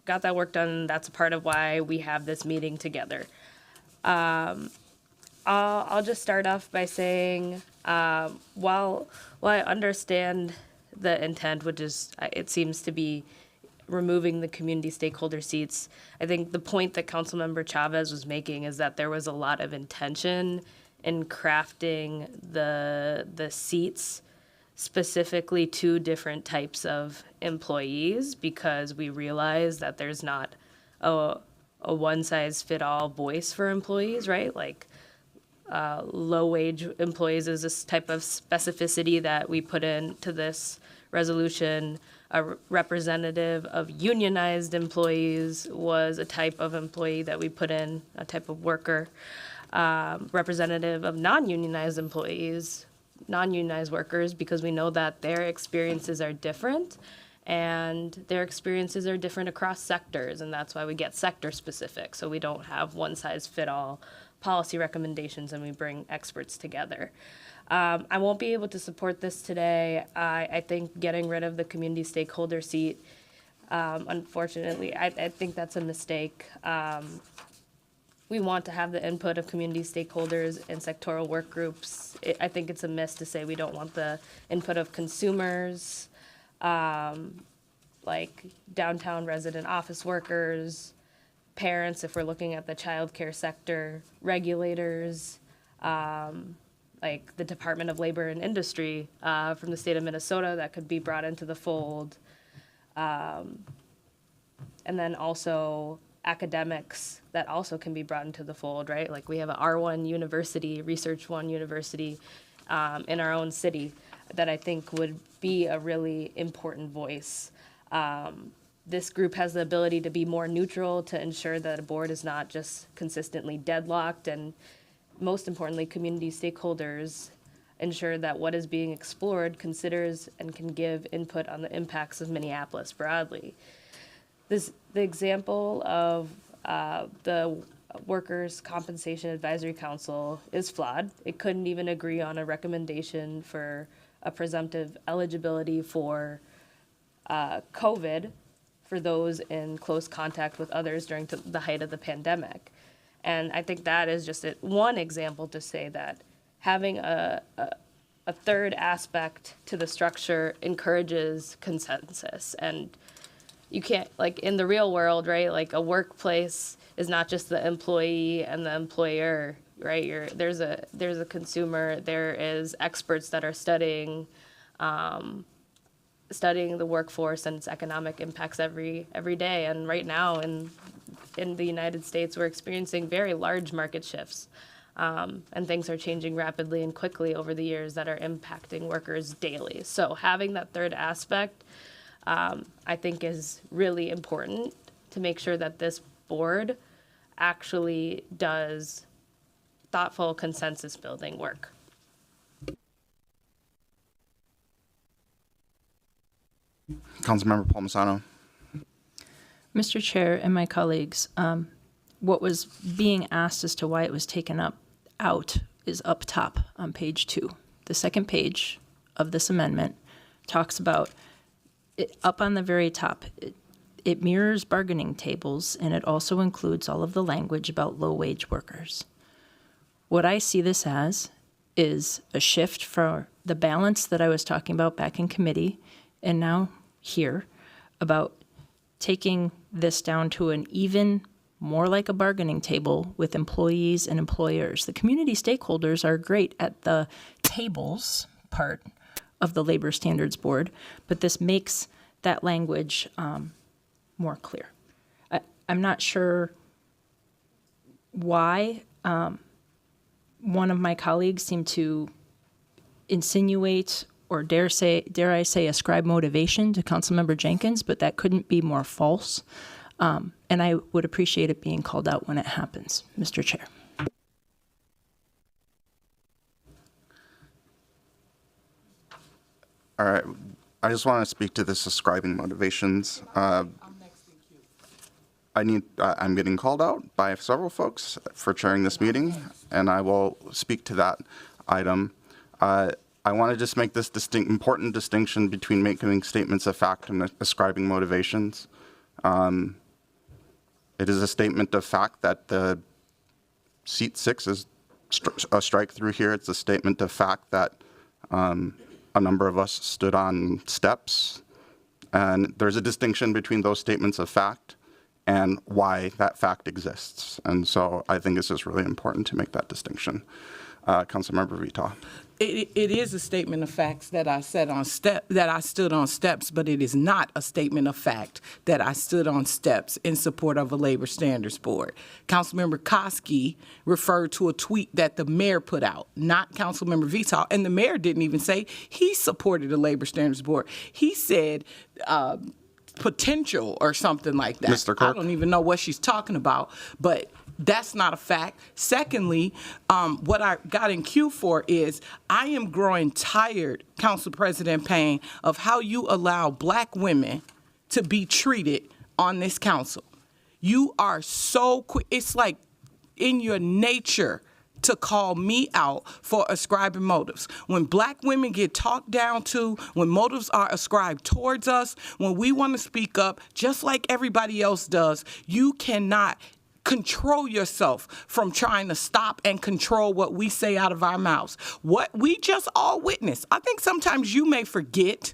That's a part of why we have this meeting together. I'll just start off by saying, while I understand the intent, which is, it seems to be removing the community stakeholder seats, I think the point that Councilmember Chavez was making is that there was a lot of intention in crafting the seats specifically to different types of employees, because we realize that there's not a one-size-fit-all voice for employees, right? Like low-wage employees is this type of specificity that we put into this resolution. A representative of unionized employees was a type of employee that we put in, a type of worker. Representative of non-unionized employees, non-unionized workers, because we know that their experiences are different and their experiences are different across sectors, and that's why we get sector specific. So we don't have one-size-fit-all policy recommendations and we bring experts together. I won't be able to support this today. I think getting rid of the community stakeholder seat, unfortunately, I think that's a mistake. We want to have the input of community stakeholders and sectoral work groups. I think it's a miss to say we don't want the input of consumers. like downtown resident office workers, parents, if we're looking at the childcare sector, regulators, like the Department of Labor and Industry from the state of Minnesota that could be brought into the fold. And then also academics that also can be brought into the fold, right? Like we have an R1 university, Research One University in our own city that I think would be a really important voice. This group has the ability to be more neutral, to ensure that a board is not just consistently deadlocked, and most importantly, community stakeholders ensure that what is being explored considers and can give input on the impacts of Minneapolis broadly. The example of the Workers' Compensation Advisory Council is flawed. It couldn't even agree on a recommendation for a presumptive eligibility for COVID for those in close contact with others during the height of the pandemic. And I think that is just one example to say that having a third aspect to the structure encourages consensus. And you can't, like in the real world, right, like a workplace is not just the employee and the employer, right? There's a consumer, there is experts that are studying the workforce and its economic impacts every day. And right now in the United States, we're experiencing very large market shifts. And things are changing rapidly and quickly over the years that are impacting workers daily. So having that third aspect, I think, is really important to make sure that this board actually does thoughtful consensus building work. Councilmember Palmisano. Mr. Chair and my colleagues, what was being asked as to why it was taken out is up top on page 2. The second page of this amendment talks about it, up on the very top. It mirrors bargaining tables, and it also includes all of the language about low-wage workers. What I see this as is a shift for the balance that I was talking about back in committee and now here about taking this down to an even more like a bargaining table with employees and employers. The community stakeholders are great at the tables part of the Labor Standards Board, but this makes that language more clear. I'm not sure why one of my colleagues seemed to insinuate or dare I say ascribe motivation to Councilmember Jenkins, but that couldn't be more false. And I would appreciate it being called out when it happens, Mr. Chair. All right. I just want to speak to this ascribing motivations. I'm getting called out by several folks for chairing this meeting, and I will speak to that item. I want to just make this important distinction between making statements of fact and ascribing motivations. It is a statement of fact that the seat 6 is a strike through here. It's a statement of fact that a number of us stood on steps, and there's a distinction between those statements of fact and why that fact exists. And so I think it's just really important to make that distinction. Councilmember Veto. It is a statement of facts that I stood on steps, but it is not a statement of fact that I stood on steps in support of a labor standards board. Councilmember Koski referred to a tweet that the mayor put out, not Councilmember Veto, and the mayor didn't even say he supported a labor standards board. He said potential or something like that. Mr. Kirk. I don't even know what she's talking about, but that's not a fact. Secondly, what I got in queue for is I am growing tired, Council President Payne, of how you allow black women to be treated on this council. You are so quick. It's like in your nature to call me out for ascribing motives. When black women get talked down to, when motives are ascribed towards us, when we want to speak up, just like everybody else does, you cannot control yourself from trying to stop and control what we say out of our mouths. What we just all witnessed. I think sometimes you may forget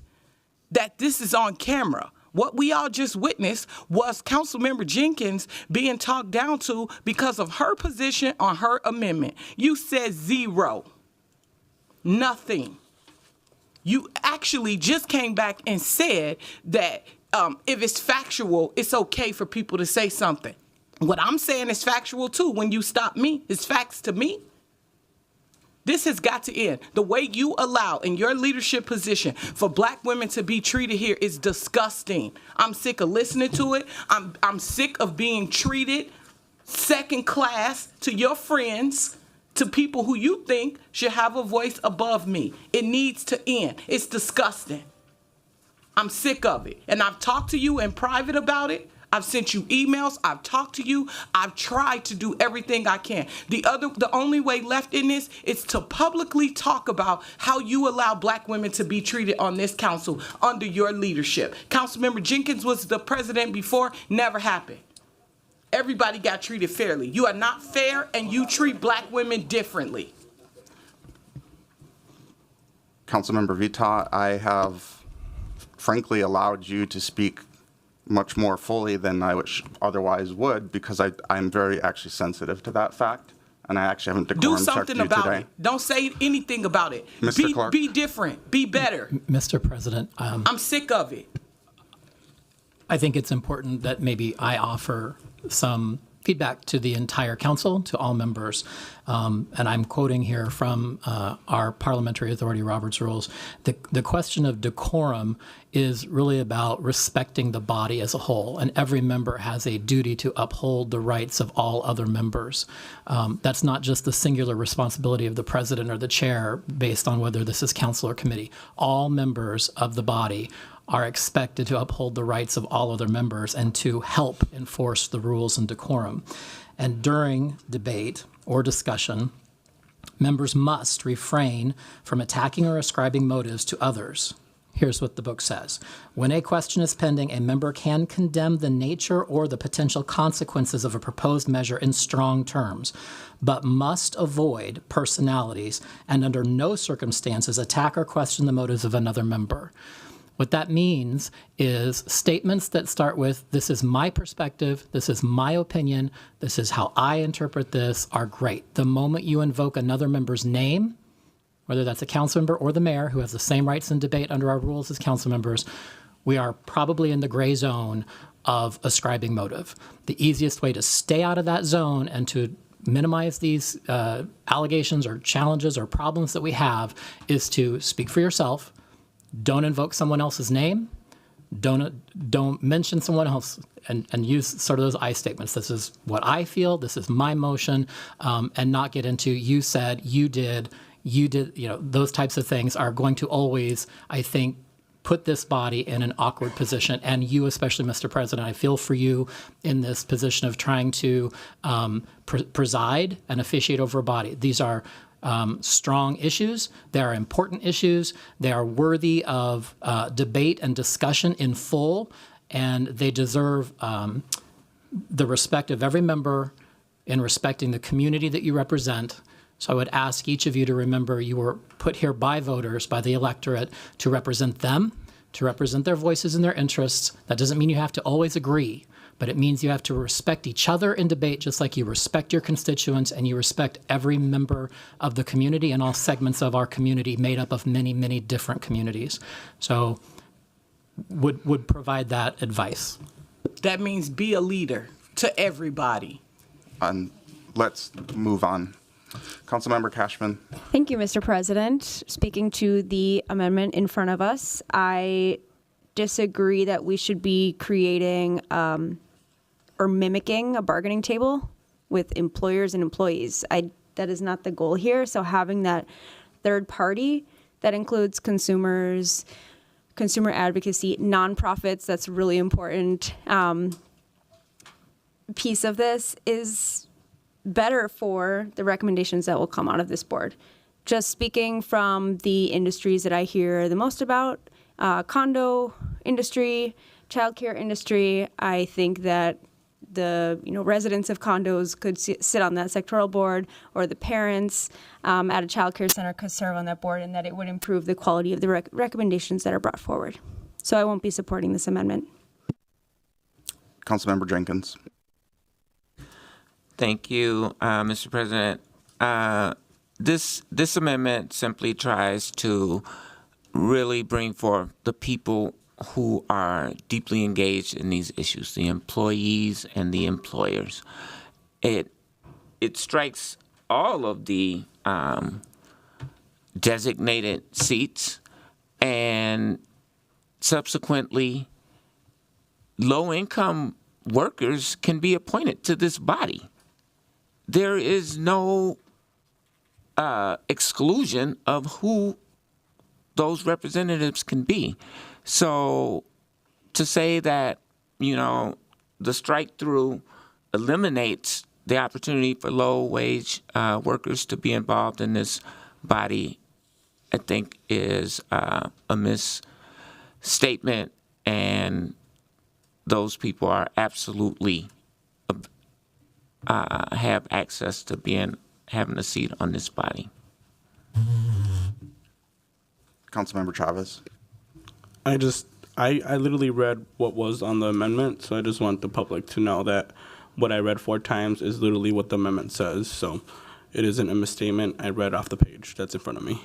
that this is on camera. What we all just witnessed was Councilmember Jenkins being talked down to because of her position on her amendment. You said 0. Nothing. You actually just came back and said that if it's factual, it's okay for people to say something. What I'm saying is factual too. When you stop me, it's facts to me. This has got to end. The way you allow in your leadership position for black women to be treated here is disgusting. I'm sick of listening to it. I'm sick of being treated second class to your friends, to people who you think should have a voice above me. It needs to end. It's disgusting. I'm sick of it. And I've talked to you in private about it. I've sent you emails. I've talked to you. I've tried to do everything I can. The only way left in this is to publicly talk about how you allow black women to be treated on this council under your leadership. Councilmember Jenkins was the president before. Never happened. Everybody got treated fairly. You are not fair, and you treat black women differently. Councilmember Veto, I have frankly allowed you to speak much more fully than I otherwise would, because I'm very actually sensitive to that fact, and I actually haven't decorum Do checked something you about today. it. Don't say anything about it. Mr. Clark. Be different. Be better. Mr. President, I'm sick of it. I think it's important that maybe I offer some feedback to the entire council, to all members. And I'm quoting here from our Parliamentary Authority Roberts Rules. The question of decorum is really about respecting the body as a whole, and every member has a duty to uphold the rights of all other members. That's not just the singular responsibility of the president or the chair based on whether this is council or committee. All members of the body are expected to uphold the rights of all other members and to help enforce the rules and decorum. And during debate or discussion, members must refrain from attacking or ascribing motives to others. Here's what the book says. When a question is pending, a member can condemn the nature or the potential consequences of a proposed measure in strong terms, but must avoid personalities and under no circumstances attack or question the motives of another member. What that means is statements that start with, this is my perspective, this is my opinion, this is how I interpret this, are great. The moment you invoke another member's name, whether that's a council member or the mayor, who has the same rights in debate under our rules as council members, we are probably in the gray zone of ascribing motive. The easiest way to stay out of that zone and to minimize these allegations or challenges or problems that we have is to speak for yourself. Don't invoke someone else's name. Don't mention someone else, and use sort of those I statements. This is what I feel. This is my motion, and not get into you said, you did. Those types of things are going to always, I think, put this body in an awkward position. And you, especially, Mr. President, I feel for you in this position of trying to preside and officiate over a body. These are strong issues. They are important issues. They are worthy of debate and discussion in full, and they deserve the respect of every member in respecting the community that you represent. So I would ask each of you to remember you were put here by voters, by the electorate, to represent them, to represent their voices and their interests. That doesn't mean you have to always agree, but it means you have to respect each other in debate, just like you respect your constituents and you respect every member of the community and all segments of our community made up of many, many different communities. So would provide that advice. That means be a leader to everybody. Let's move on. Councilmember Cashman. Thank you, Mr. President. Speaking to the amendment in front of us, I disagree that we should be creating or mimicking a bargaining table with employers and employees. That is not the goal here. So having that third party that includes consumers, consumer advocacy, nonprofits, that's a really important piece of this, is better for the recommendations that will come out of this board. Just speaking from the industries that I hear the most about, condo industry, childcare industry, I think that the residents of condos could sit on that sectoral board, or the parents at a childcare center could serve on that board, and that it would improve the quality of the recommendations that are brought forward. So I won't be supporting this amendment. Councilmember Jenkins. Thank you, Mr. President. This amendment simply tries to really bring forth the people who are deeply engaged in these issues, the employees and the employers. It strikes all of the designated seats, and subsequently low-income workers can be appointed to this body. There is no exclusion of who those representatives can be. So to say that, the strike-through eliminates the opportunity for low-wage workers to be involved in this body, I think is a misstatement, and those people are absolutely have access to having a seat on this body. Councilmember Chavez. I literally read what was on the amendment, so I just want the public to know that what I read 4 times is literally what the amendment says. So it isn't a misstatement. I read off the page that's in front of me.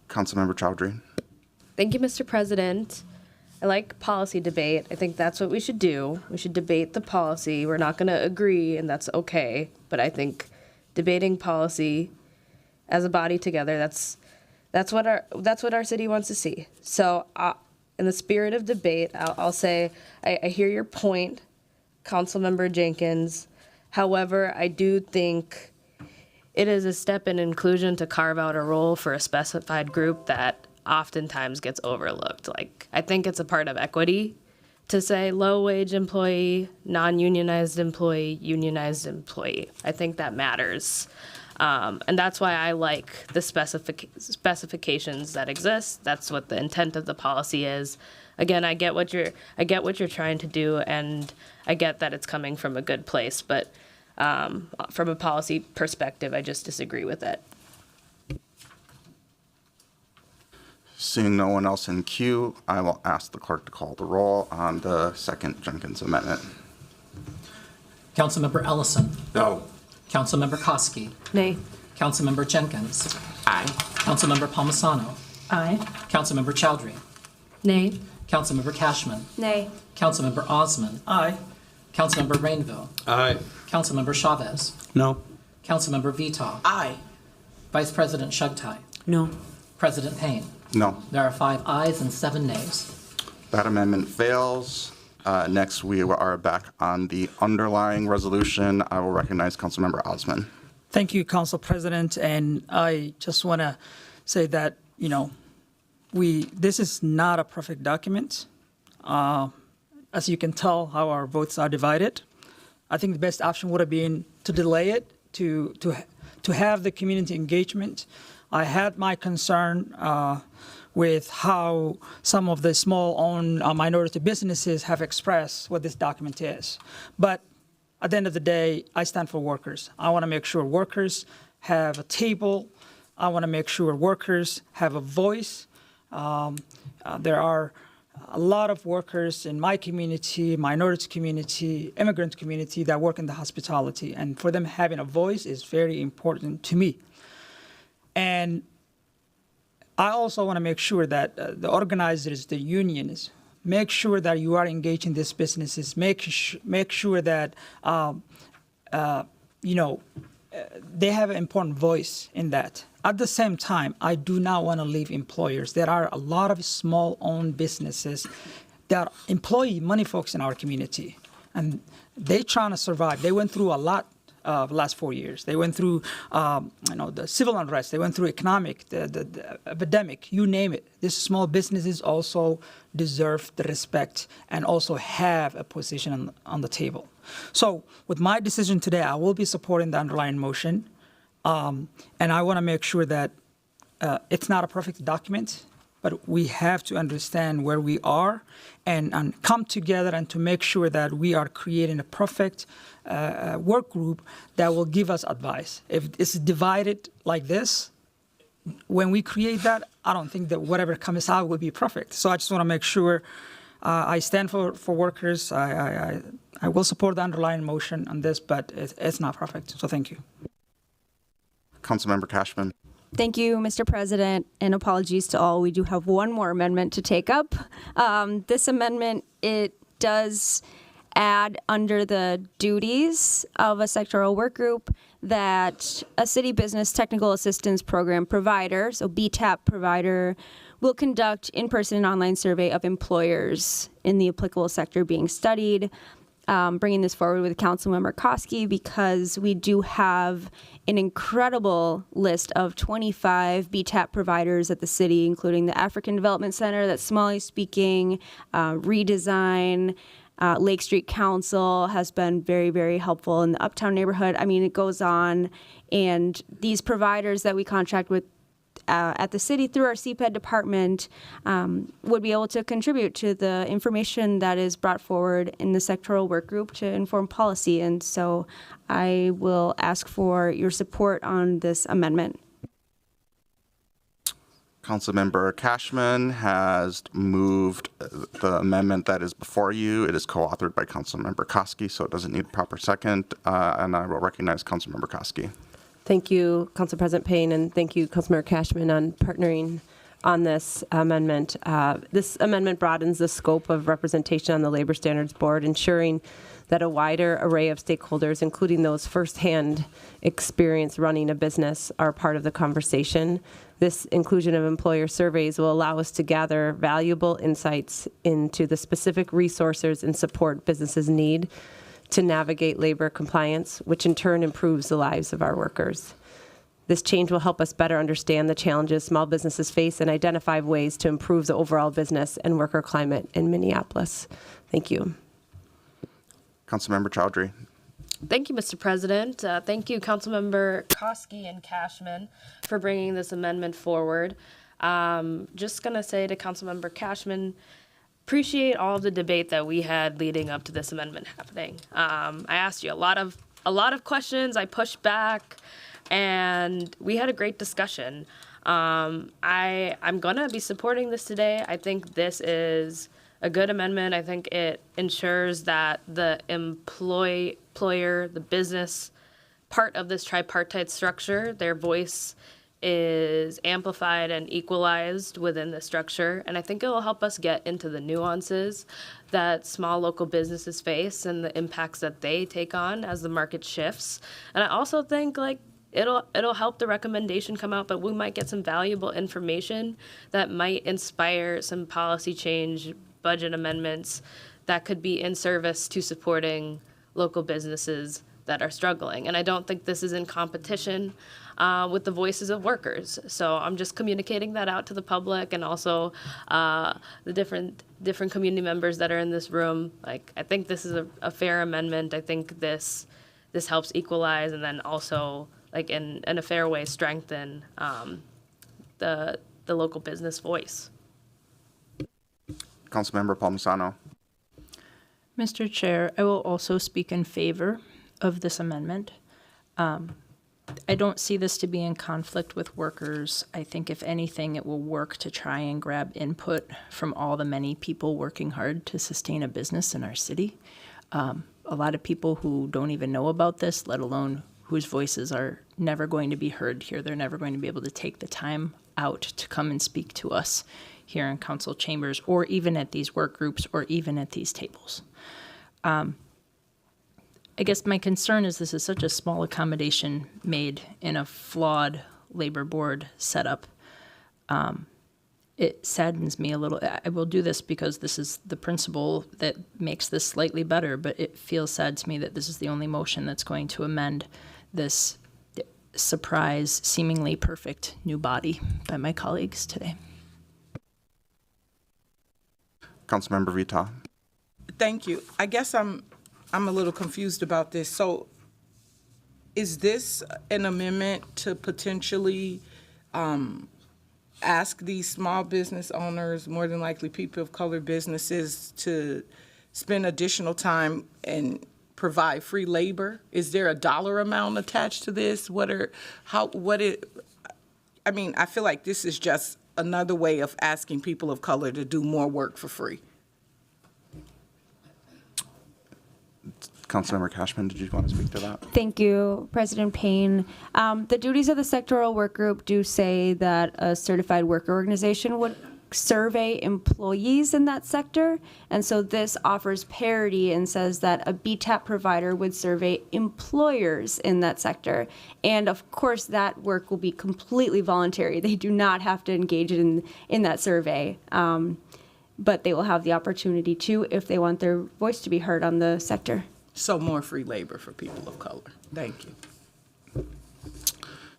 Councilmember Chowdhury. Thank you, Mr. President. I like policy debate. I think that's what we should do. We should debate the policy. We're not going to agree, and that's okay. But I think debating policy as a body together, that's what our city wants to see. So, in the spirit of debate, I'll say I hear your point, Councilmember Jenkins. However, I do think it is a step in inclusion to carve out a role for a specified group that oftentimes gets overlooked. Like, I think it's a part of equity to say low-wage employee, non-unionized employee, unionized employee. I think that matters. And that's why I like the specifications that exist. That's what the intent of the policy is. Again, I get what you're trying to do, and I get that it's coming from a good place. But from a policy perspective, I just disagree with it. Seeing no one else in queue, I will ask the clerk to call the roll on the second Jenkins amendment. Councilmember Ellison. No. Councilmember Koski. Nay. Councilmember Jenkins. Aye. Councilmember Palmisano. Aye. Councilmember Chowdhury. Nay. Councilmember Cashman. Nay. Councilmember Osman. Aye. Councilmember Rainville. Aye. Councilmember Chavez. No. Councilmember Veto. Aye. Vice President Chugtai. No. President Payne. No. There are 5 ayes and 7 nays. That amendment fails. Next, we are back on the underlying resolution. I will recognize Councilmember Osman. Thank you, Council President. And I just want to say that, this is not a perfect document. As you can tell how our votes are divided. I think the best option would have been to delay it, to have the community engagement. I had my concern with how some of the small-owned minority businesses have expressed what this document is. But at the end of the day, I stand for workers. I want to make sure workers have a table. I want to make sure workers have a voice. There are a lot of workers in my community, minority community, immigrant community that work in the hospitality. And for them having a voice is very important to me. And I also want to make sure that the organizers, the unions, make sure that you are engaged in these businesses. Make sure that they have an important voice in that. At the same time, I do not want to leave employers. There are a lot of small-owned businesses that employ money folks in our community, and they're trying to survive. They went through a lot the last 4 years. They went through, the civil unrest. They went through economic, the epidemic, you name it. These small businesses also deserve the respect and also have a position on the table. So with my decision today, I will be supporting the underlying motion. And I want to make sure that it's not a perfect document, but we have to understand where we are and come together and to make sure that we are creating a perfect work group that will give us advice. If it's divided like this, when we create that, I don't think that whatever comes out will be perfect. So I just want to make sure I stand for workers. I will support the underlying motion on this, but it's not perfect. So thank you. Councilmember Cashman. Thank you, Mr. President, and apologies to all. We do have one more amendment to take up. This amendment, it does add under the duties of a sectoral work group that a city business technical assistance program provider, so BTAP provider, will conduct in-person and online survey of employers in the applicable sector being studied. Bringing this forward with Councilmember Koski because we do have an incredible list of 25 BTAP providers at the city, including the African Development Center that's Somali speaking, Redesign, Lake Street Council has been very, very helpful in the Uptown neighborhood. I mean, it goes on. And these providers that we contract with at the city through our CPED department would be able to contribute to the information that is brought forward in the sectoral work group to inform policy. And so I will ask for your support on this amendment. Councilmember Cashman has moved the amendment that is before you. It is co-authored by Councilmember Koski, so it doesn't need a proper second. And I will recognize Councilmember Koski. Thank you, Council President Payne, and thank you, Councilmember Cashman, on partnering on this amendment. This amendment broadens the scope of representation on the Labor Standards Board, ensuring that a wider array of stakeholders, including those firsthand experience running a business, are part of the conversation. This inclusion of employer surveys will allow us to gather valuable insights into the specific resources and support businesses need to navigate labor compliance, which in turn improves the lives of our workers. This change will help us better understand the challenges small businesses face and identify ways to improve the overall business and worker climate in Minneapolis. Thank you. Councilmember Chowdhury. Thank you, Mr. President. Thank you, Councilmember Koski and Cashman, for bringing this amendment forward. Just going to say to Councilmember Cashman, appreciate all of the debate that we had leading up to this amendment happening. I asked you a lot of questions. I pushed back, and we had a great discussion. I'm gonna be supporting this today. I think this is a good amendment. I think it ensures that the employer, the business part of this tripartite structure, their voice is amplified and equalized within the structure. And I think it will help us get into the nuances that small local businesses face and the impacts that they take on as the market shifts. And I also think it'll help the recommendation come out, but we might get some valuable information that might inspire some policy change, budget amendments that could be in service to supporting local businesses that are struggling. And I don't think this is in competition with the voices of workers. So I'm just communicating that out to the public and also the different community members that are in this room. I think this is a fair amendment. I think this helps equalize and then also in a fair way strengthen the local business voice. Councilmember Palmisano. Mr. Chair, I will also speak in favor of this amendment. I don't see this to be in conflict with workers. I think if anything, it will work to try and grab input from all the many people working hard to sustain a business in our city. A lot of people who don't even know about this, let alone whose voices are never going to be heard here. They're never going to be able to take the time out to come and speak to us here in council chambers or even at these work groups or even at these tables. I guess my concern is this is such a small accommodation made in a flawed labor board setup. It saddens me a little. I will do this because this is the principle that makes this slightly better, but it feels sad to me that this is the only motion that's going to amend this surprise, seemingly perfect new body by my colleagues today. Councilmember Veto. Thank you. I guess I'm a little confused about this. So is this an amendment to potentially ask these small business owners, more than likely people of color businesses, to spend additional time and provide free labor? Is there a dollar amount attached to this? I feel like this is just another way of asking people of color to do more work for free. Councilmember Cashman, did you want to speak to that? Thank you, President Payne. The duties of the sectoral work group do say that a certified worker organization would survey employees in that sector. And so this offers parity and says that a BTAP provider would survey employers in that sector. And of course, that work will be completely voluntary. They do not have to engage in that survey. But they will have the opportunity to if they want their voice to be heard on the sector. So more free labor for people of color. Thank you.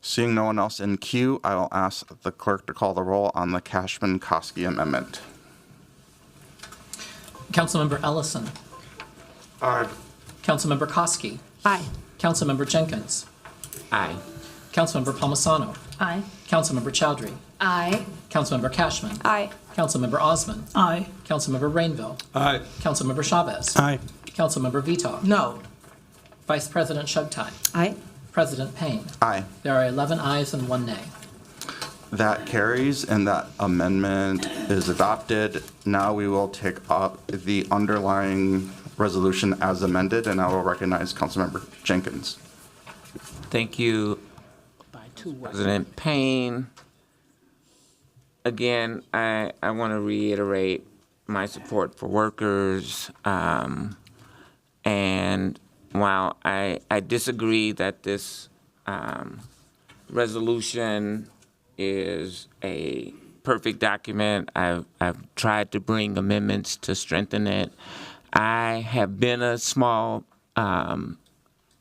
Seeing no one else in queue, I will ask the clerk to call the roll on the Cashman-Koski amendment. Councilmember Ellison. Aye. Councilmember Koski. Aye. Councilmember Jenkins. Aye. Councilmember Palmisano. Aye. Councilmember Chowdhury. Aye. Councilmember Cashman. Aye. Councilmember Osman. Aye. Councilmember Rainville. Aye. Councilmember Chavez. Aye. Councilmember Veto. No. Vice President Chugtai. Aye. President Payne. Aye. There are 11 ayes and 1 nay. That carries, and that amendment is adopted. Now we will take up the underlying resolution as amended, and I will recognize Councilmember Jenkins. Thank you, President Payne. Again, I want to reiterate my support for workers. And while I disagree that this resolution is a perfect document, I've tried to bring amendments to strengthen it. I have been a small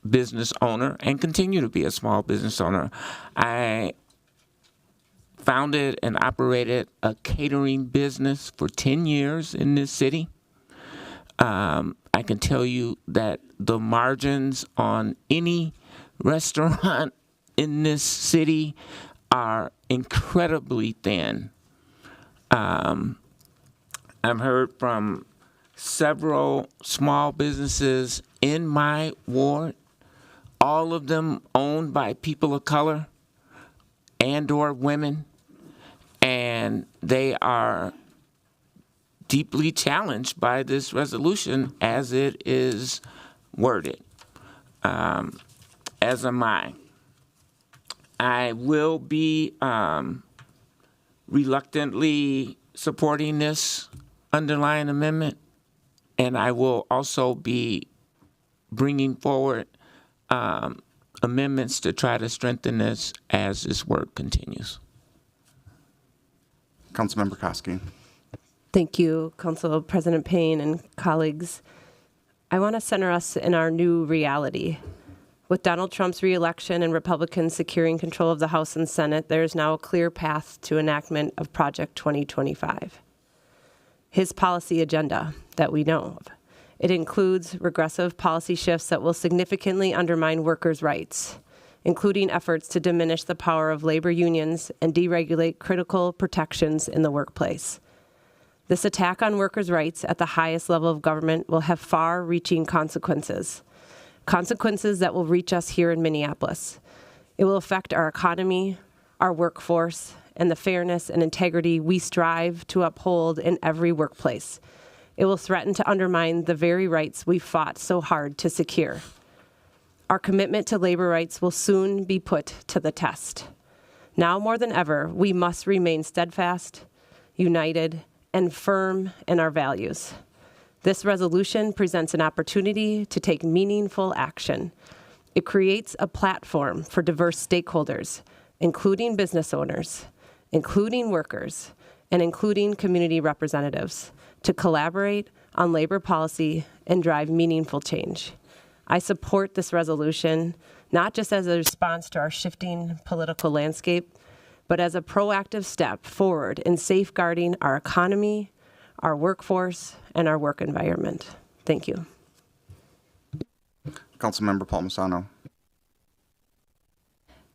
business owner and continue to be a small business owner. I founded and operated a catering business for 10 years in this city. I can tell you that the margins on any restaurant in this city are incredibly thin. I've heard from several small businesses in my ward, all of them owned by people of color and or women, and they are deeply challenged by this resolution as it is worded, as am I. I will be reluctantly supporting this underlying amendment, and I will also be bringing forward amendments to try to strengthen this as this work continues. Councilmember Koski. Thank you, Council President Payne and colleagues. I want to center us in our new reality. With Donald Trump's reelection and Republicans securing control of the House and Senate, there is now a clear path to enactment of Project 2025. His policy agenda that we know of. It includes regressive policy shifts that will significantly undermine workers' rights, including efforts to diminish the power of labor unions and deregulate critical protections in the workplace. This attack on workers' rights at the highest level of government will have far-reaching consequences that will reach us here in Minneapolis. It will affect our economy, our workforce, and the fairness and integrity we strive to uphold in every workplace. It will threaten to undermine the very rights we fought so hard to secure. Our commitment to labor rights will soon be put to the test. Now more than ever, we must remain steadfast, united, and firm in our values. This resolution presents an opportunity to take meaningful action. It creates a platform for diverse stakeholders, including business owners, including workers, and including community representatives, to collaborate on labor policy and drive meaningful change. I support this resolution, not just as a response to our shifting political landscape, but as a proactive step forward in safeguarding our economy, our workforce, and our work environment. Thank you. Councilmember Palmisano.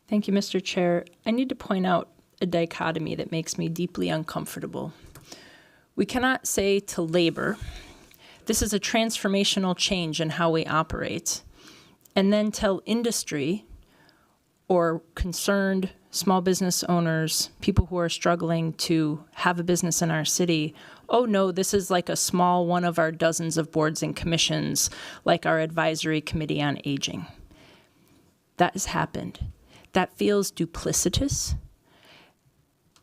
Thank you, Mr. Chair. I need to point out a dichotomy that makes me deeply uncomfortable. We cannot say to labor, this is a transformational change in how we operate, and then tell industry or concerned small business owners, people who are struggling to have a business in our city, oh no, this is like a small one of our dozens of boards and commissions, like our advisory committee on aging. That has happened. That feels duplicitous.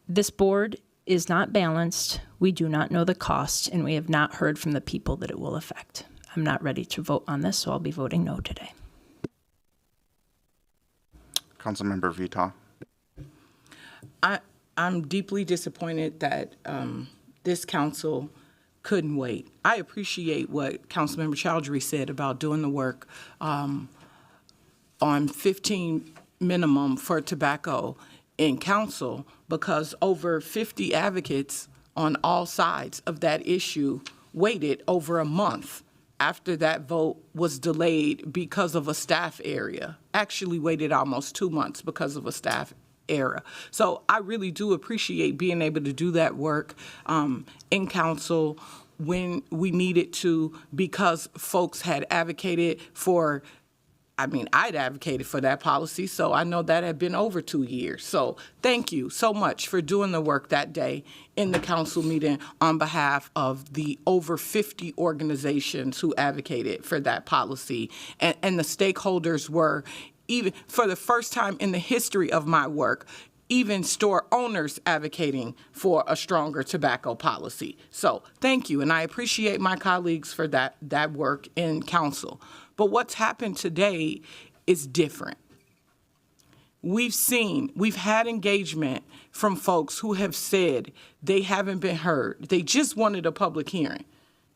This board is not balanced. We do not know the cost, and we have not heard from the people that it will affect. I'm not ready to vote on this, so I'll be voting no today. Councilmember Veto. I'm deeply disappointed that this council couldn't wait. I appreciate what Councilmember Chowdhury said about doing the work on 15 minimum for tobacco in council, because over 50 advocates on all sides of that issue waited over a month after that vote was delayed because of a staff area. Actually waited almost 2 months because of a staff error. So I really do appreciate being able to do that work in council when we needed to, because folks had advocated for, I'd advocated for that policy, so I know that had been over 2 years. So thank you so much for doing the work that day in the council meeting on behalf of the over 50 organizations who advocated for that policy. And the stakeholders were, even for the first time in the history of my work, even store owners advocating for a stronger tobacco policy. So thank you, and I appreciate my colleagues for that work in council. But what's happened today is different. We've had engagement from folks who have said they haven't been heard. They just wanted a public hearing.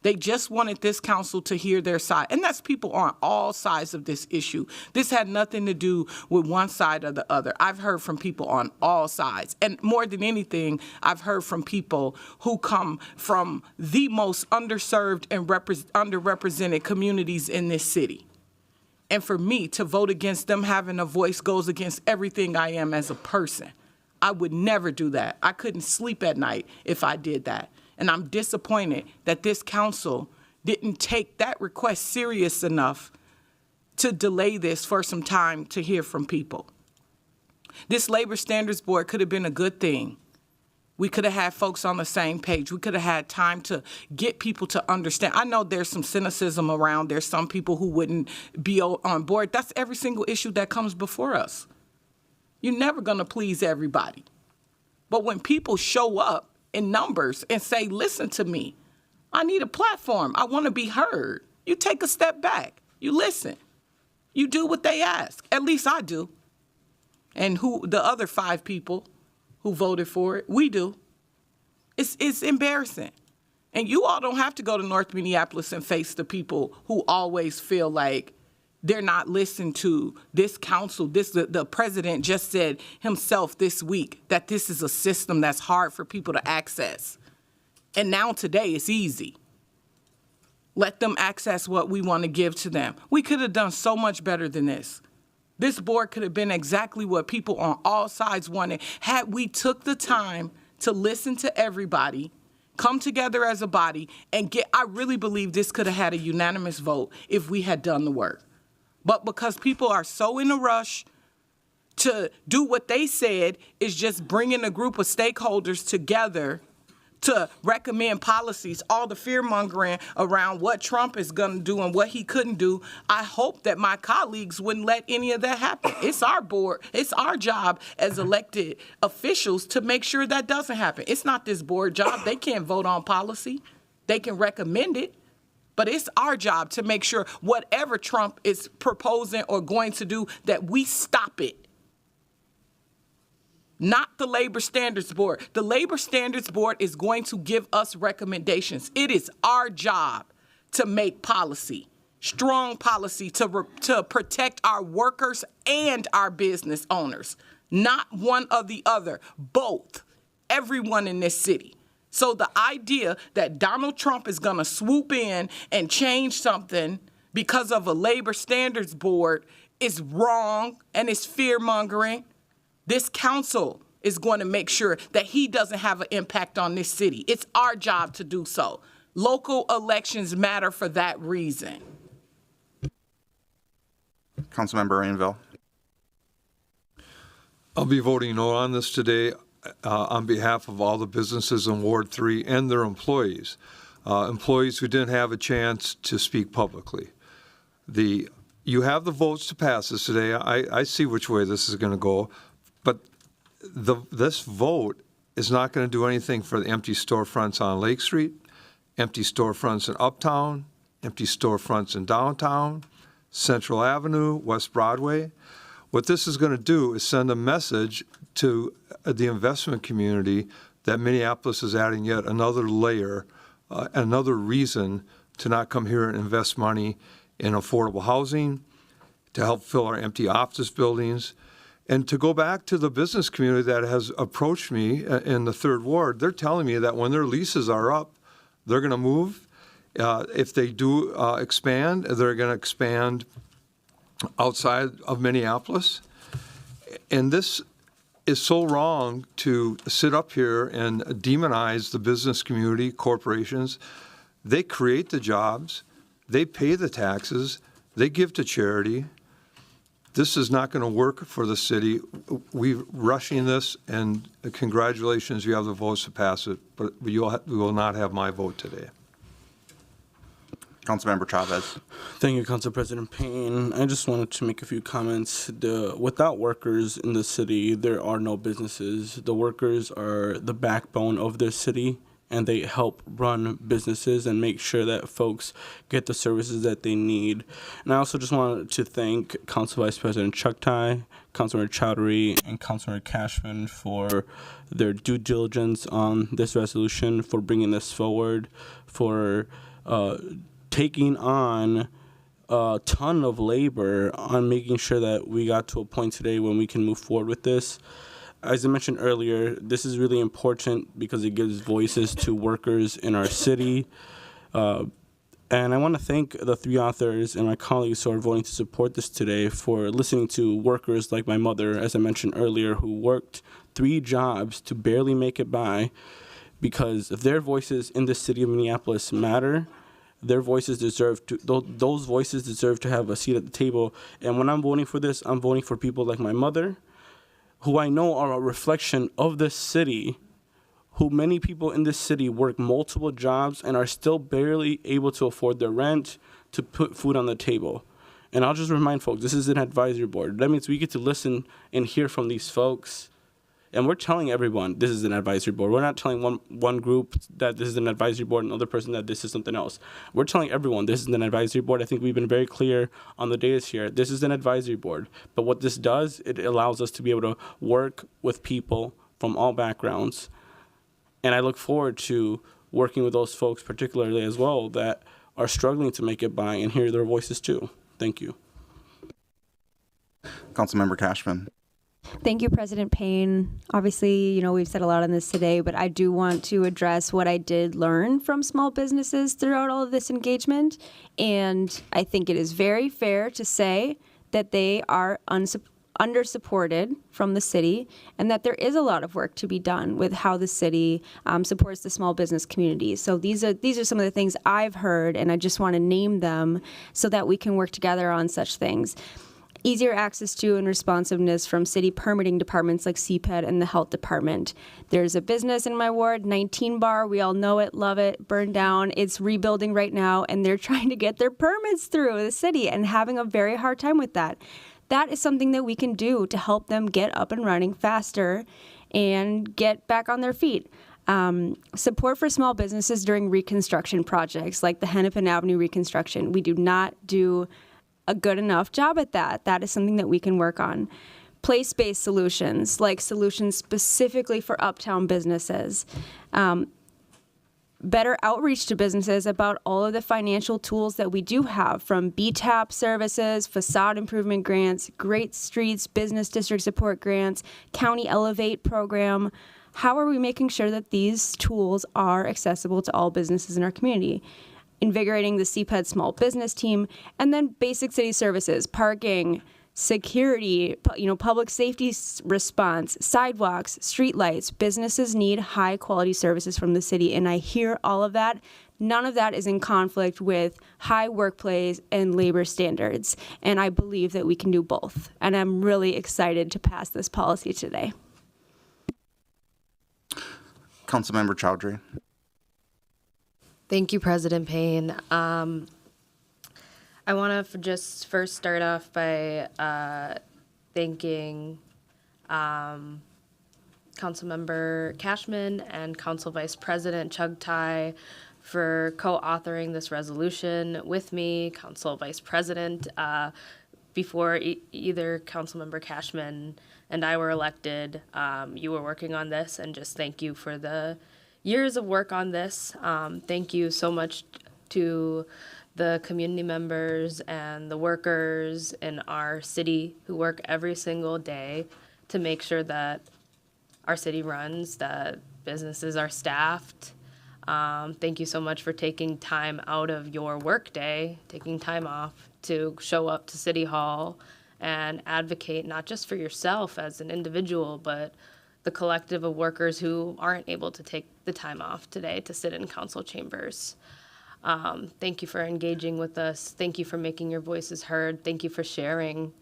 They just wanted this council to hear their side. And that's people on all sides of this issue. This had nothing to do with one side or the other. I've heard from people on all sides. And more than anything, I've heard from people who come from the most underserved and underrepresented communities in this city. And for me to vote against them having a voice goes against everything I am as a person. I would never do that. I couldn't sleep at night if I did that. And I'm disappointed that this council didn't take that request serious enough to delay this for some time to hear from people. This Labor Standards Board could have been a good thing. We could have had folks on the same page. We could have had time to get people to understand. I know there's some cynicism around. There's some people who wouldn't be on board. That's every single issue that comes before us. You're never going to please everybody. But when people show up in numbers and say, listen to me, I need a platform, I want to be heard, you take a step back, you listen, you do what they ask. At least I do. And who the other 5 people who voted for it, we do. It's embarrassing. And you all don't have to go to North Minneapolis and face the people who always feel like they're not listened to. This council, the president just said himself this week that this is a system that's hard for people to access. And now today it's easy. Let them access what we want to give to them. We could have done so much better than this. This board could have been exactly what people on all sides wanted had we took the time to listen to everybody, come together as a body, and I really believe this could have had a unanimous vote if we had done the work. But because people are so in a rush to do what they said is just bringing a group of stakeholders together to recommend policies, all the fear-mongering around what Trump is going to do and what he couldn't do, I hope that my colleagues wouldn't let any of that happen. It's our board. It's our job as elected officials to make sure that doesn't happen. It's not this board job. They can't vote on policy. They can recommend it. But it's our job to make sure whatever Trump is proposing or going to do, that we stop it. Not the Labor Standards Board. The Labor Standards Board is going to give us recommendations. It is our job to make policy, strong policy to protect our workers and our business owners. Not one or the other, both, everyone in this city. So the idea that Donald Trump is going to swoop in and change something because of a Labor Standards Board is wrong and it's fear-mongering. This council is going to make sure that he doesn't have an impact on this city. It's our job to do so. Local elections matter for that reason. Councilmember Rainville. I'll be voting no on this today on behalf of all the businesses in Ward 3 and their employees, employees who didn't have a chance to speak publicly. You have the votes to pass this today. I see which way this is going to go, but this vote is not going to do anything for the empty storefronts on Lake Street, empty storefronts in Uptown, empty storefronts in downtown, Central Avenue, West Broadway. What this is going to do is send a message to the investment community that Minneapolis is adding yet another layer, another reason to not come here and invest money in affordable housing, to help fill our empty office buildings. And to go back to the business community that has approached me in the 3rd Ward, they're telling me that when their leases are up, they're going to move. If they do expand, they're going to expand outside of Minneapolis. And this is so wrong to sit up here and demonize the business community, corporations. They create the jobs, they pay the taxes, they give to charity. This is not going to work for the city. We're rushing this, and congratulations, you have the votes to pass it, but you will not have my vote today. Councilmember Chavez. Thank you, Council President Payne. I just wanted to make a few comments. Without workers in the city, there are no businesses. The workers are the backbone of the city, and they help run businesses and make sure that folks get the services that they need. And I also just wanted to thank Council Vice President Chuktai, Councilor Chowdhury, and Councilor Cashman for their due diligence on this resolution, for bringing this forward, for taking on a ton of labor on making sure that we got to a point today when we can move forward with this. As I mentioned earlier, this is really important because it gives voices to workers in our city. And I want to thank the 3 authors and my colleagues who are voting to support this today for listening to workers like my mother, as I mentioned earlier, who worked 3 jobs to barely make it by, because if their voices in the city of Minneapolis matter, their voices deserve to, those voices deserve to have a seat at the table. And when I'm voting for this, I'm voting for people like my mother, who I know are a reflection of this city, who many people in this city work multiple jobs and are still barely able to afford their rent, to put food on the table. And I'll just remind folks, this is an advisory board. That means we get to listen and hear from these folks. And we're telling everyone this is an advisory board. We're not telling one group that this is an advisory board and another person that this is something else. We're telling everyone this is an advisory board. I think we've been very clear on the dais here. This is an advisory board. But what this does, it allows us to be able to work with people from all backgrounds. And I look forward to working with those folks particularly as well that are struggling to make it by and hear their voices too. Thank you. Councilmember Cashman. Thank you, President Payne. Obviously, we've said a lot on this today, but I do want to address what I did learn from small businesses throughout all of this engagement. And I think it is very fair to say that they are under-supported from the city, and that there is a lot of work to be done with how the city supports the small business community. So these are some of the things I've heard, and I just want to name them so that we can work together on such things. Easier access to and responsiveness from city permitting departments like CPED and the health department. There's a business in my ward, 19 Bar. We all know it, love it, burned down. It's rebuilding right now, and they're trying to get their permits through the city and having a very hard time with that. That is something that we can do to help them get up and running faster and get back on their feet. Support for small businesses during reconstruction projects like the Hennepin Avenue reconstruction. We do not do a good enough job at that. That is something that we can work on. Place-based solutions, like solutions specifically for uptown businesses. Better outreach to businesses about all of the financial tools that we do have, from BTAP services, facade improvement grants, Great Streets Business District Support grants, County Elevate program. How are we making sure that these tools are accessible to all businesses in our community? Invigorating the CPED small business team, and then basic city services, parking, security, public safety response, sidewalks, streetlights. Businesses need high quality services from the city, and I hear all of that. None of that is in conflict with high workplace and labor standards, and I believe that we can do both. And I'm really excited to pass this policy today. Councilmember Chowdhury. Thank you, President Payne. I want to just first start off by thanking Councilmember Cashman and Council Vice President Chugtai for co-authoring this resolution with me, Council Vice President. Before either Councilmember Cashman and I were elected, you were working on this, and just thank you for the years of work on this. Thank you so much to the community members and the workers in our city who work every single day to make sure that our city runs, that businesses are staffed. Thank you so much for taking time out of your workday, taking time off to show up to City Hall and advocate not just for yourself as an individual, but the collective of workers who aren't able to take the time off today to sit in council chambers. Thank you for engaging with us. Thank you for making your voices heard. Thank you for sharing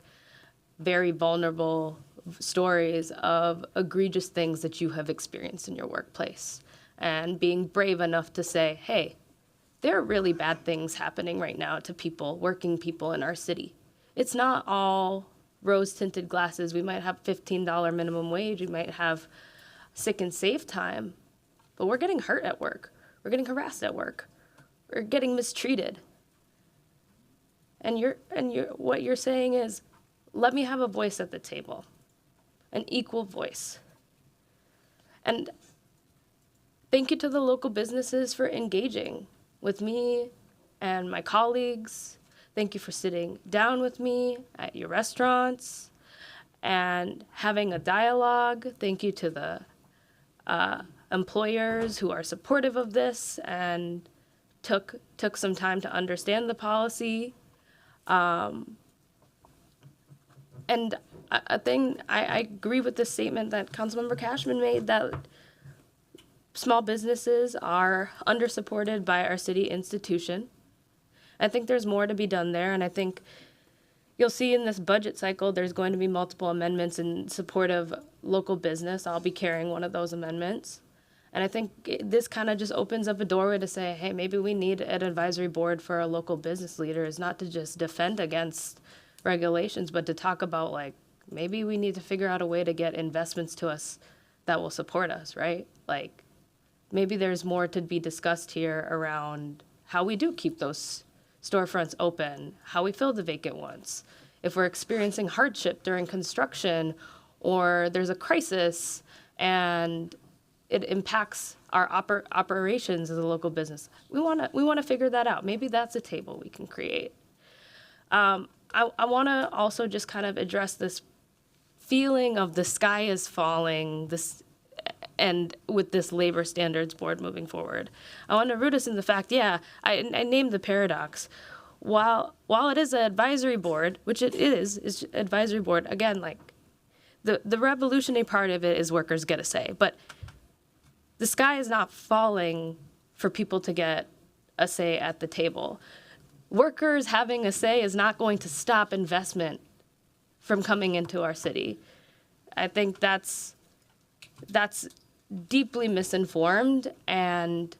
very vulnerable stories of egregious things that you have experienced in your workplace, and being brave enough to say, hey, there are really bad things happening right now to people, working people in our city. It's not all rose-tinted glasses. We might have $15 minimum wage. We might have sick and safe time, but we're getting hurt at work. We're getting harassed at work. We're getting mistreated. And what you're saying is, let me have a voice at the table, an equal voice. And thank you to the local businesses for engaging with me and my colleagues. Thank you for sitting down with me at your restaurants and having a dialogue. Thank you to the employers who are supportive of this and took some time to understand the policy. And a thing, I agree with the statement that Councilmember Cashman made, that small businesses are under-supported by our city institution. I think there's more to be done there, and I think you'll see in this budget cycle there's going to be multiple amendments in support of local business. I'll be carrying one of those amendments. And I think this kind of just opens up a doorway to say, hey, maybe we need an advisory board for our local business leaders, not to just defend against regulations, but to talk about, like, maybe we need to figure out a way to get investments to us that will support us, right? Like, maybe there's more to be discussed here around how we do keep those storefronts open, how we fill the vacant ones. If we're experiencing hardship during construction, or there's a crisis and it impacts our operations as a local business, we want to figure that out. Maybe that's a table we can create. I want to also just kind of address this feeling of the sky is falling, and with this labor standards board moving forward. I want to root us in the fact, I named the paradox. While it is an advisory board, which it is advisory board, again, like, the revolutionary part of it is workers get a say, but the sky is not falling for people to get a say at the table. Workers having a say is not going to stop investment from coming into our city. I think that's deeply misinformed, and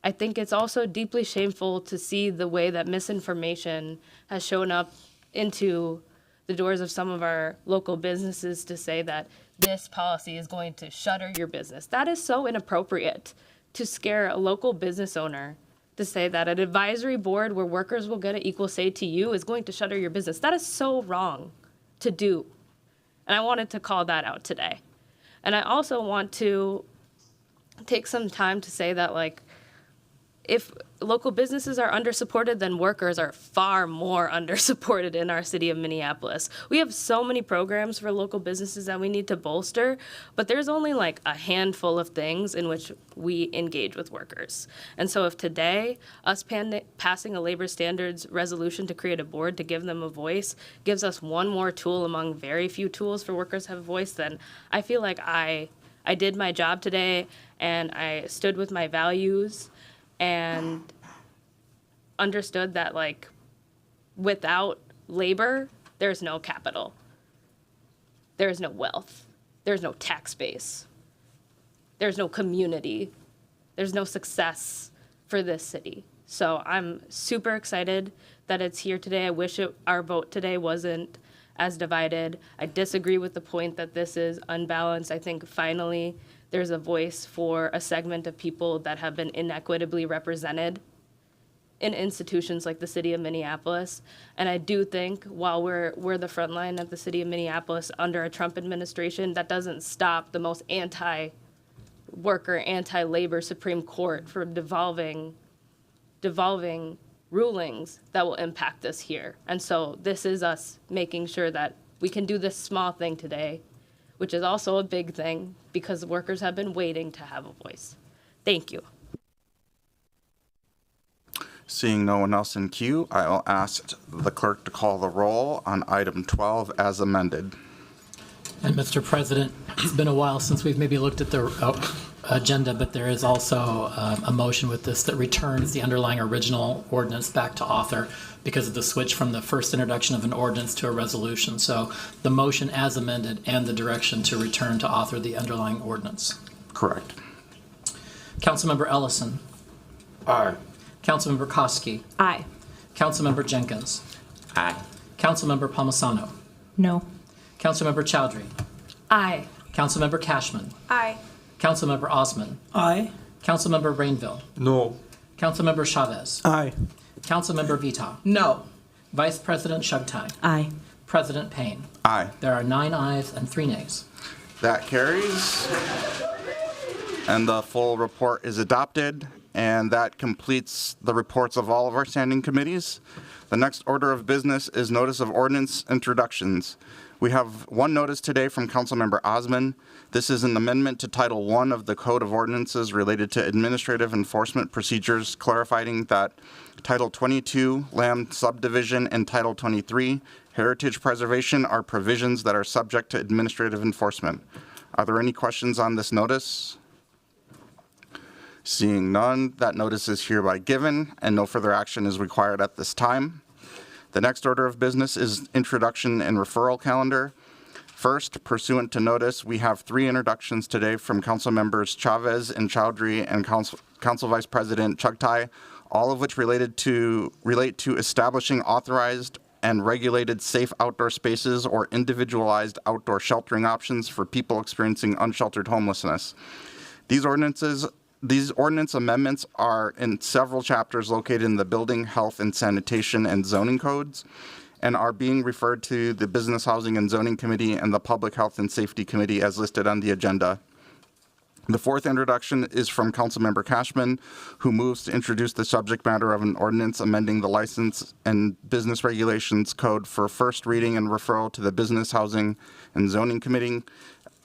I think it's also deeply shameful to see the way that misinformation has shown up into the doors of some of our local businesses to say that this policy is going to shutter your business. That is so inappropriate to scare a local business owner, to say that an advisory board where workers will get an equal say to you is going to shutter your business. That is so wrong to do. And I wanted to call that out today. And I also want to take some time to say that, like, if local businesses are undersupported, then workers are far more undersupported in our city of Minneapolis. We have so many programs for local businesses that we need to bolster, but there's only like a handful of things in which we engage with workers. And so if today, us passing a labor standards resolution to create a board to give them a voice gives us one more tool among very few tools for workers to have a voice, then I feel like I did my job today and I stood with my values and understood that, like, without labor, there's no capital. There's no wealth. There's no tax base. There's no community. There's no success for this city. So I'm super excited that it's here today. I wish our vote today wasn't as divided. I disagree with the point that this is unbalanced. I think finally there's a voice for a segment of people that have been inequitably represented in institutions like the city of Minneapolis. And I do think while we're the front line of the city of Minneapolis under a Trump administration, that doesn't stop the most anti-worker, anti-labor Supreme Court from devolving rulings that will impact us here. And so this is us making sure that we can do this small thing today, which is also a big thing because workers have been waiting to have a voice. Thank you. Seeing no one else in queue, I will ask the clerk to call the roll on item 12 as amended. And Mr. President, it's been a while since we've maybe looked at the agenda, but there is also a motion with this that returns the underlying original ordinance back to author because of the switch from the first introduction of an ordinance to a resolution. So the motion as amended and the direction to return to author the underlying ordinance. Correct. Councilmember Ellison. Aye. Councilmember Koski. Aye. Councilmember Jenkins. Aye. Councilmember Palmisano. No. Councilmember Chowdhury. Aye. Councilmember Cashman. Aye. Councilmember Osman. Aye. Councilmember Rainville. No. Councilmember Chavez. Aye. Councilmember Veto. No. Vice President Chugtai. Aye. President Payne. Aye. There are 9 ayes and 3 nays. That carries. And the full report is adopted, and that completes the reports of all of our standing committees. The next order of business is notice of ordinance introductions. We have one notice today from Councilmember Osman. This is an amendment to Title I of the Code of Ordinances related to administrative enforcement procedures, clarifying that Title 22, Land Subdivision, and Title 23, Heritage Preservation, are provisions that are subject to administrative enforcement. Are there any questions on this notice? Seeing none, that notice is hereby given, and no further action is required at this time. The next order of business is introduction and referral calendar. First, pursuant to notice, we have 3 introductions today from Council Members Chavez and Chowdhury and Council Vice President Chugtai, all of which relate to establishing authorized and regulated safe outdoor spaces or individualized outdoor sheltering options for people experiencing unsheltered homelessness. These ordinance amendments are in several chapters located in the Building, Health, and Sanitation and Zoning Codes and are being referred to the Business, Housing, and Zoning Committee and the Public Health and Safety Committee as listed on the agenda. The 4th introduction is from Councilmember Cashman, who moves to introduce the subject matter of an ordinance amending the License and Business Regulations Code for first reading and referral to the Business, Housing, and Zoning Committee,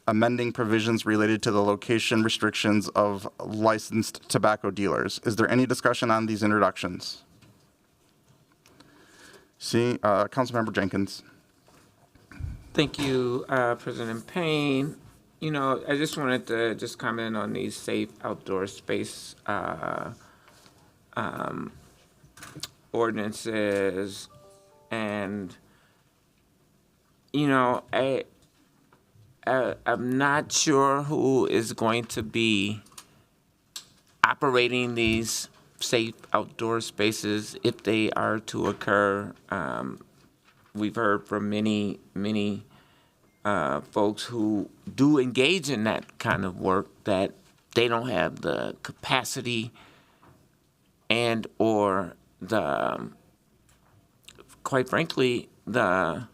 amending provisions related to the location restrictions of licensed tobacco dealers. Is there any discussion on these introductions? Councilmember Jenkins. Thank you, President Payne. You know, I just wanted to just comment on these safe outdoor space ordinances. And, you know, I'm not sure who is going to be operating these safe outdoor spaces if they are to occur. We've heard from many folks who do engage in that kind of work that they don't have the capacity and or the, quite frankly, the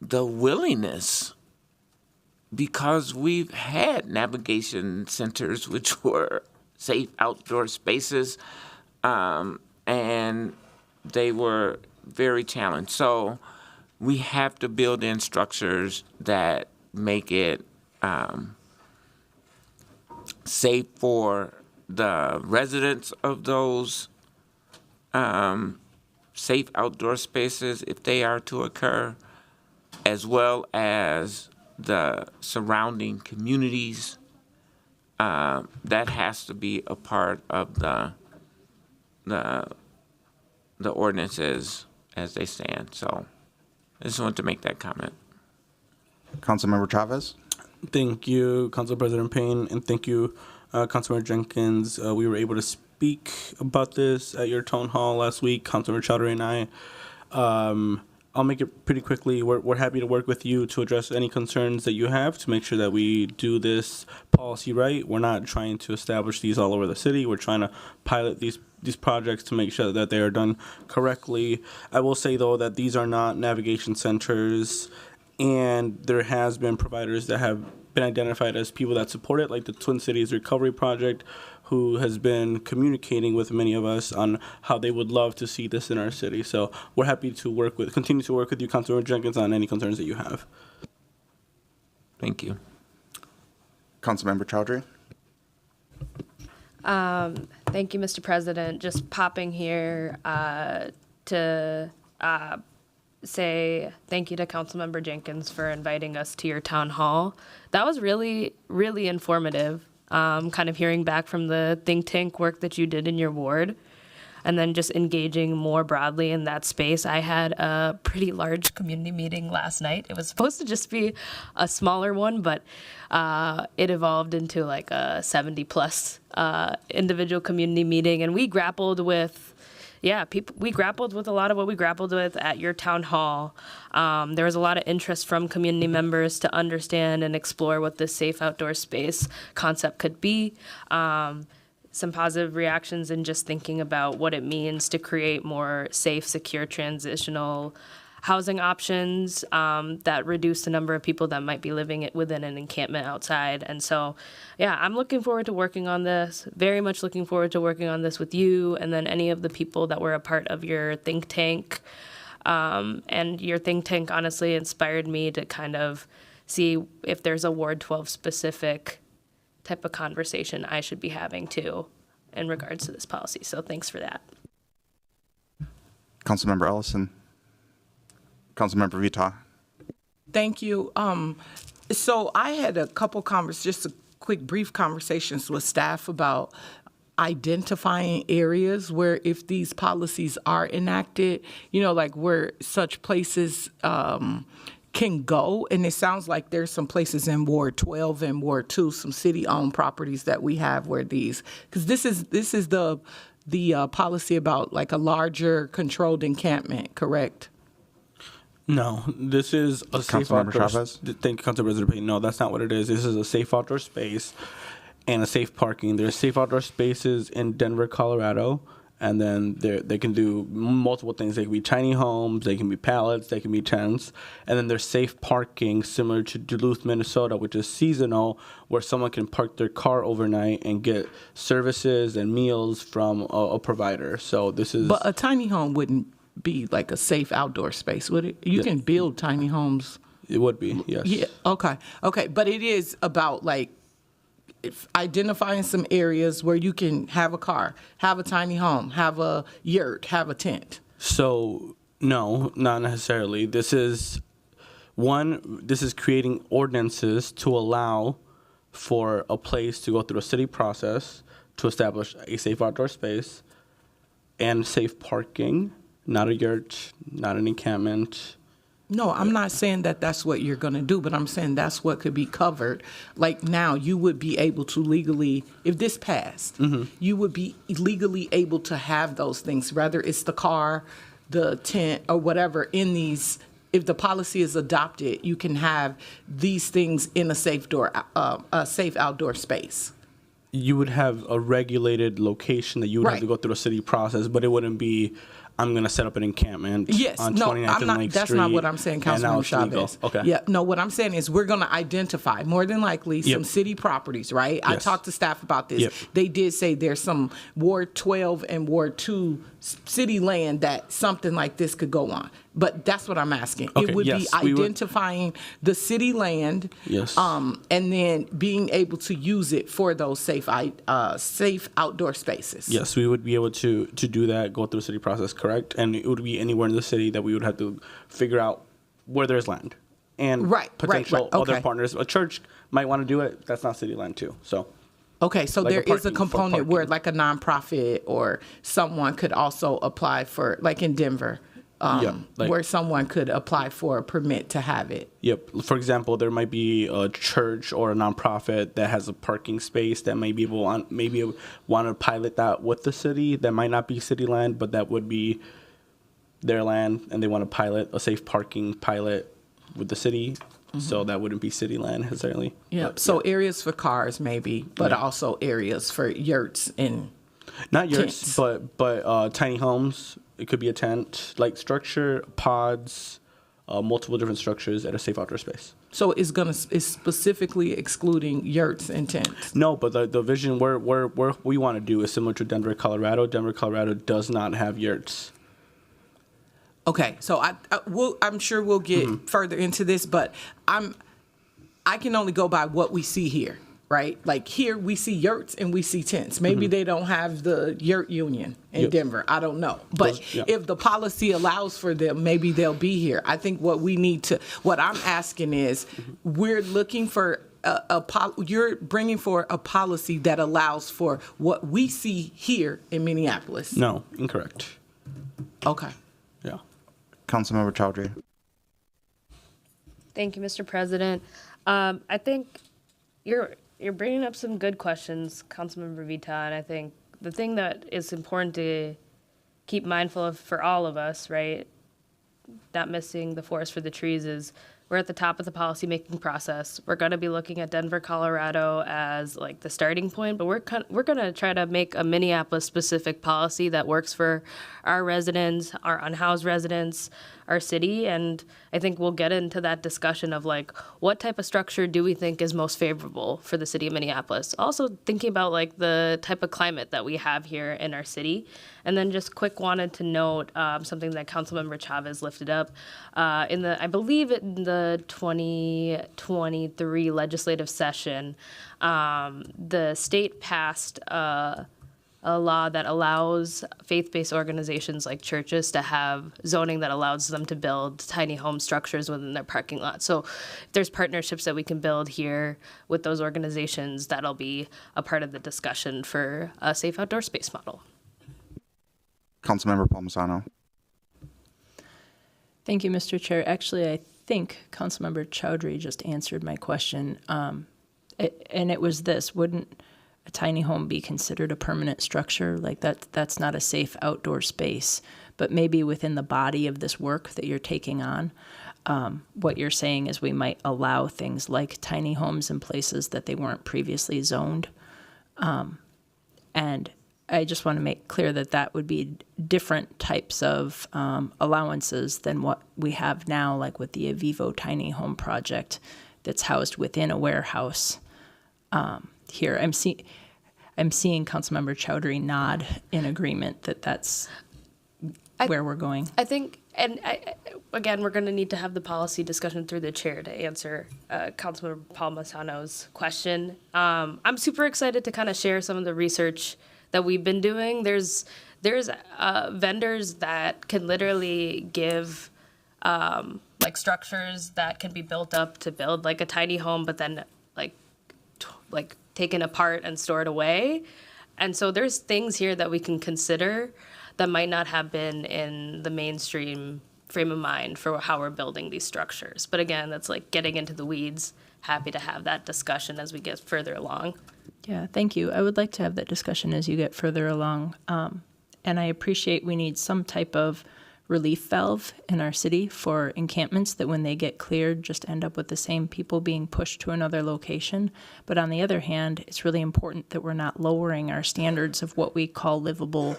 willingness, because we've had navigation centers which were safe outdoor spaces, and they were very challenged. So we have to build in structures that make it safe for the residents of those safe outdoor spaces if they are to occur, as well as the surrounding communities. That has to be a part of the ordinances as they stand. So I just wanted to make that comment. Councilmember Chavez. Thank you, Council President Payne, and thank you, Councilmember Jenkins. We were able to speak about this at your town hall last week, Councilmember Chowdhury and I. I'll make it pretty quickly. We're happy to work with you to address any concerns that you have to make sure that we do this policy right. We're not trying to establish these all over the city. We're trying to pilot these projects to make sure that they are done correctly. I will say, though, that these are not navigation centers, and there has been providers that have been identified as people that support it, like the Twin Cities Recovery Project, who has been communicating with many of us on how they would love to see this in our city. So we're happy to continue to work with you, Councilmember Jenkins, on any concerns that you have. Thank you. Councilmember Chowdhury. Thank you, Mr. President. Just popping here to say thank you to Councilmember Jenkins for inviting us to your town hall. That was really, really informative. Kind of hearing back from the think tank work that you did in your ward, and then just engaging more broadly in that space. I had a pretty large community meeting last night. It was supposed to just be a smaller one, but it evolved into like a 70-plus individual community meeting, and we grappled with we grappled with a lot of what we grappled with at your town hall. There was a lot of interest from community members to understand and explore what this safe outdoor space concept could be. Some positive reactions in just thinking about what it means to create more safe, secure, transitional housing options that reduce the number of people that might be living within an encampment outside. And so, I'm looking forward to working on this, very much looking forward to working on this with you and then any of the people that were a part of your think tank. And your think tank honestly inspired me to kind of see if there's a Ward 12 specific type of conversation I should be having too in regards to this policy. So thanks for that. Councilmember Ellison. Councilmember Veto. Thank you. So I had a couple just a quick brief conversations with staff about identifying areas where if these policies are enacted, like where such places can go. And it sounds like there's some places in Ward 12 and Ward 2, some city-owned properties that we have where because this is the policy about like a larger controlled encampment, correct? No, this is a safe outdoor. Thank you, Council President Payne. No, that's not what it is. This is a safe outdoor space and a safe parking. There's safe outdoor spaces in Denver, Colorado, and then they can do multiple things. They can be tiny homes, they can be pallets, they can be tents, and then there's safe parking similar to Duluth, Minnesota, which is seasonal, where someone can park their car overnight and get services and meals from a provider. So this is. But a tiny home wouldn't be like a safe outdoor space, would it? You can build tiny homes. It would be, yes. Yeah. Okay. But it is about like identifying some areas where you can have a car, have a tiny home, have a yurt, have a tent. So no, not necessarily. This is creating ordinances to allow for a place to go through a city process to establish a safe outdoor space and safe parking. Not a yurt, not an encampment. No, I'm not saying that that's what you're going to do, but I'm saying that's what could be covered. Like now, you would be able to legally, if this passed, you would be legally able to have those things, whether it's the car, the tent, or whatever in these. If the policy is adopted, you can have these things in a safe outdoor space. You would have a regulated location that you would have to go through a city process, but it wouldn't be I'm going to set up an encampment Yes, on no, 29th I'm and not. Lake That's Street. not what I'm saying, and now Councilmember it's legal. Chavez. Okay. Yeah, no, what I'm saying is we're going to identify more than likely some Yep. city properties, right? I Yes. talked to staff about this. Yep. They did say there's some Ward 12 and Ward 2 city land that something like this could go on. But that's what I'm asking. Okay, It would yes, be we would- identifying the city land, Yes. and then being able to use it for those safe outdoor spaces. Yes, we would be able to do that, go through the city process, correct? And it would be anywhere in the city that we would have to figure out where there's land and potential other okay. partners. A church might want to do it. That's not city land too. So Okay, so Like a there is a parking- for component where parking. like a nonprofit or someone could also apply for, like in Denver, Yeah, like- where someone could apply for a permit to have it. yep. For example, there might be a church or a nonprofit that has a parking space that maybe want to pilot that with the city. That might not be city land, but that would be their land, and they want to pilot a safe parking pilot with the city. So that wouldn't be city land necessarily. Yeah, But, so areas for cars maybe, but Yeah. also areas for yurts and not yurts, tents. but tiny homes. It could be a tent-like structure, pods, multiple different structures at a safe outdoor space. So it's specifically excluding yurts and tents. No, but the vision where we want to do is similar to Denver, Colorado. Denver, Colorado does not have yurts. Okay, so I'm sure we'll get further into this, but I can only go by what we see here, right? Like here we see yurts and we see tents. Maybe they don't have the yurt union in Yep. Denver. I don't know. But yeah. if the policy allows for them, maybe they'll be here. I think what I'm asking is we're looking for you're bringing for a policy that allows for what we see here in Minneapolis. No, incorrect. Okay. Yeah. Councilmember Chowdhury. Thank you, Mr. President. I think you're bringing up some good questions, Councilmember Veto, and I think the thing that is important to keep mindful of for all of us, right, not missing the forest for the trees, is we're at the top of the policy-making process. We're going to be looking at Denver, Colorado as like the starting point, but we're going to try to make a Minneapolis-specific policy that works for our residents, our unhoused residents, our city, and I think we'll get into that discussion of like what type of structure do we think is most favorable for the city of Minneapolis. Also thinking about like the type of climate that we have here in our city, and then just quick wanted to note something that Councilmember Chavez lifted up I believe in the 2023 legislative session, the state passed a law that allows faith-based organizations like churches to have zoning that allows them to build tiny home structures within their parking lot. So if there's partnerships that we can build here with those organizations, that'll be a part of the discussion for a safe outdoor space model. Councilmember Palmisano. Thank you, Mr. Chair. Actually, I think Councilmember Chowdhury just answered my question. And it was this: wouldn't a tiny home be considered a permanent structure? Like that's not a safe outdoor space, but maybe within the body of this work that you're taking on, what you're saying is we might allow things like tiny homes in places that they weren't previously zoned. And I just want to make clear that that would be different types of allowances than what we have now, like with the Avivo tiny home project that's housed within a warehouse. Here, I'm seeing Councilmember Chowdhury nod in agreement that that's where we're going. I think, and again, we're going to need to have the policy discussion through the chair to answer Councilmember Palmisano's question. I'm super excited to kind of share some of the research that we've been doing. There's vendors that can literally give like structures that can be built up to build like a tiny home, but then like taken apart and stored away. And so there's things here that we can consider that might not have been in the mainstream frame of mind for how we're building these structures. But again, that's like getting into the weeds. Happy to have that discussion as we get further along. Yeah, thank you. I would like to have that discussion as you get further along. And I appreciate we need some type of relief valve in our city for encampments that when they get cleared just end up with the same people being pushed to another location. But on the other hand, it's really important that we're not lowering our standards of what we call livable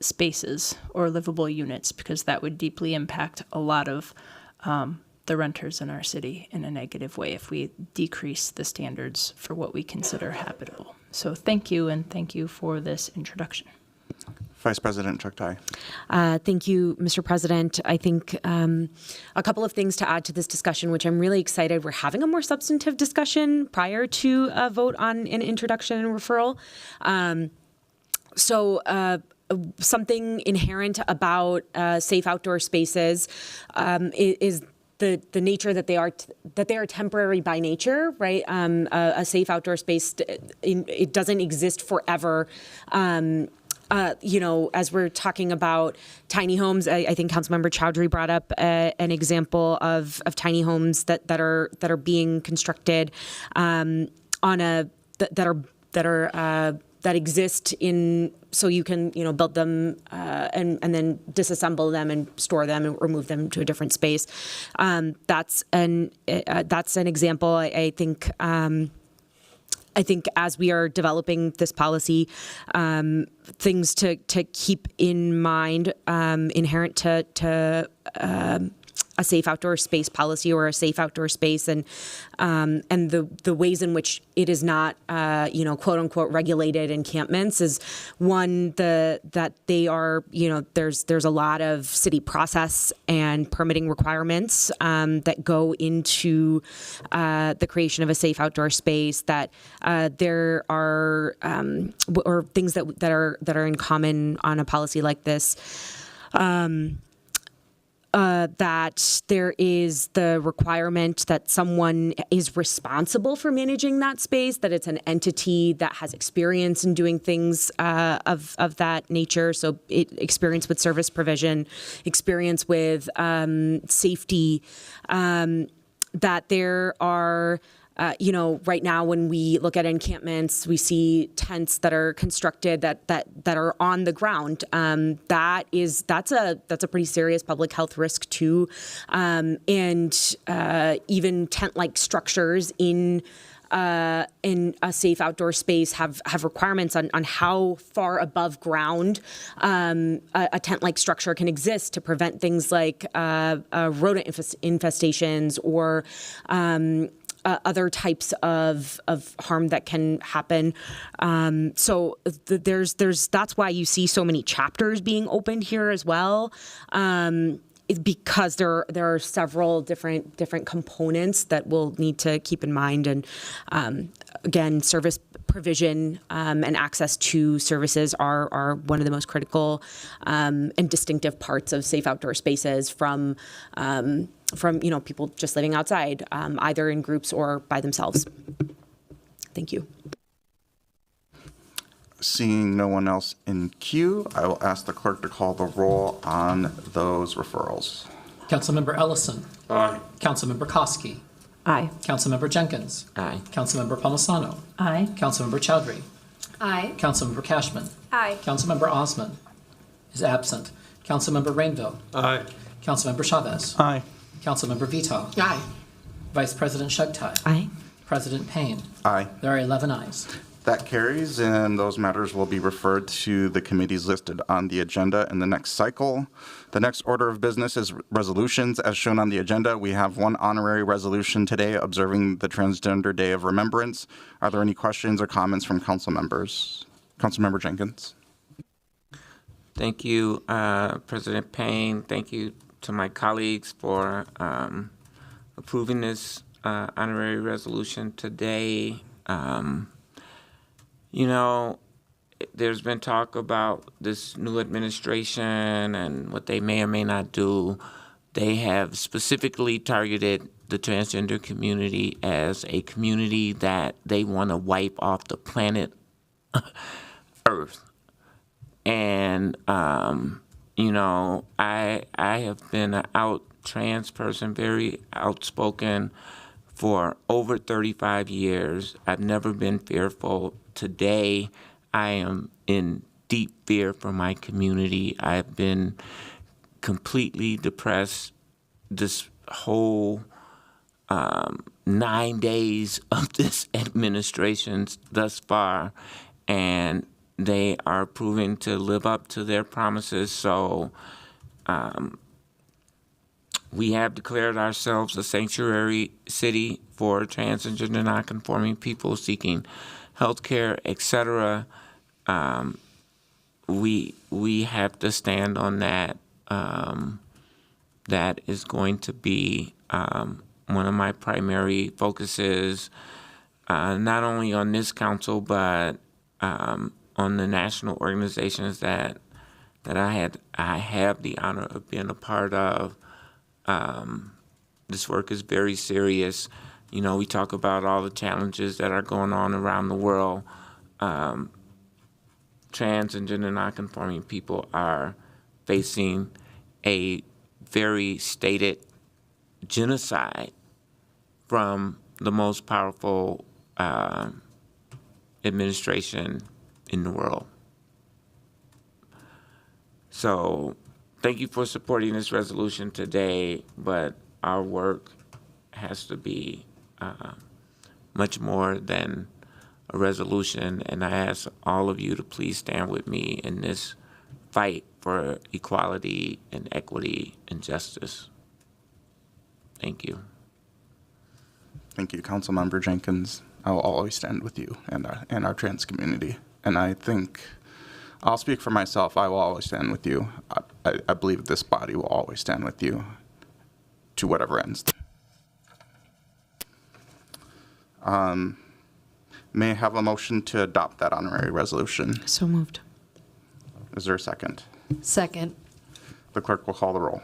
spaces or livable units, because that would deeply impact a lot of the renters in our city in a negative way if we decrease the standards for what we consider habitable. So thank you, and thank you for this introduction. Vice President Chuktai. Thank you, Mr. President. I think a couple of things to add to this discussion, which I'm really excited. We're having a more substantive discussion prior to a vote on an introduction and referral. Something inherent about safe outdoor spaces is the nature that they are temporary by nature, right? A safe outdoor space, it doesn't exist forever. As we're talking about tiny homes, I think Councilmember Chowdhury brought up an example of tiny homes that are being constructed that exist in, so you can build them and then disassemble them and store them or move them to a different space. That's an example. I think as we are developing this policy, things to keep in mind inherent to a safe outdoor space policy or a safe outdoor space, and the ways in which it is not quote unquote regulated encampments is one, that they are there's a lot of city process and permitting requirements that go into the creation of a safe outdoor space, that there are or things that are in common on a policy like this. That there is the requirement that someone is responsible for managing that space, that it's an entity that has experience in doing things of that nature. So experience with service provision, experience with safety, that there are right now when we look at encampments, we see tents that are constructed that are on the ground. That's a pretty serious public health risk too, and even tent-like structures in a safe outdoor space have requirements on how far above ground a tent-like structure can exist to prevent things like rodent infestations or other types of harm that can happen. So that's why you see so many chapters being opened here as well. Because there are several different components that we'll need to keep in mind, and again, service provision and access to services are one of the most critical and distinctive parts of safe outdoor spaces from people just living outside, either in groups or by themselves. Thank you. Seeing no one else in queue, I will ask the clerk to call the roll on those referrals. Councilmember Ellison. Aye. Councilmember Koski. Aye. Councilmember Jenkins. Aye. Councilmember Palmisano. Aye. Councilmember Chowdhury. Aye. Councilmember Cashman. Aye. Councilmember Osman is absent. Councilmember Rainville. Aye. Councilmember Chavez. Aye. Councilmember Veto. Aye. Vice President Chuktai. Aye. President Payne. Aye. There are 11 ayes. That carries, and those matters will be referred to the committees listed on the agenda in the next cycle. The next order of business is resolutions. As shown on the agenda, we have one honorary resolution today observing the Transgender Day of Remembrance. Are there any questions or comments from council members? Councilmember Jenkins. Thank you, President Payne. Thank you to my colleagues for approving this honorary resolution today. There's been talk about this new administration and what they may or may not do. They have specifically targeted the transgender community as a community that they want to wipe off the planet Earth. And, I have been an out trans person, very outspoken for over 35 years. I've never been fearful. Today, I am in deep fear for my community. I've been completely depressed this whole 9 days of this administration thus far. And they are proving to live up to their promises. So we have declared ourselves a sanctuary city for transgender nonconforming people seeking health care, etc. We have to stand on that. That is going to be one of my primary focuses, not only on this council, but on the national organizations that I have the honor of being a part of. This work is very serious. You know, we talk about all the challenges that are going on around the world. Trans and gender nonconforming people are facing a very stated genocide from the most powerful administration in the world. So thank you for supporting this resolution today, but our work has to be much more than a resolution, and I ask all of you to please stand with me in this fight for equality and equity and justice. Thank you. Thank you, Councilmember Jenkins. I will always stand with you and our trans community. And I think, I'll speak for myself, I will always stand with you. I believe this body will always stand with you to whatever ends. May I have a motion to adopt that honorary resolution? So moved. Is there a second? Second. The clerk will call the roll.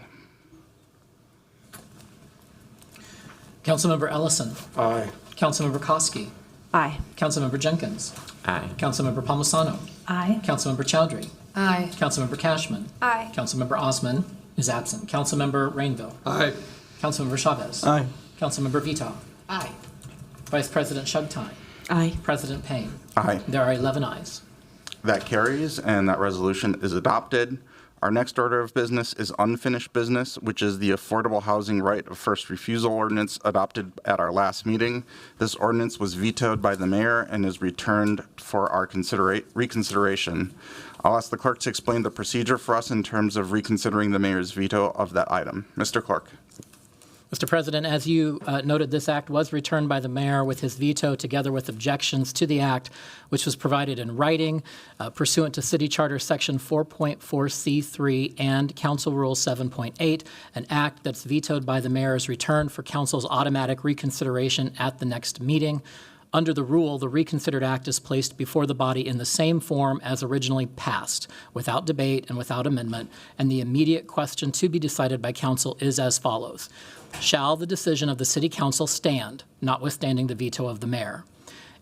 Councilmember Ellison. Aye. Councilmember Koski. Aye. Councilmember Jenkins. Aye. Councilmember Palmisano. Aye. Councilmember Chowdhury. Aye. Councilmember Cashman. Aye. Councilmember Osman is absent. Councilmember Rainville. Aye. Councilmember Chavez. Aye. Councilmember Veto. Aye. Vice President Shugtai. Aye. President Payne. Aye. There are 11 ayes. That carries, and that resolution is adopted. Our next order of business is unfinished business, which is the Affordable Housing Right of First Refusal Ordinance adopted at our last meeting. This ordinance was vetoed by the mayor and is returned for our reconsideration. I'll ask the clerk to explain the procedure for us in terms of reconsidering the mayor's veto of that item. Mr. Clerk. Mr. President, as you noted, this act was returned by the mayor with his veto together with objections to the act, which was provided in writing pursuant to City Charter Section 4.4C3 and Council Rule 7.8. An act that's vetoed by the mayor is returned for council's automatic reconsideration at the next meeting. Under the rule, the reconsidered act is placed before the body in the same form as originally passed, without debate and without amendment, and the immediate question to be decided by council is as follows. Shall the decision of the City Council stand, notwithstanding the veto of the mayor?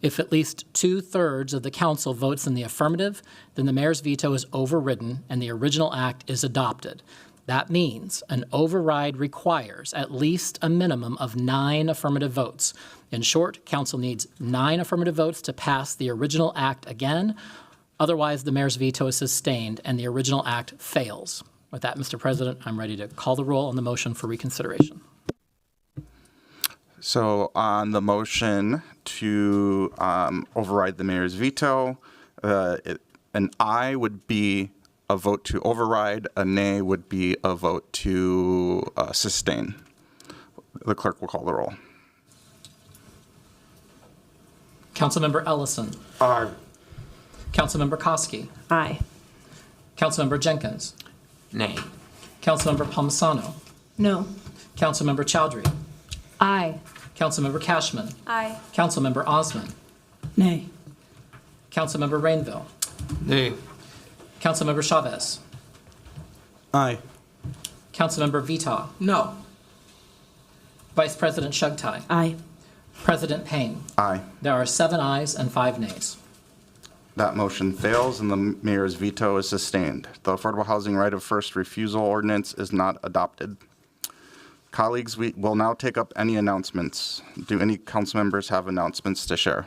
If at least 2/3 of the council votes in the affirmative, then the mayor's veto is overridden and the original act is adopted. That means an override requires at least a minimum of 9 affirmative votes. In short, council needs 9 affirmative votes to pass the original act again. Otherwise, the mayor's veto is sustained and the original act fails. With that, Mr. President, I'm ready to call the roll on the motion for reconsideration. So on the motion to override the mayor's veto, an aye would be a vote to override, a nay would be a vote to sustain. The clerk will call the roll. Councilmember Ellison. Aye. Councilmember Koski. Aye. Councilmember Jenkins. Nay. Councilmember Palmisano. No. Councilmember Chowdhury. Aye. Councilmember Cashman. Aye. Councilmember Osman. Nay. Councilmember Rainville. Nay. Councilmember Chavez. Aye. Councilmember Veto. No. Vice President Shugtai. Aye. President Payne. Aye. There are 7 ayes and 5 nays. That motion fails and the mayor's veto is sustained. The Affordable Housing Right of First Refusal Ordinance is not adopted. Colleagues, we will now take up any announcements. Do any council members have announcements to share?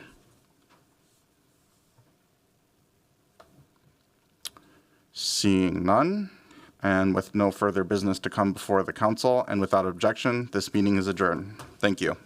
Seeing none, and with no further business to come before the council and without objection, this meeting is adjourned. Thank you.